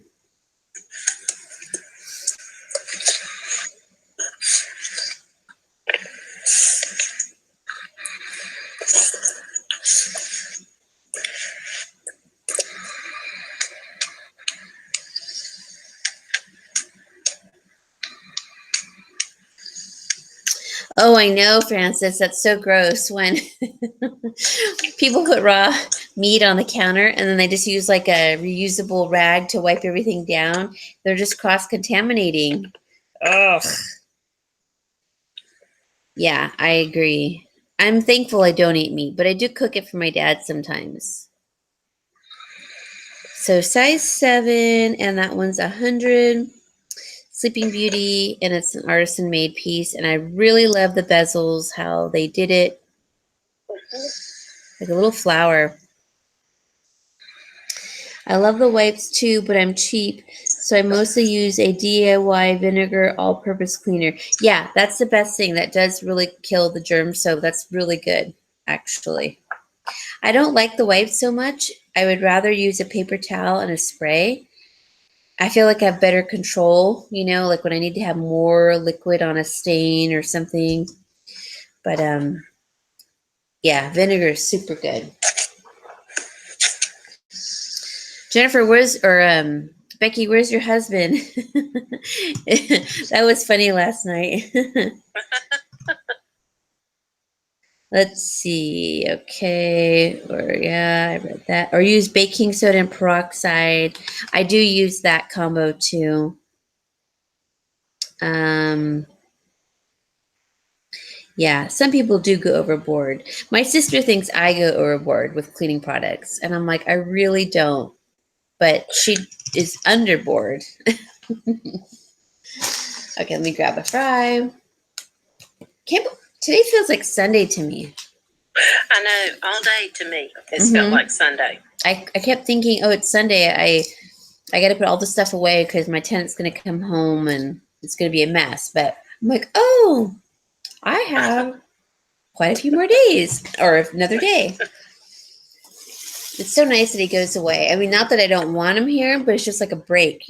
Oh, I know, Francis. That's so gross when people put raw meat on the counter and then they just use like a reusable rag to wipe everything down. They're just cross-contaminating. Ugh. Yeah, I agree. I'm thankful I don't eat meat, but I do cook it for my dad sometimes. So size 7, and that one's 100. Sleeping Beauty, and it's an artisan made piece, and I really love the bezels, how they did it. Like a little flower. I love the wipes too, but I'm cheap, so I mostly use a DIY vinegar all-purpose cleaner. Yeah, that's the best thing. That does really kill the germs, so that's really good, actually. I don't like the wipes so much. I would rather use a paper towel and a spray. I feel like I have better control, like when I need to have more liquid on a stain or something. But yeah, vinegar is super good. Jennifer, Becky, where's your husband? That was funny last night. Let's see. Okay. I read that. Or use baking soda and peroxide. I do use that combo too. Yeah, some people do go overboard. My sister thinks I go overboard with cleaning products, and I'm like, I really don't. But she is underboard. Okay, let me grab a fry. Today feels like Sunday to me. I know, all day to me, it's felt like Sunday. I kept thinking, oh, it's Sunday. I got to put all the stuff away because my tenant's going to come home and it's going to be a mess. But I'm like, oh, I have quite a few more days or another day. It's so nice that he goes away. I mean, not that I don't want him here, but it's just like a break,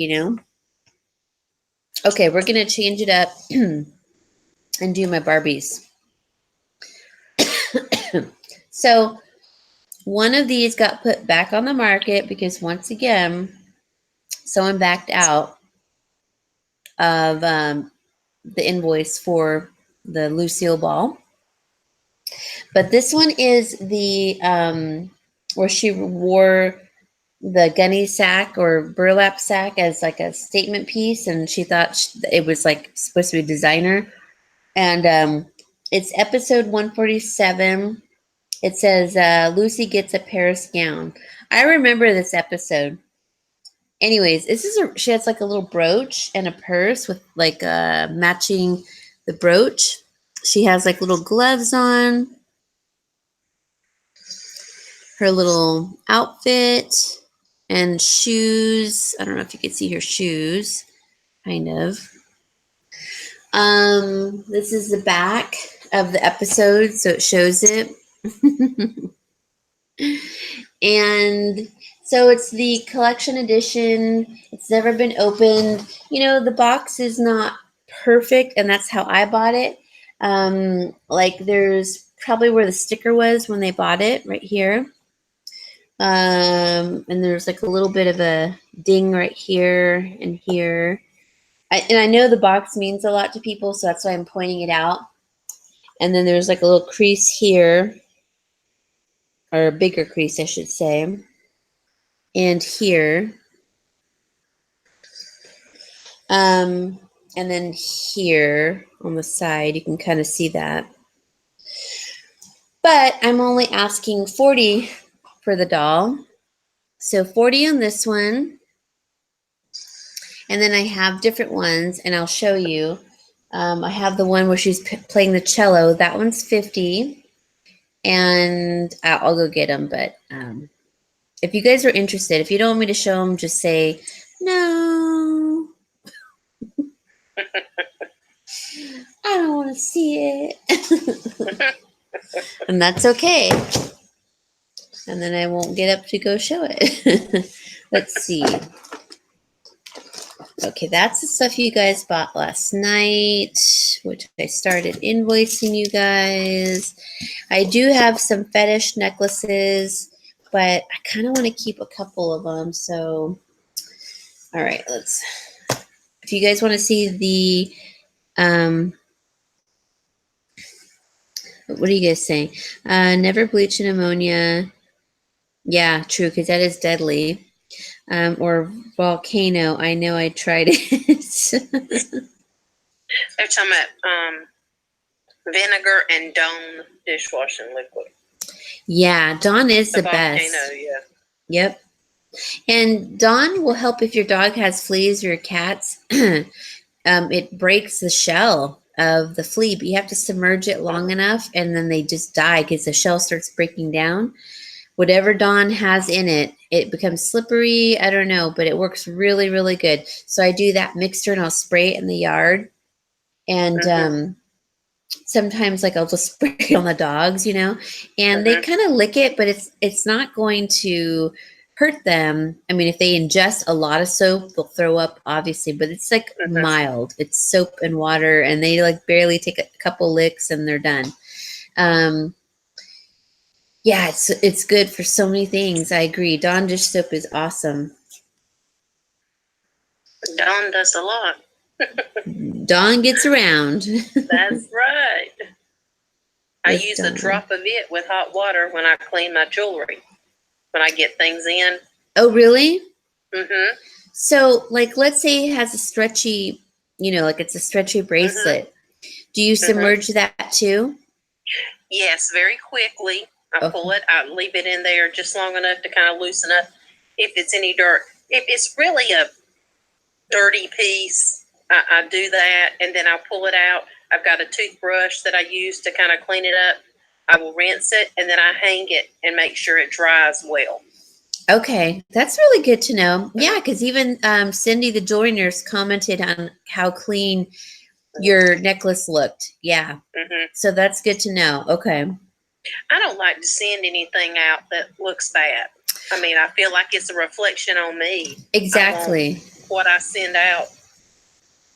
Okay, we're going to change it up and do my Barbies. So one of these got put back on the market because once again, someone backed out of the invoice for the Lucille ball. But this one is the where she wore the gunny sack or burlap sack as like a statement piece, and she thought it was like supposed to be designer. And it's episode 147. It says Lucy gets a Paris gown. I remember this episode. Anyways, she has like a little brooch and a purse with like matching the brooch. She has like little gloves on. Her little outfit and shoes. I don't know if you can see her shoes. Kind of. This is the back of the episode, so it shows it. And so it's the collection edition. It's never been opened. The box is not perfect, and that's how I bought it. Like there's probably where the sticker was when they bought it, right here. And there's like a little bit of a ding right here and here. And I know the box means a lot to people, so that's why I'm pointing it out. And then there's like a little crease here. or a bigger crease, I should say. And here. And then here on the side, you can kind of see that. But I'm only asking 40 for the doll. So 40 on this one. And then I have different ones, and I'll show you. I have the one where she's playing the cello. That one's 50. And I'll go get them. But if you guys are interested, if you don't want me to show them, just say, no. I don't want to see it. And that's okay. And then I won't get up to go show it. Let's see. Okay, that's the stuff you guys bought last night, which I started invoicing you guys. I do have some fetish necklaces, but I kind of want to keep a couple of them. So, all right, if you guys want to see the, what are you guys saying? Never bleach in ammonia. Yeah, true, because that is deadly. Or volcano. I know I tried it. They're talking about vinegar and Dawn dishwashing liquid. Yeah, Dawn is the volcano, best. Yeah. Yep. And Dawn will help if your dog has fleas or your cats. It breaks the shell of the flea, but you have to submerge it long enough, and then they just die because the shell starts breaking down. Whatever Dawn has in it, it becomes slippery. I don't know, but it works really, really good. So I do that mixture and I'll spray it in the yard. And sometimes like I'll just spray it on the dogs, and they kind of lick it, but it's not going to hurt them. I mean, if they ingest a lot of soap, they'll throw up, obviously, but it's like mild. It's soap and water, and they like barely take a couple licks and they're done. Yeah, it's good for so many things. I agree. Dawn dish soap is awesome. Dawn does a lot. Dawn gets around. That's right. I use a drop of it with hot water when I clean my jewelry, when I get things in. Oh, really? Mm-hmm. So, like, let's say it has a stretchy, like it's a stretchy bracelet. Do you submerge that too? Yes, very quickly. I pull it, I leave it in there just long enough to kind of loosen up if it's any dirt. If it's really a dirty piece, I do that, and then I'll pull it out. I've got a toothbrush that I use to kind of clean it up. I will rinse it, and then I hang it and make sure it dries well. Okay, that's really good to know. Yeah, because even Cindy, the jewelry nurse, commented on how clean your necklace looked. Yeah, so that's good to know. Okay. I don't like to send anything out that looks bad. I mean, I feel like it's a reflection on me. Exactly. What I send out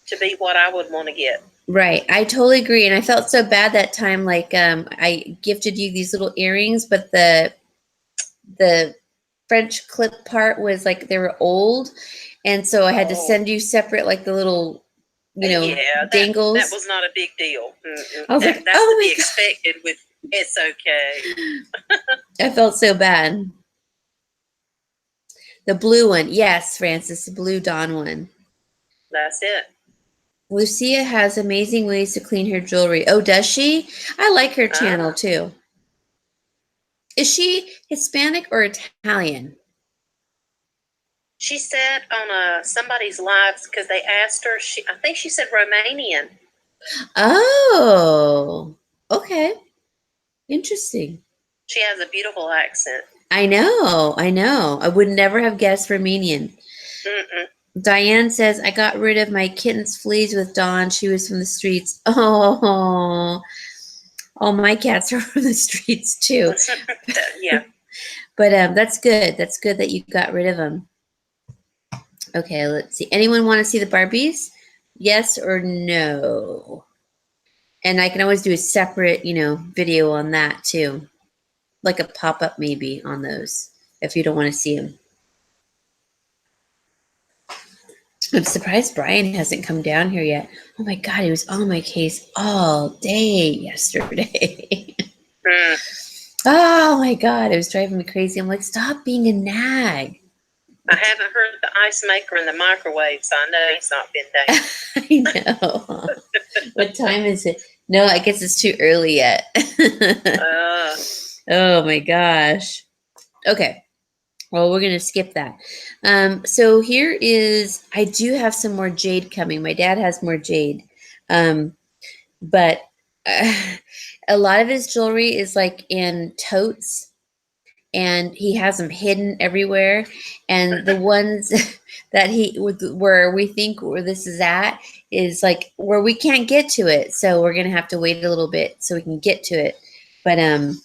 to be what I would want to get. Right. I totally agree. And I felt so bad that time. Like, I gifted you these little earrings, but the French clip part was like they were old. And so I had to send you separate, like the little, dangles. That was not a big deal. I was like, that's to be expected with It's Okay. I felt so bad. The blue one. Yes, Francis, the blue Dawn one. That's it. Lucia has amazing ways to clean her jewelry. Oh, does she? I like her channel too. Is she Hispanic or Italian? She said on somebody's lives, because they asked her, I think she said Romanian. Oh, okay. Interesting. She has a beautiful accent. I know. I would never have guessed Romanian. Diane says, I got rid of my kitten's fleas with Dawn. She was from the streets. Oh, all my cats are from the streets too. Yeah. But that's good. That's good that you got rid of them. Okay, let's see. Anyone want to see the Barbies? Yes or no? And I can always do a separate, video on that too. Like a pop-up maybe on those if you don't want to see them. I'm surprised Brian hasn't come down here yet. Oh my God, he was on my case all day yesterday. Oh my God, it was driving me crazy. I'm like, stop being a nag. I haven't heard the ice maker in the microwave, so I know he's not been down. I know. What time is it? No, I guess it's too early yet. Oh my gosh. Okay. Well, we're gonna skip that. So here is, I do have some more jade coming. My dad has more jade, but a lot of his jewelry is like in totes, and he has them hidden everywhere. And the ones that where we think where this is at is like where we can't get to it. So we're gonna have to wait a little bit so we can get to it. But I'm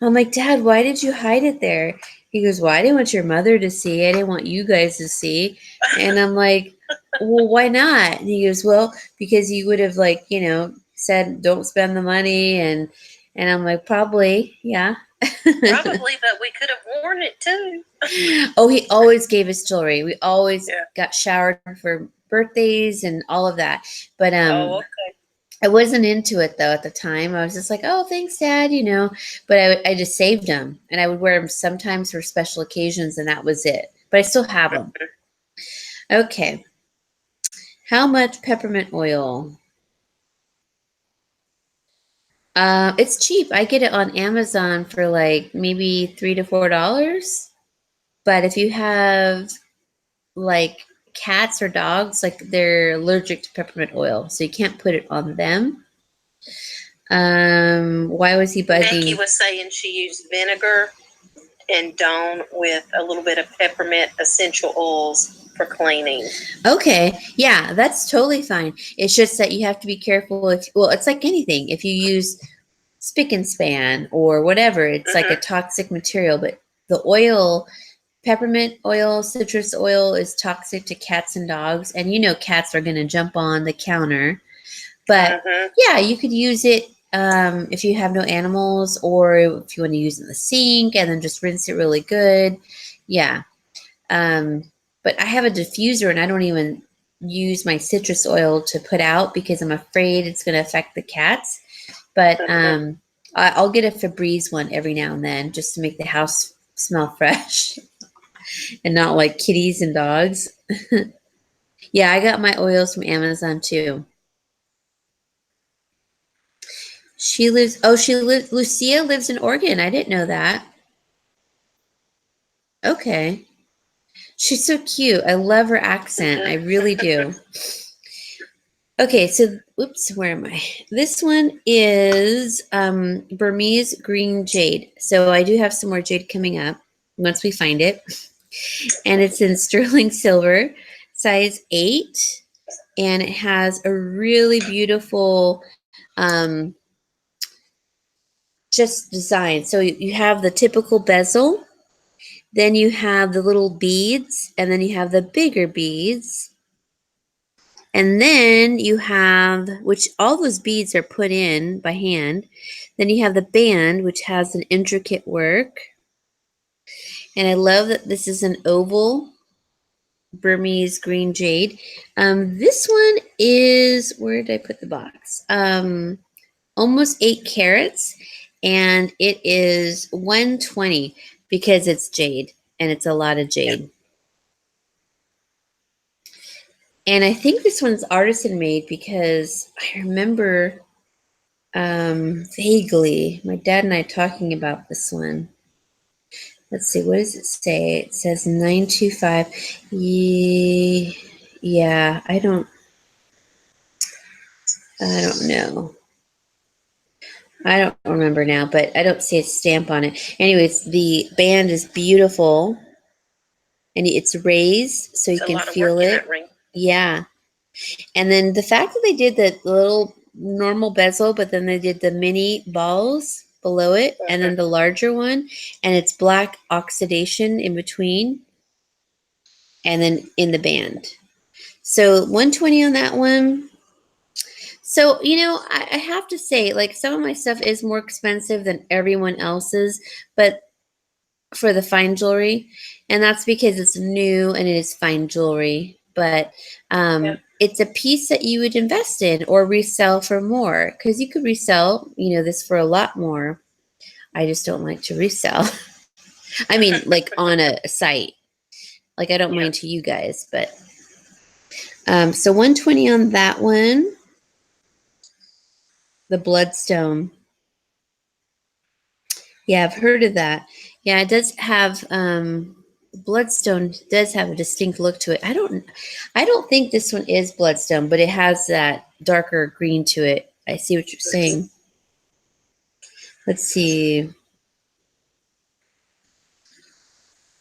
like, Dad, why did you hide it there? He goes, well, I didn't want your mother to see. I didn't want you guys to see. And I'm like, well, why not? And he goes, well, because you would have like, said don't spend the money, and I'm like, probably, yeah. Probably, but we could have worn it too. Oh, he always gave us jewelry. We always got showered for birthdays and all of that. But okay. I wasn't into it though at the time. I was just like, oh, thanks, Dad, But I just saved them, and I would wear them sometimes for special occasions, and that was it. But I still have them. Okay. How much peppermint oil? It's cheap. I get it on Amazon for like maybe $3 to $4. But if you have like cats or dogs, like they're allergic to peppermint oil, so you can't put it on them. Why was he bugging? Becky was saying she used vinegar and Dawn with a little bit of peppermint essential oils for cleaning. Okay, yeah, that's totally fine. It's just that you have to be careful. Well, it's like anything. If you use spick and span or whatever, it's like a toxic material. But the oil, peppermint oil, citrus oil is toxic to cats and dogs, and cats are going to jump on the counter. But yeah, you could use it if you have no animals, or if you want to use it in the sink and then just rinse it really good. Yeah. But I have a diffuser, and I don't even use my citrus oil to put out because I'm afraid it's going to affect the cats. But I'll get a Febreze one every now and then just to make the house smell fresh and not like kitties and dogs. Yeah, I got my oils from Amazon too. Lucia lives in Oregon. I didn't know that. Okay. She's so cute. I love her accent. I really do. Okay, so oops, where am I? This one is Burmese green jade. So I do have some more jade coming up once we find it. And it's in sterling silver, size 8, and it has a really beautiful just design. So you have the typical bezel, then you have the little beads, and then you have the bigger beads. And then you have, which all those beads are put in by hand. Then you have the band, which has an intricate work. And I love that this is an oval Burmese green jade. This one is, where did I put the box? Almost 8 carats, and it is $120 because it's jade, and it's a lot of jade. And I think this one's artisan made because I remember vaguely my dad and I talking about this one. Let's see, what does it say? It says 925. Yeah, I don't know. I don't remember now, but I don't see a stamp on it. Anyways, the band is beautiful, and it's raised so you can feel it. Yeah. And then the fact that they did the little normal bezel, but then they did the mini balls below it, and then the larger one, and it's black oxidation in between, and then in the band. So 120 on that one. So, I have to say, like, some of my stuff is more expensive than everyone else's, but for the fine jewelry, and that's because it's new and it is fine jewelry. But it's a piece that you would invest in or resell for more, because you could resell, this for a lot more. I just don't like to resell. I mean, like on a site. Like I don't mind to you guys, but so 120 on that one. The bloodstone. Yeah, I've heard of that. Yeah, it does have bloodstone does have a distinct look to it. I don't think this one is bloodstone, but it has that darker green to it. I see what you're saying. Let's see.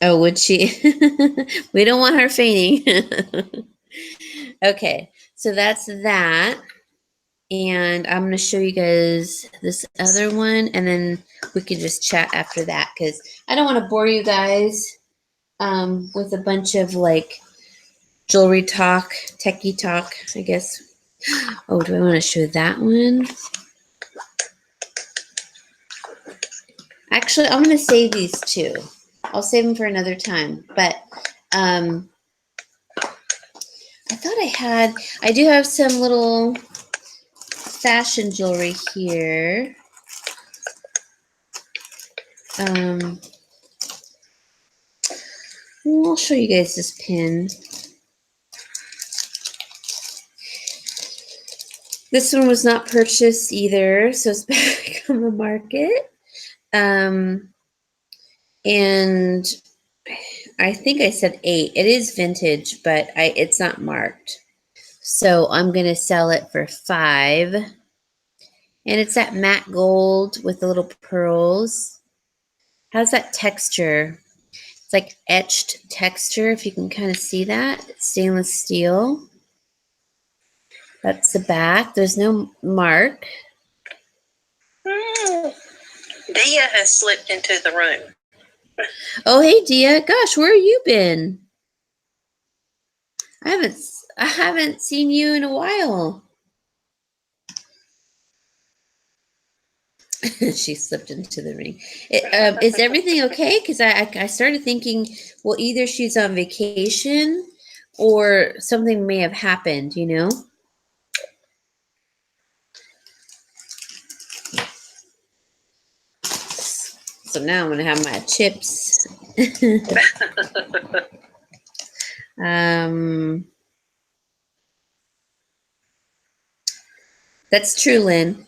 Oh, would she? We don't want her fainting. Okay, so that's that. And I'm going to show you guys this other one, and then we can just chat after that because I don't want to bore you guys with a bunch of like jewelry talk, techie talk, I guess. Oh, do I want to show that one? Actually, I'm going to save these two. I'll save them for another time. But I thought I do have some little fashion jewelry here. I'll show you guys this pin. This one was not purchased either, so it's back on the market. And I think I said 8. It is vintage, but it's not marked. So I'm going to sell it for 5. And it's that matte gold with the little pearls. How's that texture? It's like etched texture, if you can kind of see that. It's stainless steel. That's the back. There's no mark. Dia has slipped into the room. Oh, hey, Dia. Gosh, where have you been? I haven't seen you in a while. She slipped into the ring. Is everything okay? Because I started thinking, well, either she's on vacation or something may have happened, you know? So now I'm going to have my chips. That's true, Lynn.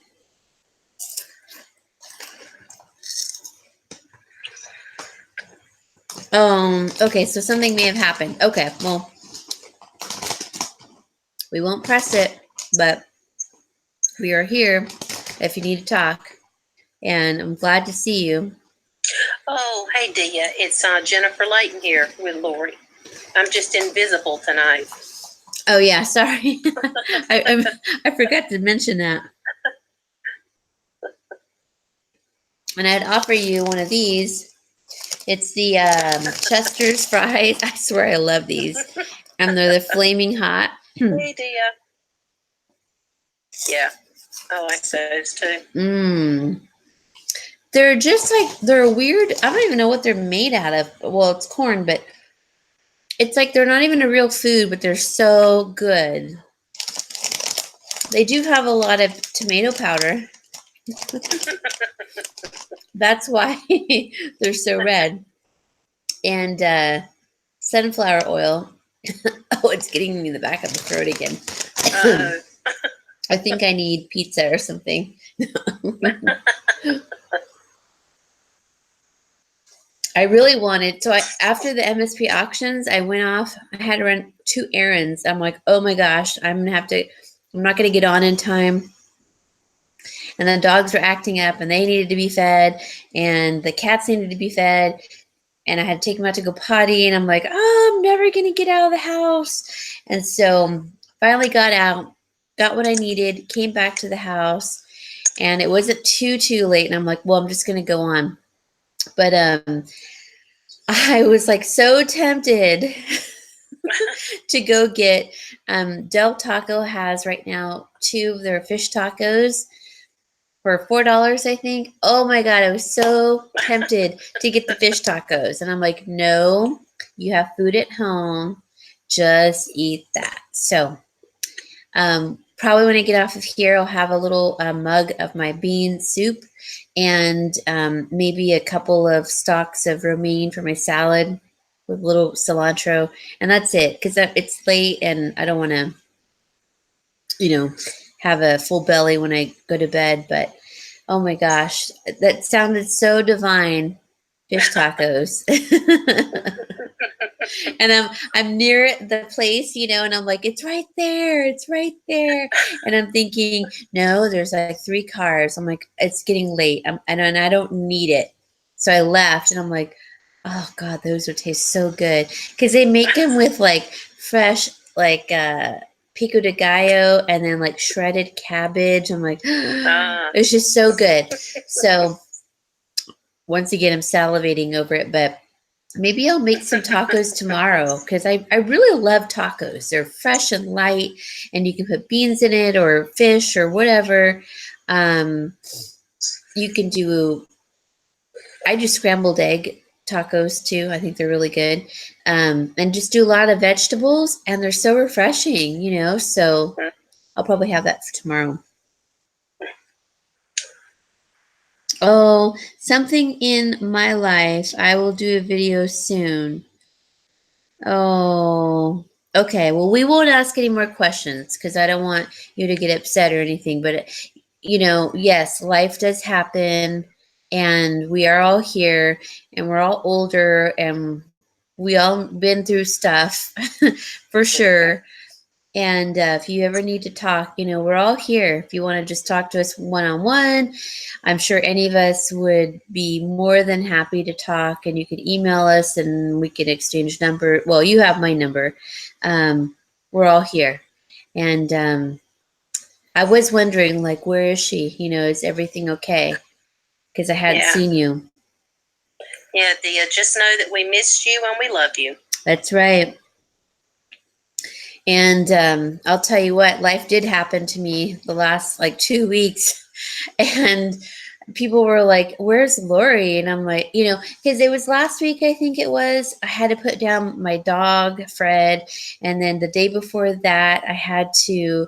Okay, so something may have happened. Okay, well, we won't press it, but we are here if you need to talk, and I'm glad to see you. Oh, hey, Dia. It's Jennifer Layton here with Lauri. I'm just invisible tonight. Oh, yeah, sorry. I forgot to mention that. And I'd offer you one of these. It's the Chester's fries. I swear I love these. And they're the flaming hot. Hey, Dia. Yeah, I like those too. They're just like, they're weird. I don't even know what they're made out of. Well, it's corn, but it's like they're not even a real food, but they're so good. They do have a lot of tomato powder. That's why they're so red. And sunflower oil. Oh, it's getting me in the back of the throat again. I think I need pizza or something. I really wanted, so after the MSP auctions, I went off. I had to run 2 errands. I'm like, oh my gosh, I'm not going to get on in time. And the dogs were acting up and they needed to be fed and the cats needed to be fed. And I had to take them out to go potty. And I'm like, oh, I'm never going to get out of the house. And so finally got out, got what I needed, came back to the house. And it wasn't too late. And I'm like, well, I'm just going to go on. But I was like so tempted to go get Del Taco has right now 2 of their fish tacos for $4, I think. Oh my God, I was so tempted to get the fish tacos. And I'm like, no, you have food at home. Just eat that. So probably when I get off of here, I'll have a little mug of my bean soup and maybe a couple of stalks of romaine for my salad with a little cilantro. And that's it, because it's late and I don't want to, have a full belly when I go to bed. But oh my gosh, that sounded so divine. Fish tacos. And I'm near the place, and I'm like, it's right there, it's right there. And I'm thinking, no, there's like 3 cars. I'm like, it's getting late. And I don't need it. So I left and I'm like, oh God, those would taste so good. Because they make them with like fresh, like pico de gallo and then like shredded cabbage. I'm like, it's just so good. So once again, I'm salivating over it, but maybe I'll make some tacos tomorrow because I really love tacos. They're fresh and light, and you can put beans in it or fish or whatever. You can do, I do scrambled egg tacos too. I think they're really good. And just do a lot of vegetables, and they're so refreshing, so I'll probably have that for tomorrow. Oh, something in my life. I will do a video soon. Oh, okay. Well, we won't ask any more questions because I don't want you to get upset or anything. But, yes, life does happen and we are all here and we're all older and we all been through stuff for sure. And if you ever need to talk, we're all here. If you want to just talk to us one-on-one, I'm sure any of us would be more than happy to talk. And you could email us and we could exchange number. Well, you have my number. We're all here. And I was wondering, like, where is she? Is everything okay? Because I hadn't seen you. Yeah, Dia, just know that we missed you and we love you. That's right. And I'll tell you what, life did happen to me the last like 2 weeks. And people were like, where's Lauri? And I'm like, because it was last week, I think it was, I had to put down my dog, Fred. And then the day before that, I had to,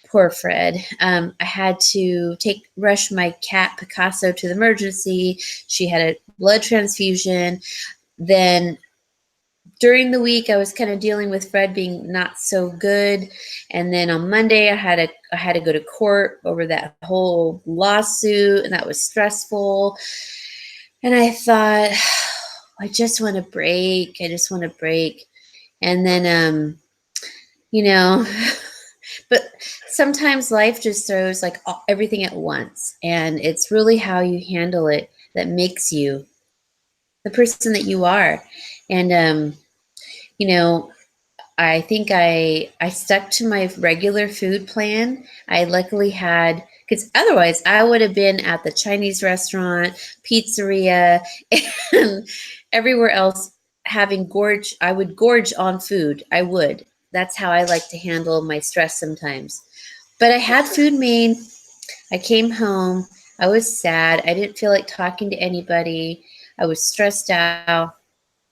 poor Fred, I had to rush my cat Picasso to the emergency. She had a blood transfusion. Then during the week, I was kind of dealing with Fred being not so good, and then on Monday, I had to go to court over that whole lawsuit, and that was stressful. And I thought, I just want to break. I just want to break. And then, but sometimes life just throws like everything at once, and it's really how you handle it that makes you the person that you are. And I think I stuck to my regular food plan. I luckily had, because otherwise I would have been at the Chinese restaurant, pizzeria, and everywhere else having gorge. I would gorge on food. I would. That's how I like to handle my stress sometimes. But I had food made. I came home. I was sad. I didn't feel like talking to anybody. I was stressed out.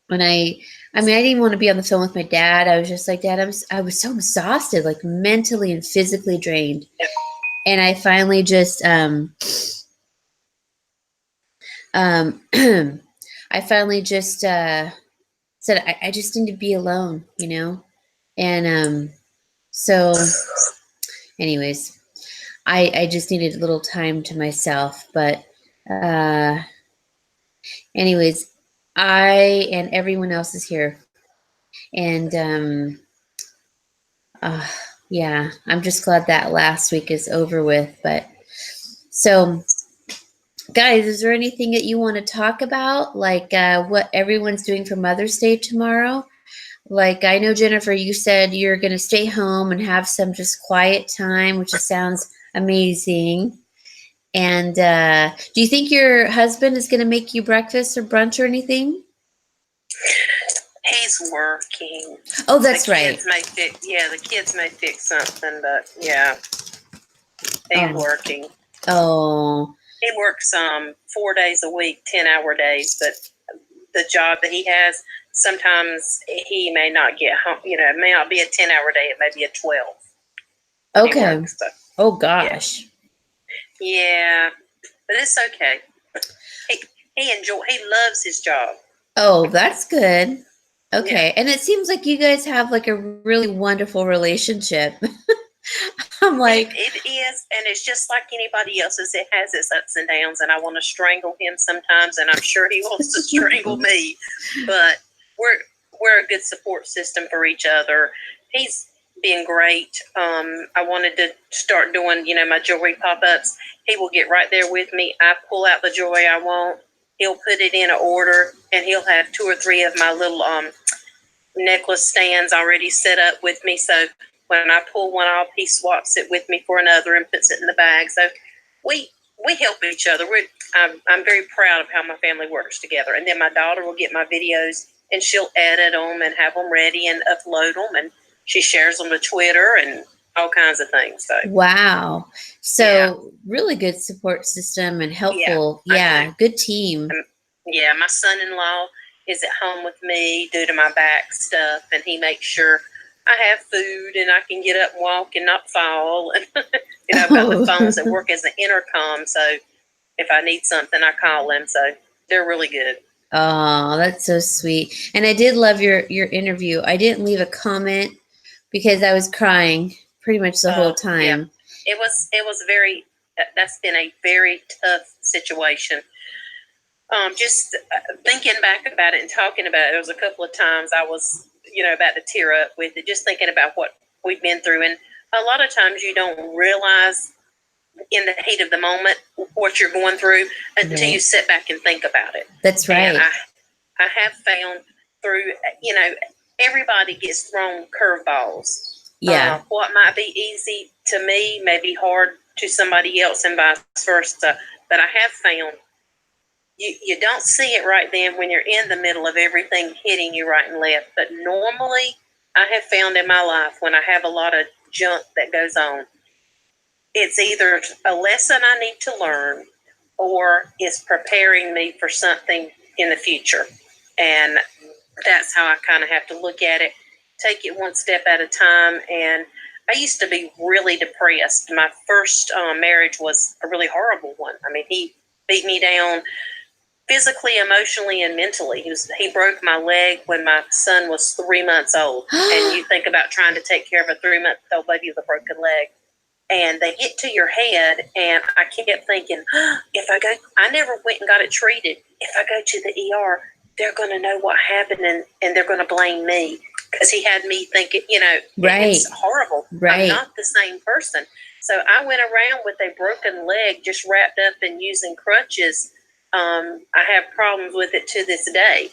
And I didn't even want to be on the phone with my dad. I was just like, Dad, I was so exhausted, like mentally and physically drained. And I finally just, I finally just said, I just need to be alone, And so, anyways, I just needed a little time to myself. But, anyways, I and everyone else is here. And yeah, I'm just glad that last week is over with. But so, guys, is there anything that you want to talk about? Like what everyone's doing for Mother's Day tomorrow? Like, I know, Jennifer, you said you're going to stay home and have some just quiet time, which just sounds amazing. And do you think your husband is going to make you breakfast or brunch or anything? He's working. Oh, that's right. The kids may fix something, but yeah, he's working. Oh. He works 4 days a week, 10-hour days, but the job that he has, sometimes he may not get home. It may not be a 10-hour day. It may be a 12. when he Okay. works. So, Oh gosh. yeah, but it's okay. He he loves his job. Oh, that's good. Yeah. Okay. And it seems like you guys have like a really wonderful relationship. I'm like, It is, and it's just like anybody else's. It has its ups and downs, and I want to strangle him sometimes, and I'm sure he wants to strangle me. But we're a good support system for each other. He's been great. I wanted to start doing, my jewelry pop-ups. He will get right there with me. I pull out the jewelry I want. He'll put it in an order, and he'll have 2 or 3 of my little necklace stands already set up with me. So when I pull one off, he swaps it with me for another and puts it in the bag. So we help each other. I'm very proud of how my family works together. And then my daughter will get my videos and she'll edit them and have them ready and upload them, and she shares them to Twitter and all kinds of things. So wow. So really good support system and helpful. Yeah, good team. Yeah, my son-in-law is at home with me due to my back stuff, and he makes sure I have food and I can get up and walk and not fall. And I've got the phones that work as an intercom, so if I need something, I call them. So they're really good. Oh, that's so sweet. And I did love your interview. I didn't leave a comment because I was crying pretty much the whole time. Yeah. It was very. That's been a very tough situation. Just thinking back about it and talking about it, there was a couple of times I was, about to tear up with it, just thinking about what we've been through. And a lot of times you don't realize in the heat of the moment what you're going through until you sit back and think about it. That's right. And I have found through, everybody gets thrown curveballs. Yeah. What might be easy to me may be hard to somebody else and vice versa. But I have found you don't see it right then when you're in the middle of everything hitting you right and left. But normally, I have found in my life when I have a lot of junk that goes on, it's either a lesson I need to learn or it's preparing me for something in the future. And that's how I kind of have to look at it, take it one step at a time. And I used to be really depressed. My first marriage was a really horrible one. I mean, he beat me down physically, emotionally, and mentally. He broke my leg when my son was 3 months old. And you think about trying to take care of a 3-month-old baby with a broken leg. And they get to your head, and I kept thinking, I never went and got it treated. If I go to the ER, they're going to know what happened, and they're going to blame me. Because he had me thinking, it's horrible. Right. I'm not the same person. So I went around with a broken leg, just wrapped up and using crutches. I have problems with it to this day.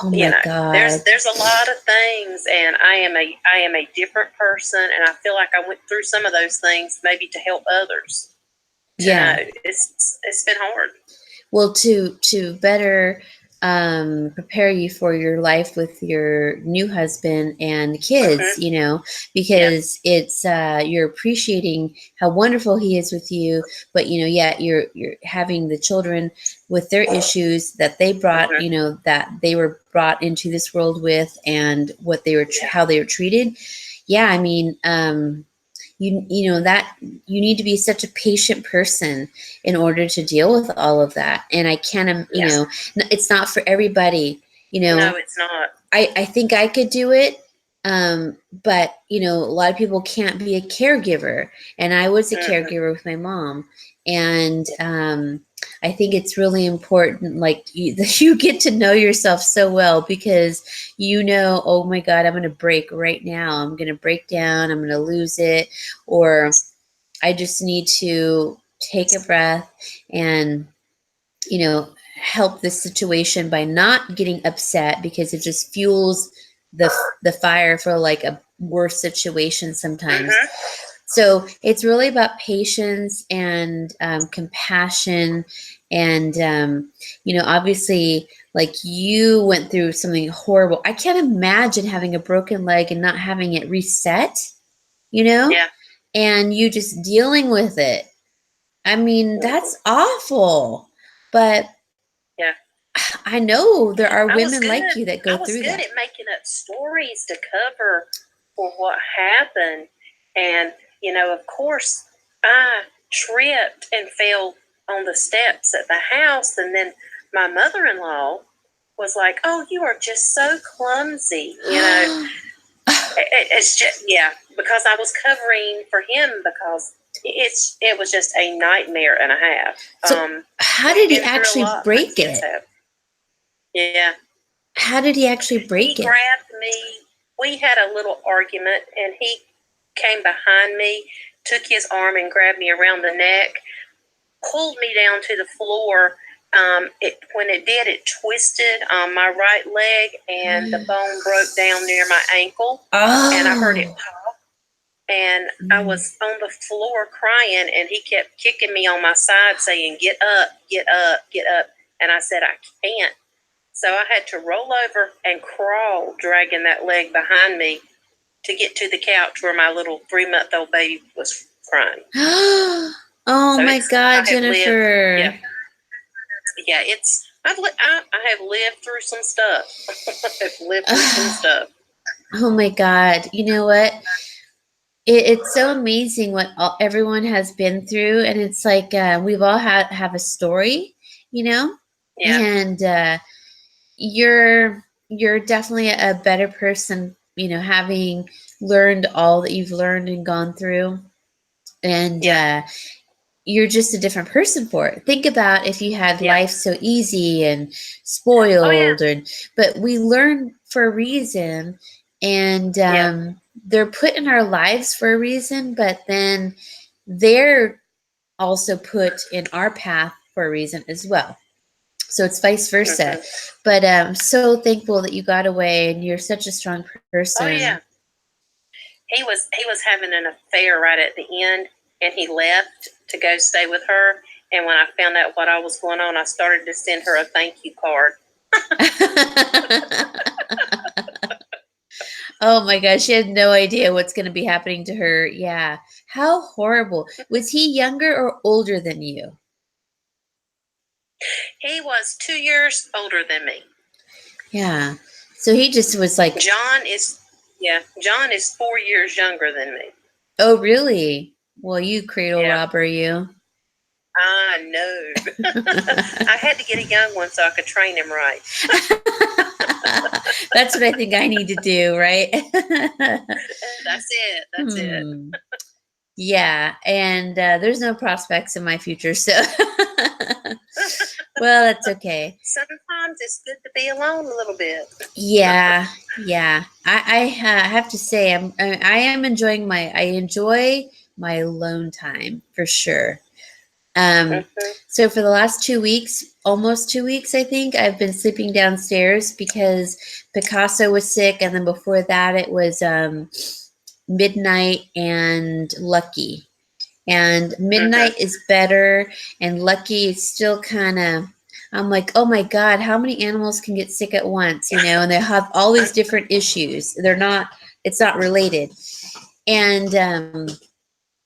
Oh my God. There's a lot of things, and I am a different person, and I feel like I went through some of those things maybe to help others. Know. It's been hard. Well, to better prepare you for your life with your new husband and kids, because it's you're appreciating how wonderful he is with you, but you're having the children with their issues that they brought, that they were brought into this world with, and what they were how they were treated. Yeah, I mean, that you need to be such a patient person in order to deal with all of that. And I can't, it's not for everybody, No, it's not. I think I could do it. But a lot of people can't be a caregiver, and I was a caregiver with my mom. And, I think it's really important, like that you get to know yourself so well, because oh my God, I'm going to break right now. I'm going to break down. I'm going to lose it. Or I just need to take a breath and, help this situation by not getting upset, because it just fuels the fire for like a worse situation sometimes. So it's really about patience and compassion. And, obviously, like, you went through something horrible. I can't imagine having a broken leg and not having it reset, Yeah. and you just dealing with it. I mean, that's awful. But yeah, I know there are women like you that go through that. I was good at making up stories to cover for what happened. And of course, I tripped and fell on the steps at the house. And then my mother-in-law was like, "Oh, you are just so clumsy." It's just, because I was covering for him because it was just a nightmare and a half. So how did he actually break it? Yeah. How did he actually break it? He grabbed me. We had a little argument, and he came behind me, took his arm and grabbed me around the neck, pulled me down to the floor. When it did, it twisted my right leg, and the bone broke down near my ankle, and I heard it pop. And I was on the floor crying, and he kept kicking me on my side, saying, "Get up, get up, get up." And I said, "I can't." So I had to roll over and crawl, dragging that leg behind me to get to the couch where my little 3-month-old baby was crying. Oh So my God, Jennifer. I have lived through some stuff. I've lived through some stuff. Oh my God. You know what? It's so amazing what everyone has been through. And it's like we've all have a story, Yeah. And you're definitely a better person, having learned all that you've learned and gone through. And you're just a different person for it. Think about if you had life so easy and spoiled, but we learn for a reason, and they're put in our lives for a reason, but then they're also put in our path for a reason as well. So it's vice versa. But I'm so thankful that you got away, and you're such a strong person. Oh yeah. He was having an affair right at the end, and he left to go stay with her. And when I found out what all was going on, I started to send her a thank you card. Oh my gosh, she had no idea what's going to be happening to her. Yeah. How horrible. Was he younger or older than you? He was 2 years older than me. Yeah. So he just was like... John is 4 years younger than me. Oh, really? Well, you cradle robber, you. I know. I had to get a young one so I could train him right. That's what I think I need to do, right? That's it. That's it. Yeah, and there's no prospects in my future, so well, that's okay. Sometimes it's good to be alone a little bit. Yeah. I have to say I enjoy my alone time for sure. So for the last 2 weeks, almost 2 weeks, I think I've been sleeping downstairs because Picasso was sick, and then before that it was Midnight and Lucky. And Midnight is better, and Lucky is still kind of, I'm like, oh my God, how many animals can get sick at once, and they have all these different issues. It's not related. And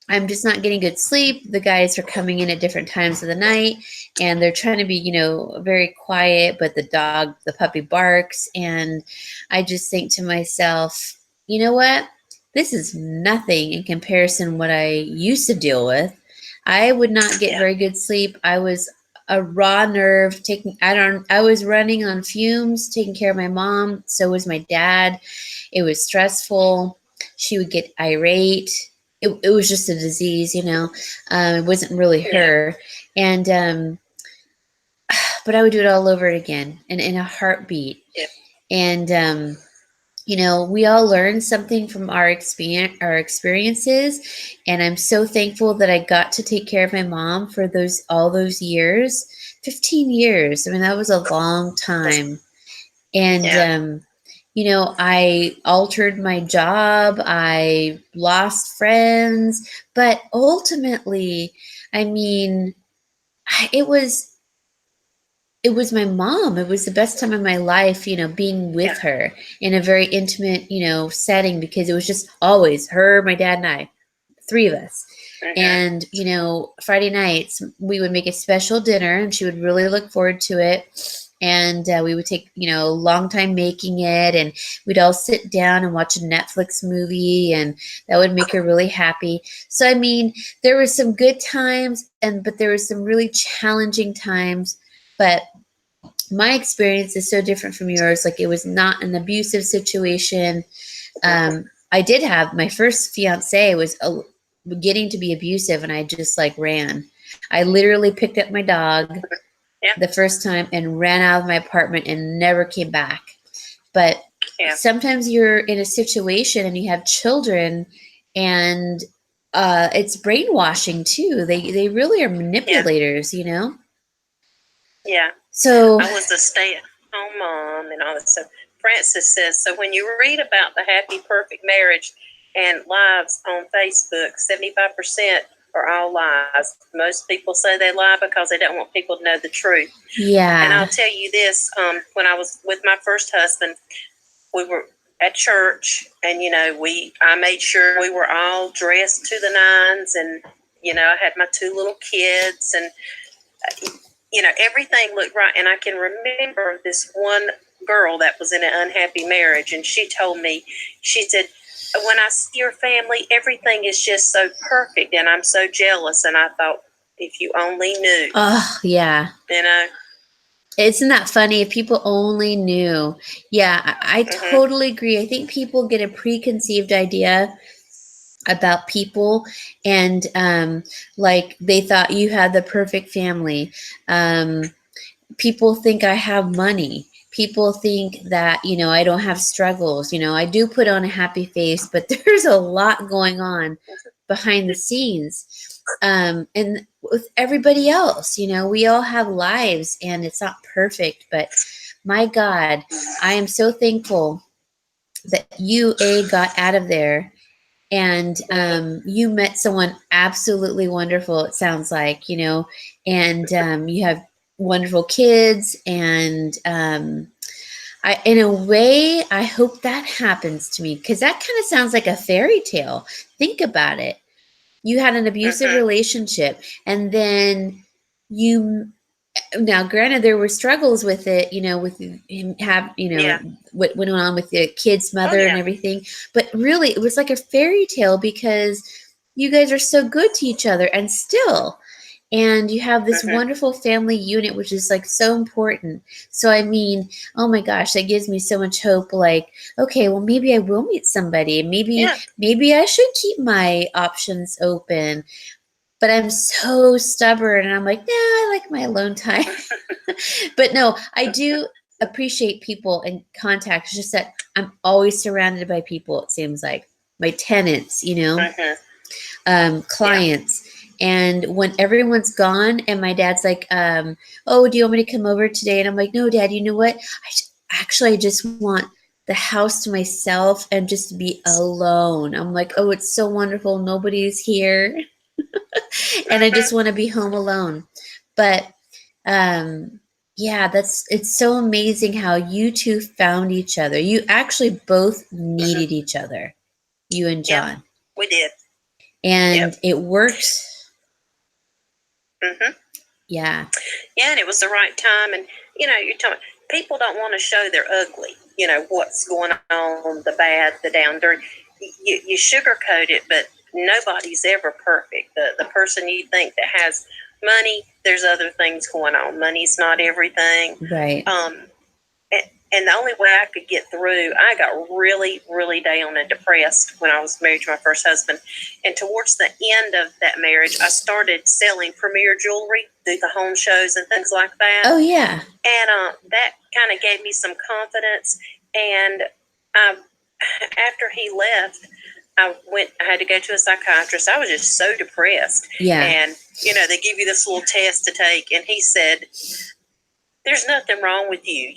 I'm just not getting good sleep. The guys are coming in at different times of the night, and they're trying to be, very quiet, but the puppy barks. And I just think to myself, you know what? This is nothing in comparison what I used to deal with. I would not get very good sleep. I was a raw nerve I was running on fumes, taking care of my mom. So was my dad. It was stressful. She would get irate. It was just a disease, it wasn't really her. And, but I would do it all over again and in a heartbeat. And, we all learn something from our experiences. And I'm so thankful that I got to take care of my mom for all those years, 15 years. I mean, that was a long time. And, I altered my job. I lost friends, but ultimately, I mean, it was my mom. It was the best time of my life, being with her in a very intimate, setting, because it was just always her, my dad, and I, 3 of us. And, you know, Friday nights, we would make a special dinner and she would really look forward to it. And we would take, you know, a long time making it. And we'd all sit down and watch a Netflix movie. And that would make her really happy. So, I mean, there were some good times, but there were some really challenging times. But my experience is so different from yours. Like, it was not an abusive situation. I did have my first fiance was getting to be abusive, and I just like ran. I literally picked up my dog the first time and ran out of my apartment and never came back. But sometimes you're in a situation and you have children, and it's brainwashing too. They really are manipulators, you know. Yeah. So I was a stay-at-home mom and all that stuff. Francis says, so when you read about the happy, perfect marriage and lives on Facebook, 75% are all lies. Most people say they lie because they don't want people to know the truth. Yeah. And I'll tell you this, when I was with my first husband, we were at church, and, you know, I made sure we were all dressed to the nines, and, you know, I had my 2 little kids, and you know, everything looked right. And I can remember this one girl that was in an unhappy marriage, and she told me, she said, when I see your family, everything is just so perfect, and I'm so jealous. And I thought, if you only knew. Oh, yeah. You know? Isn't that funny? If people only knew. Yeah, I totally agree. I think people get a preconceived idea about people, and like they thought you had the perfect family. People think I have money. People think that, you know, I don't have struggles. You know, I do put on a happy face, but there's a lot going on behind the scenes. And with everybody else, you know, we all have lives and it's not perfect, but my God, I am so thankful that you got out of there, and you met someone absolutely wonderful, it sounds like, you know, and you have wonderful kids, and I, in a way, I hope that happens to me, because that kind of sounds like a fairy tale. Think about it. You had an abusive relationship, and then you, now granted there were struggles with it, you know, with him you know, what went on with the kid's mother and everything, but really it was like a fairy tale, because you guys are so good to each other, and you have this wonderful family unit, which is like so important. So I mean, oh my gosh, that gives me so much hope. Like, okay, well, maybe I will meet somebody, maybe I should keep my options open. But I'm so stubborn, and I'm like, nah, I like my alone time. But no, I do appreciate people and contact. It's just that I'm always surrounded by people, it seems like. My tenants, you know, clients. And when everyone's gone and my dad's like, oh, do you want me to come over today? And I'm like, no, Dad, you know what? I just want the house to myself and just to be alone. I'm like, oh, it's so wonderful. Nobody's here. And I just want to be home alone. But yeah, it's so amazing how you two found each other. You actually both needed each other, you and John. We did. And it worked. Yeah. Yeah, and it was the right time. And, you know, you're talking, people don't want to show their ugly, you know, what's going on, the bad, the down, dirty. You sugarcoat it, but nobody's ever perfect. The person you think that has money, there's other things going on. Money's not everything. Right. And the only way I could get through, I got really, really down and depressed when I was married to my first husband. And towards the end of that marriage, I started selling premier jewelry, do the home shows and things like that. Oh, yeah. And that kind of gave me some confidence. And after he left, I had to go to a psychiatrist. I was just so depressed. Yeah. And, you know, they give you this little test to take. And he said, there's nothing wrong with you.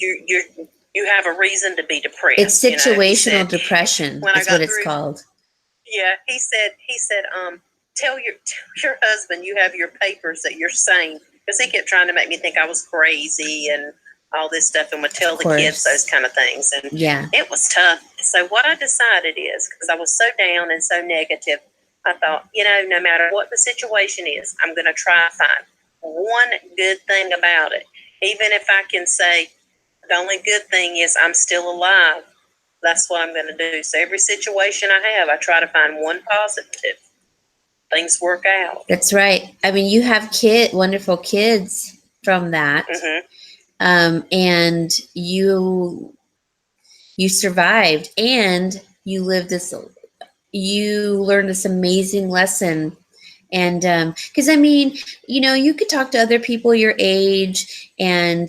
You have a reason to be depressed. It's situational depression. That's what it's called. Yeah. He said, tell your husband you have your papers, that you're sane. Because he kept trying to make me think I was crazy and all this stuff, and would tell the kids those kind of things. And it was tough. So what I decided is, because I was so down and so negative, I thought, no matter what the situation is, I'm going to try to find one good thing about it. Even if I can say the only good thing is I'm still alive, that's what I'm going to do. So every situation I have, I try to find one positive. Things work out. That's right. I mean, you have wonderful kids from that. And you survived, and you learned this amazing lesson. And because I mean, you could talk to other people your age and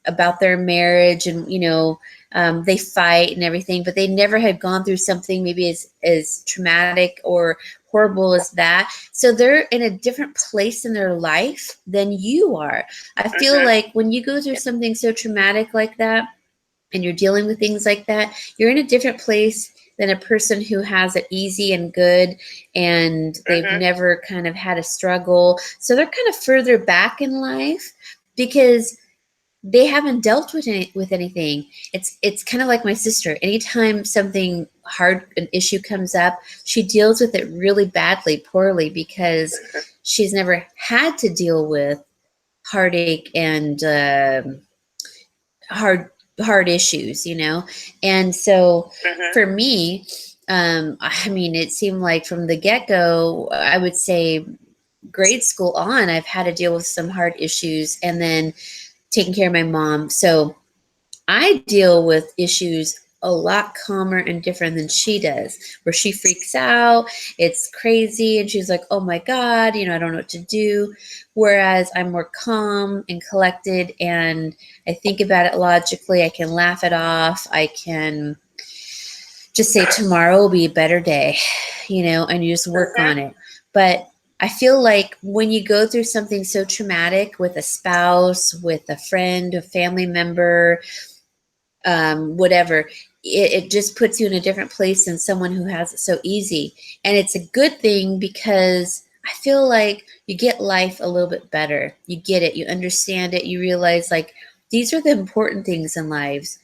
about their marriage, and they fight and everything, but they never had gone through something maybe as traumatic or horrible as that. So they're in a different place in their life than you are. I feel like when you go through something so traumatic like that, and you're dealing with things like that, you're in a different place than a person who has it easy and good, and they've never kind of had a struggle. So they're kind of further back in life because they haven't dealt with anything. It's kind of like my sister. Anytime something hard, an issue comes up, she deals with it really badly, poorly, because she's never had to deal with heartache and hard issues, and so for me, I mean, it seemed like from the get-go, I would say grade school on, I've had to deal with some hard issues, and then taking care of my mom. So I deal with issues a lot calmer and different than she does, where she freaks out, it's crazy, and she's like, oh my God, I don't know what to do. Whereas I'm more calm and collected, and I think about it logically. I can laugh it off. I can just say tomorrow will be a better day, and you just work on it. But I feel like when you go through something so traumatic with a spouse, with a friend, a family member, whatever, it just puts you in a different place than someone who has it so easy. And it's a good thing because I feel like you get life a little bit better. You get it, you understand it, you realize like these are the important things in life.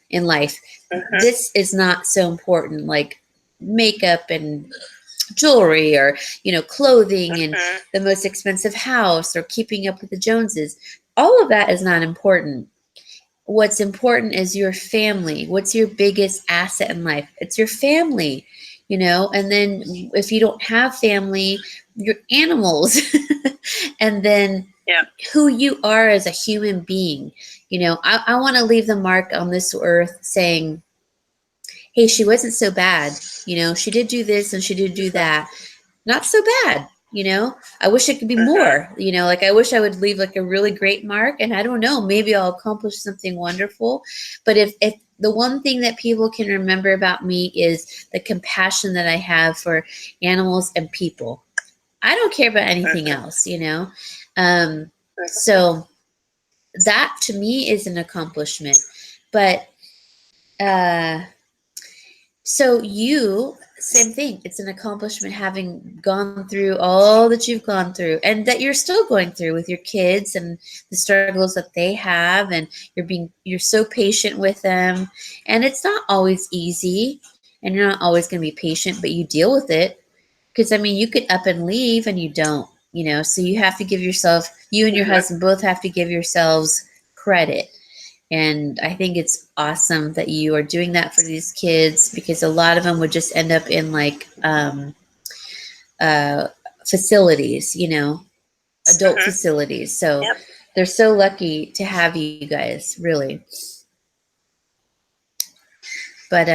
This is not so important, like makeup and jewelry, or clothing, and the most expensive house, or keeping up with the Joneses. All of that is not important. What's important is your family. What's your biggest asset in life? It's your family, and then if you don't have family, your animals, and then who you are as a human being. I want to leave the mark on this earth saying, hey, she wasn't so bad. She did do this and she did do that. Not so bad. I wish it could be more. Like I wish I would leave like a really great mark, and I don't know, maybe I'll accomplish something wonderful. But if the one thing that people can remember about me is the compassion that I have for animals and people, I don't care about anything else. So that to me is an accomplishment. But so same thing. It's an accomplishment having gone through all that you've gone through, and that you're still going through with your kids and the struggles that they have, and you're so patient with them. And it's not always easy, and you're not always going to be patient, but you deal with it. Because I mean, you could up and leave, and you don't, so you have to give yourself, you and your husband both have to give yourselves credit. And I think it's awesome that you are doing that for these kids, because a lot of them would just end up in like facilities, adult facilities. So they're so lucky to have you guys, really. But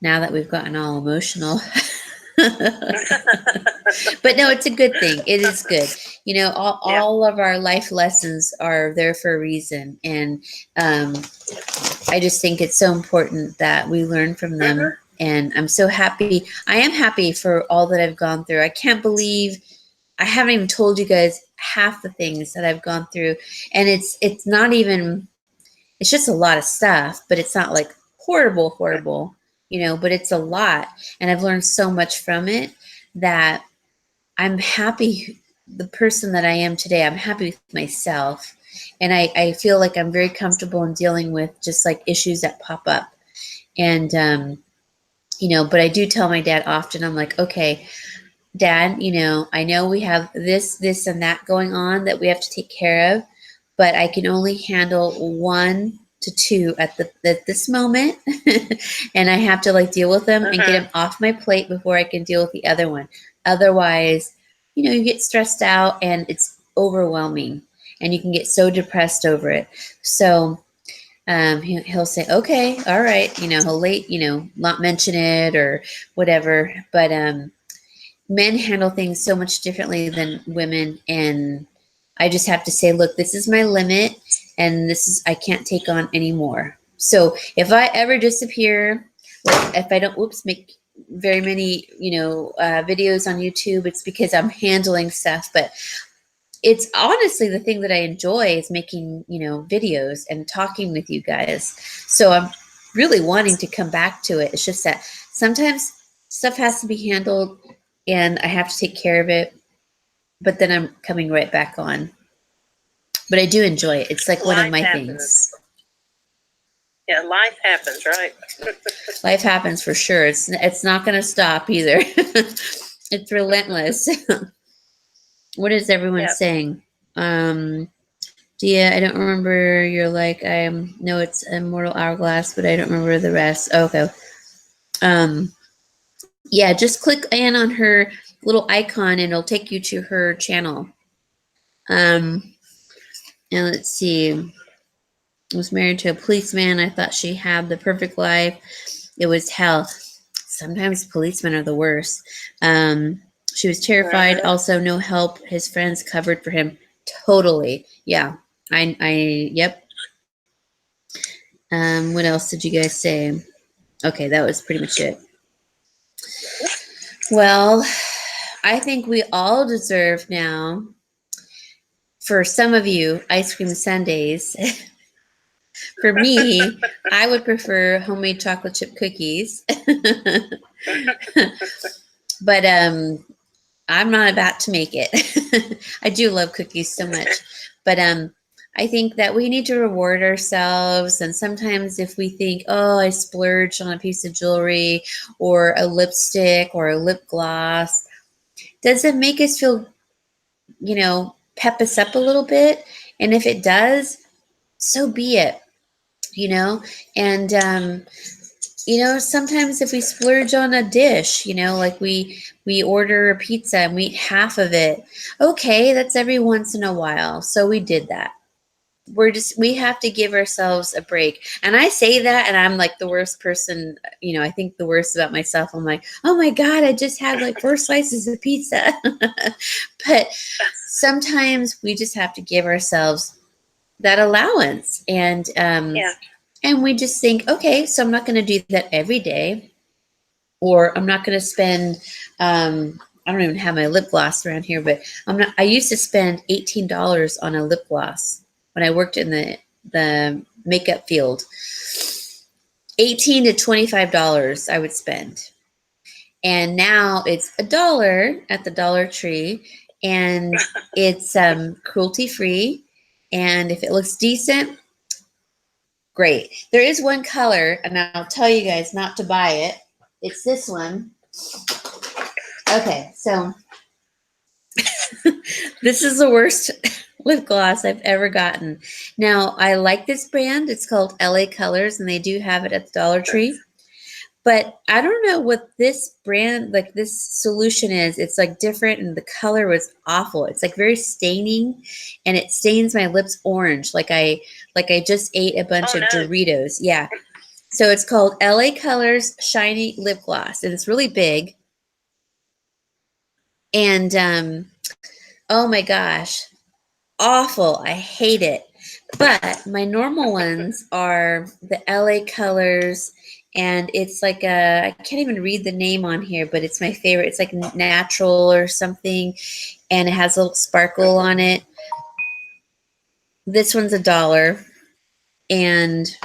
now that we've gotten all emotional. But no, it's a good thing. It is good. All of our life lessons are there for a reason. And I just think it's so important that we learn from them. And I'm so happy. I am happy for all that I've gone through. I can't believe I haven't even told you guys half the things that I've gone through. And it's not even, it's just a lot of stuff, but it's not like horrible, but it's a lot. And I've learned so much from it that I'm happy, the person that I am today, I'm happy with myself. And I feel like I'm very comfortable in dealing with just like issues that pop up. And, but I do tell my dad often, I'm like, okay, Dad, I know we have this, and that going on that we have to take care of, but I can only handle 1 to 2 at this moment, and I have to like deal with them and get them off my plate before I can deal with the other one. Otherwise, you get stressed out and it's overwhelming, and you can get so depressed over it. So he'll say, okay, all right, he'll not mention it or whatever, but men handle things so much differently than women, and I just have to say, look, this is my limit, and I can't take on anymore. So if I ever disappear, like if I don't make very many videos on YouTube, it's because I'm handling stuff. But it's honestly the thing that I enjoy is making videos and talking with you guys. So I'm really wanting to come back to it. It's just that sometimes stuff has to be handled and I have to take care of it, but then I'm coming right back on. But I do enjoy it. It's like one of my things. Yeah, life happens, right? Life happens for sure. It's not going to stop either. It's relentless. What is everyone saying? Dia, I don't remember. You're like, I know it's Immortal Hourglass, but I don't remember the rest. Okay. Yeah, just click in on her little icon and it'll take you to her channel. And let's see. I was married to a policeman. I thought she had the perfect life. It was hell. Sometimes policemen are the worst. She was terrified. Also, no help. His friends covered for him. Totally. Yeah. Yep. What else did you guys say? Okay, that was pretty much it. Well, I think we all deserve now, for some of you, ice cream sundaes. For me, I would prefer homemade chocolate chip cookies. But I'm not about to make it. I do love cookies so much. But I think that we need to reward ourselves. And sometimes if we think, oh, I splurged on a piece of jewelry or a lipstick or a lip gloss, does it make us feel, pep us up a little bit? And if it does, so be it, and sometimes if we splurge on a dish, like we order a pizza and we eat half of it, okay, that's every once in a while, so we did that. We have to give ourselves a break. And I say that and I'm like the worst person, I think the worst about myself. I'm like, oh my God, I just had like 4 slices of pizza. But sometimes we just have to give ourselves that allowance, and and we just think, okay, so I'm not going to do that every day, or I'm not going to spend I don't even have my lip gloss around here, but I used to spend $18 on a lip gloss when I worked in the makeup field. $18 to $25 I would spend. And now it's $1 at the Dollar Tree, and it's cruelty free. And if it looks decent, great. There is one color, and I'll tell you guys not to buy it. It's this one. Okay, so this is the worst lip gloss I've ever gotten. Now, I like this brand. It's called LA Colors, and they do have it at the Dollar Tree. But I don't know what this brand, like this solution is. It's like different, and the color was awful. It's like very staining, and it stains my lips orange, like I just ate a bunch of Doritos. Yeah. So it's called LA Colors Shiny Lip Gloss, and it's really big. And oh my gosh, awful. I hate it. But my normal ones are the LA Colors, and it's like I can't even read the name on here, but it's my favorite. It's like natural or something, and it has a little sparkle on it. This one's $1, and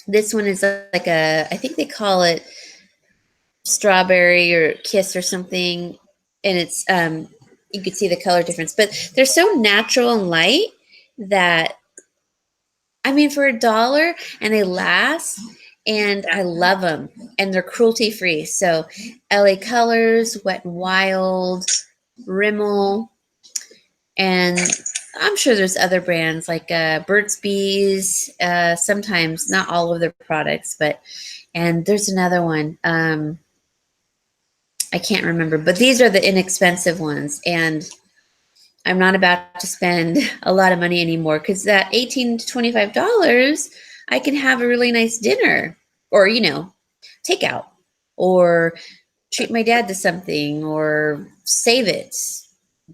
this one is like I think they call it strawberry or kiss or something, and it's you could see the color difference, but they're so natural and light that, I mean, for $1, and they last, and I love them, and they're cruelty free. So LA Colors, Wet and Wild, Rimmel, and I'm sure there's other brands like Burt's Bees. Sometimes, not all of their products, but and there's another one. I can't remember, but these are the inexpensive ones, and I'm not about to spend a lot of money anymore because that $18 to $25, I can have a really nice dinner, or takeout, or treat my dad to something, or save it,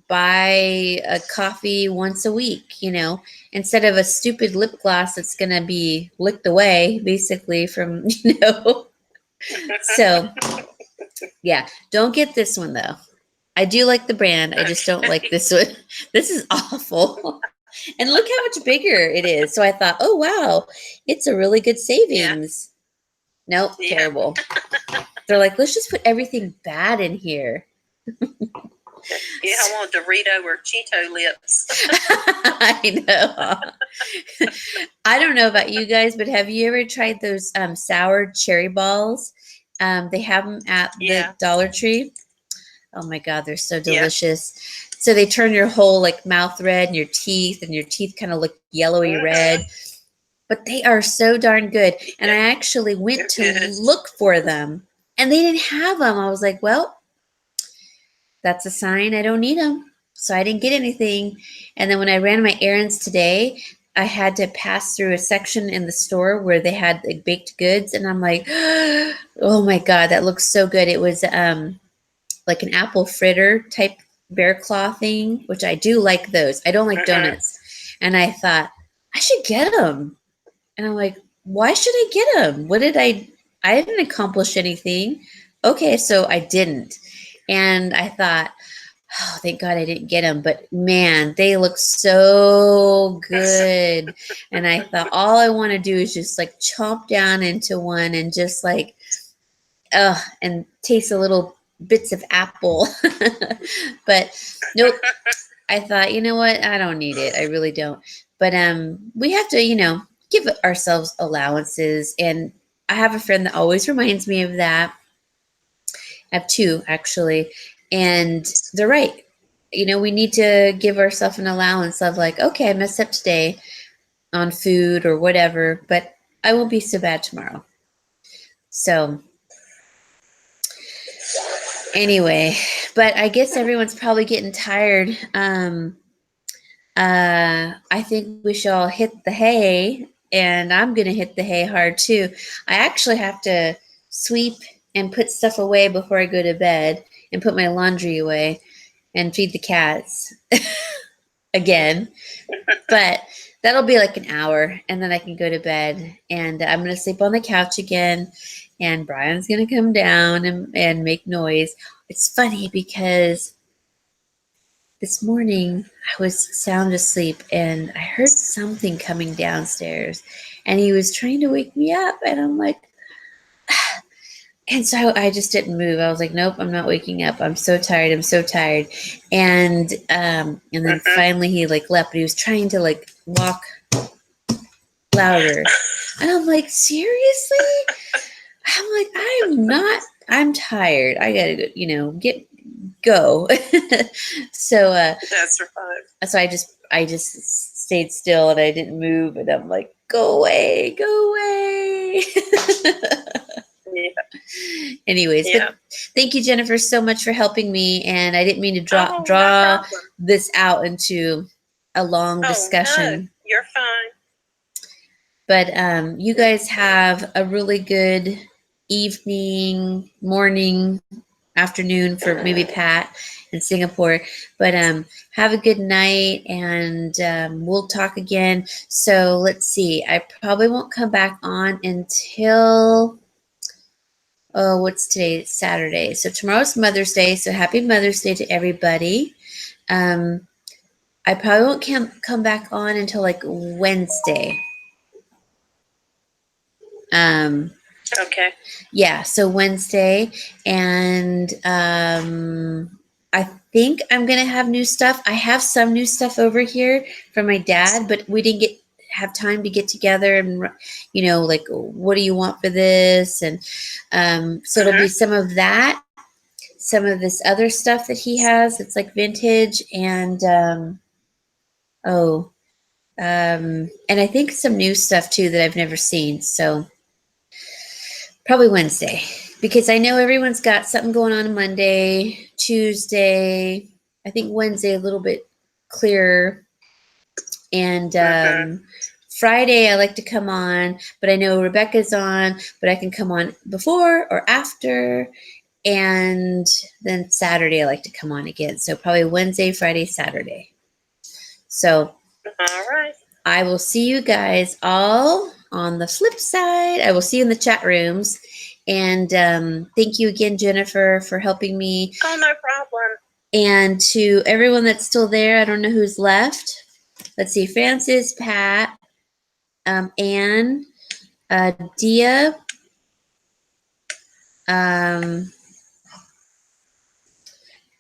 buy a coffee once a week, instead of a stupid lip gloss that's gonna be licked away basically from. So yeah, don't get this one though. I do like the brand. I just don't like this one. This is awful. And look how much bigger it is. So I thought, oh wow, it's a really good savings. Nope, terrible. They're like, let's just put everything bad in here. Yeah, I want Dorito or Cheeto lips. I know. I don't know about you guys, but have you ever tried those sour cherry balls? They have them at the Dollar Tree. Oh my God, they're so delicious. Yeah. So they turn your whole mouth red, and your teeth kind of look yellowy red. But they are so darn good. And I actually went to look for them, and they didn't have them. I was like, well, that's a sign I don't need them. So I didn't get anything. And then when I ran my errands today, I had to pass through a section in the store where they had baked goods. And I'm like, oh my God, that looks so good. It was like an apple fritter type bear claw thing, which I do like those. I don't like donuts. And I thought, I should get them. And I'm like, why should I get them? I didn't accomplish anything. Okay, so I didn't. And I thought, oh, thank God I didn't get them. But man, they look so good. And I thought, all I want to do is just chomp down into one and just and taste a little bits of apple. But nope. I thought, you know what? I don't need it. I really don't. But we have to, give ourselves allowances. And I have a friend that always reminds me of that. I have two, actually. And they're right. We need to give ourselves an allowance of okay, I messed up today on food or whatever, but I won't be so bad tomorrow. So anyway, but I guess everyone's probably getting tired. I think we should all hit the hay, and I'm going to hit the hay hard too. I actually have to sweep and put stuff away before I go to bed, and put my laundry away and feed the cats again. But that'll be like an hour, and then I can go to bed, and I'm going to sleep on the couch again, and Brian's going to come down and make noise. It's funny because this morning I was sound asleep and I heard something coming downstairs, and he was trying to wake me up, and I'm like, and so I just didn't move. I was like, nope, I'm not waking up. I'm so tired. I'm so tired. And then finally he left, but he was trying to walk louder. And I'm like, seriously? I'm like, I'm tired. I gotta go. So that's right. So I just stayed still and I didn't move, and I'm like, go away, go away. Yeah. Anyways, yeah. But thank you, Jennifer, so much for helping me. And I didn't mean to draw this out into a long discussion. No, you're fine. But you guys have a really good evening, morning, afternoon for maybe Pat in Singapore. But have a good night, and we'll talk again. So let's see. I probably won't come back on until, what's today? It's Saturday. So tomorrow's Mother's Day. So happy Mother's Day to everybody. I probably won't come back on until Wednesday. Okay. Yeah, so Wednesday, and I think I'm gonna have new stuff. I have some new stuff over here from my dad, but we didn't have time to get together and, like, what do you want for this? And so it'll be some of that, some of this other stuff that he has. It's like vintage and and I think some new stuff too that I've never seen. So probably Wednesday, because I know everyone's got something going on Monday, Tuesday. I think Wednesday a little bit clearer. And Friday I like to come on, but I know Rebecca's on, but I can come on before or after. And then Saturday I like to come on again. So probably Wednesday, Friday, Saturday. So all right. I will see you guys all on the flip side. I will see you in the chat rooms. And thank you again, Jennifer, for helping me. Oh, no problem. And to everyone that's still there, I don't know who's left. Let's see, Francis, Pat, Anne, Dia, and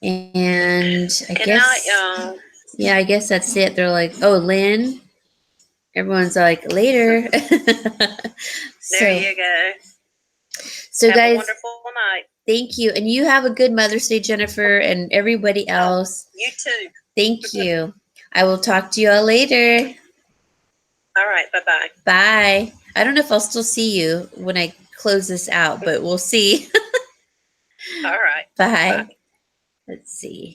I Good guess, night, y'all. yeah, I guess that's it. They're like, oh, Lynn. Everyone's like, later. There you go. So have guys, a wonderful night. Thank you. And you have a good Mother's Day, Jennifer, and everybody else. Oh, you too. Thank you. I will talk to you all later. All right. Bye-bye. Bye. I don't know if I'll still see you when I close this out, but we'll see. All right. Bye. Let's see.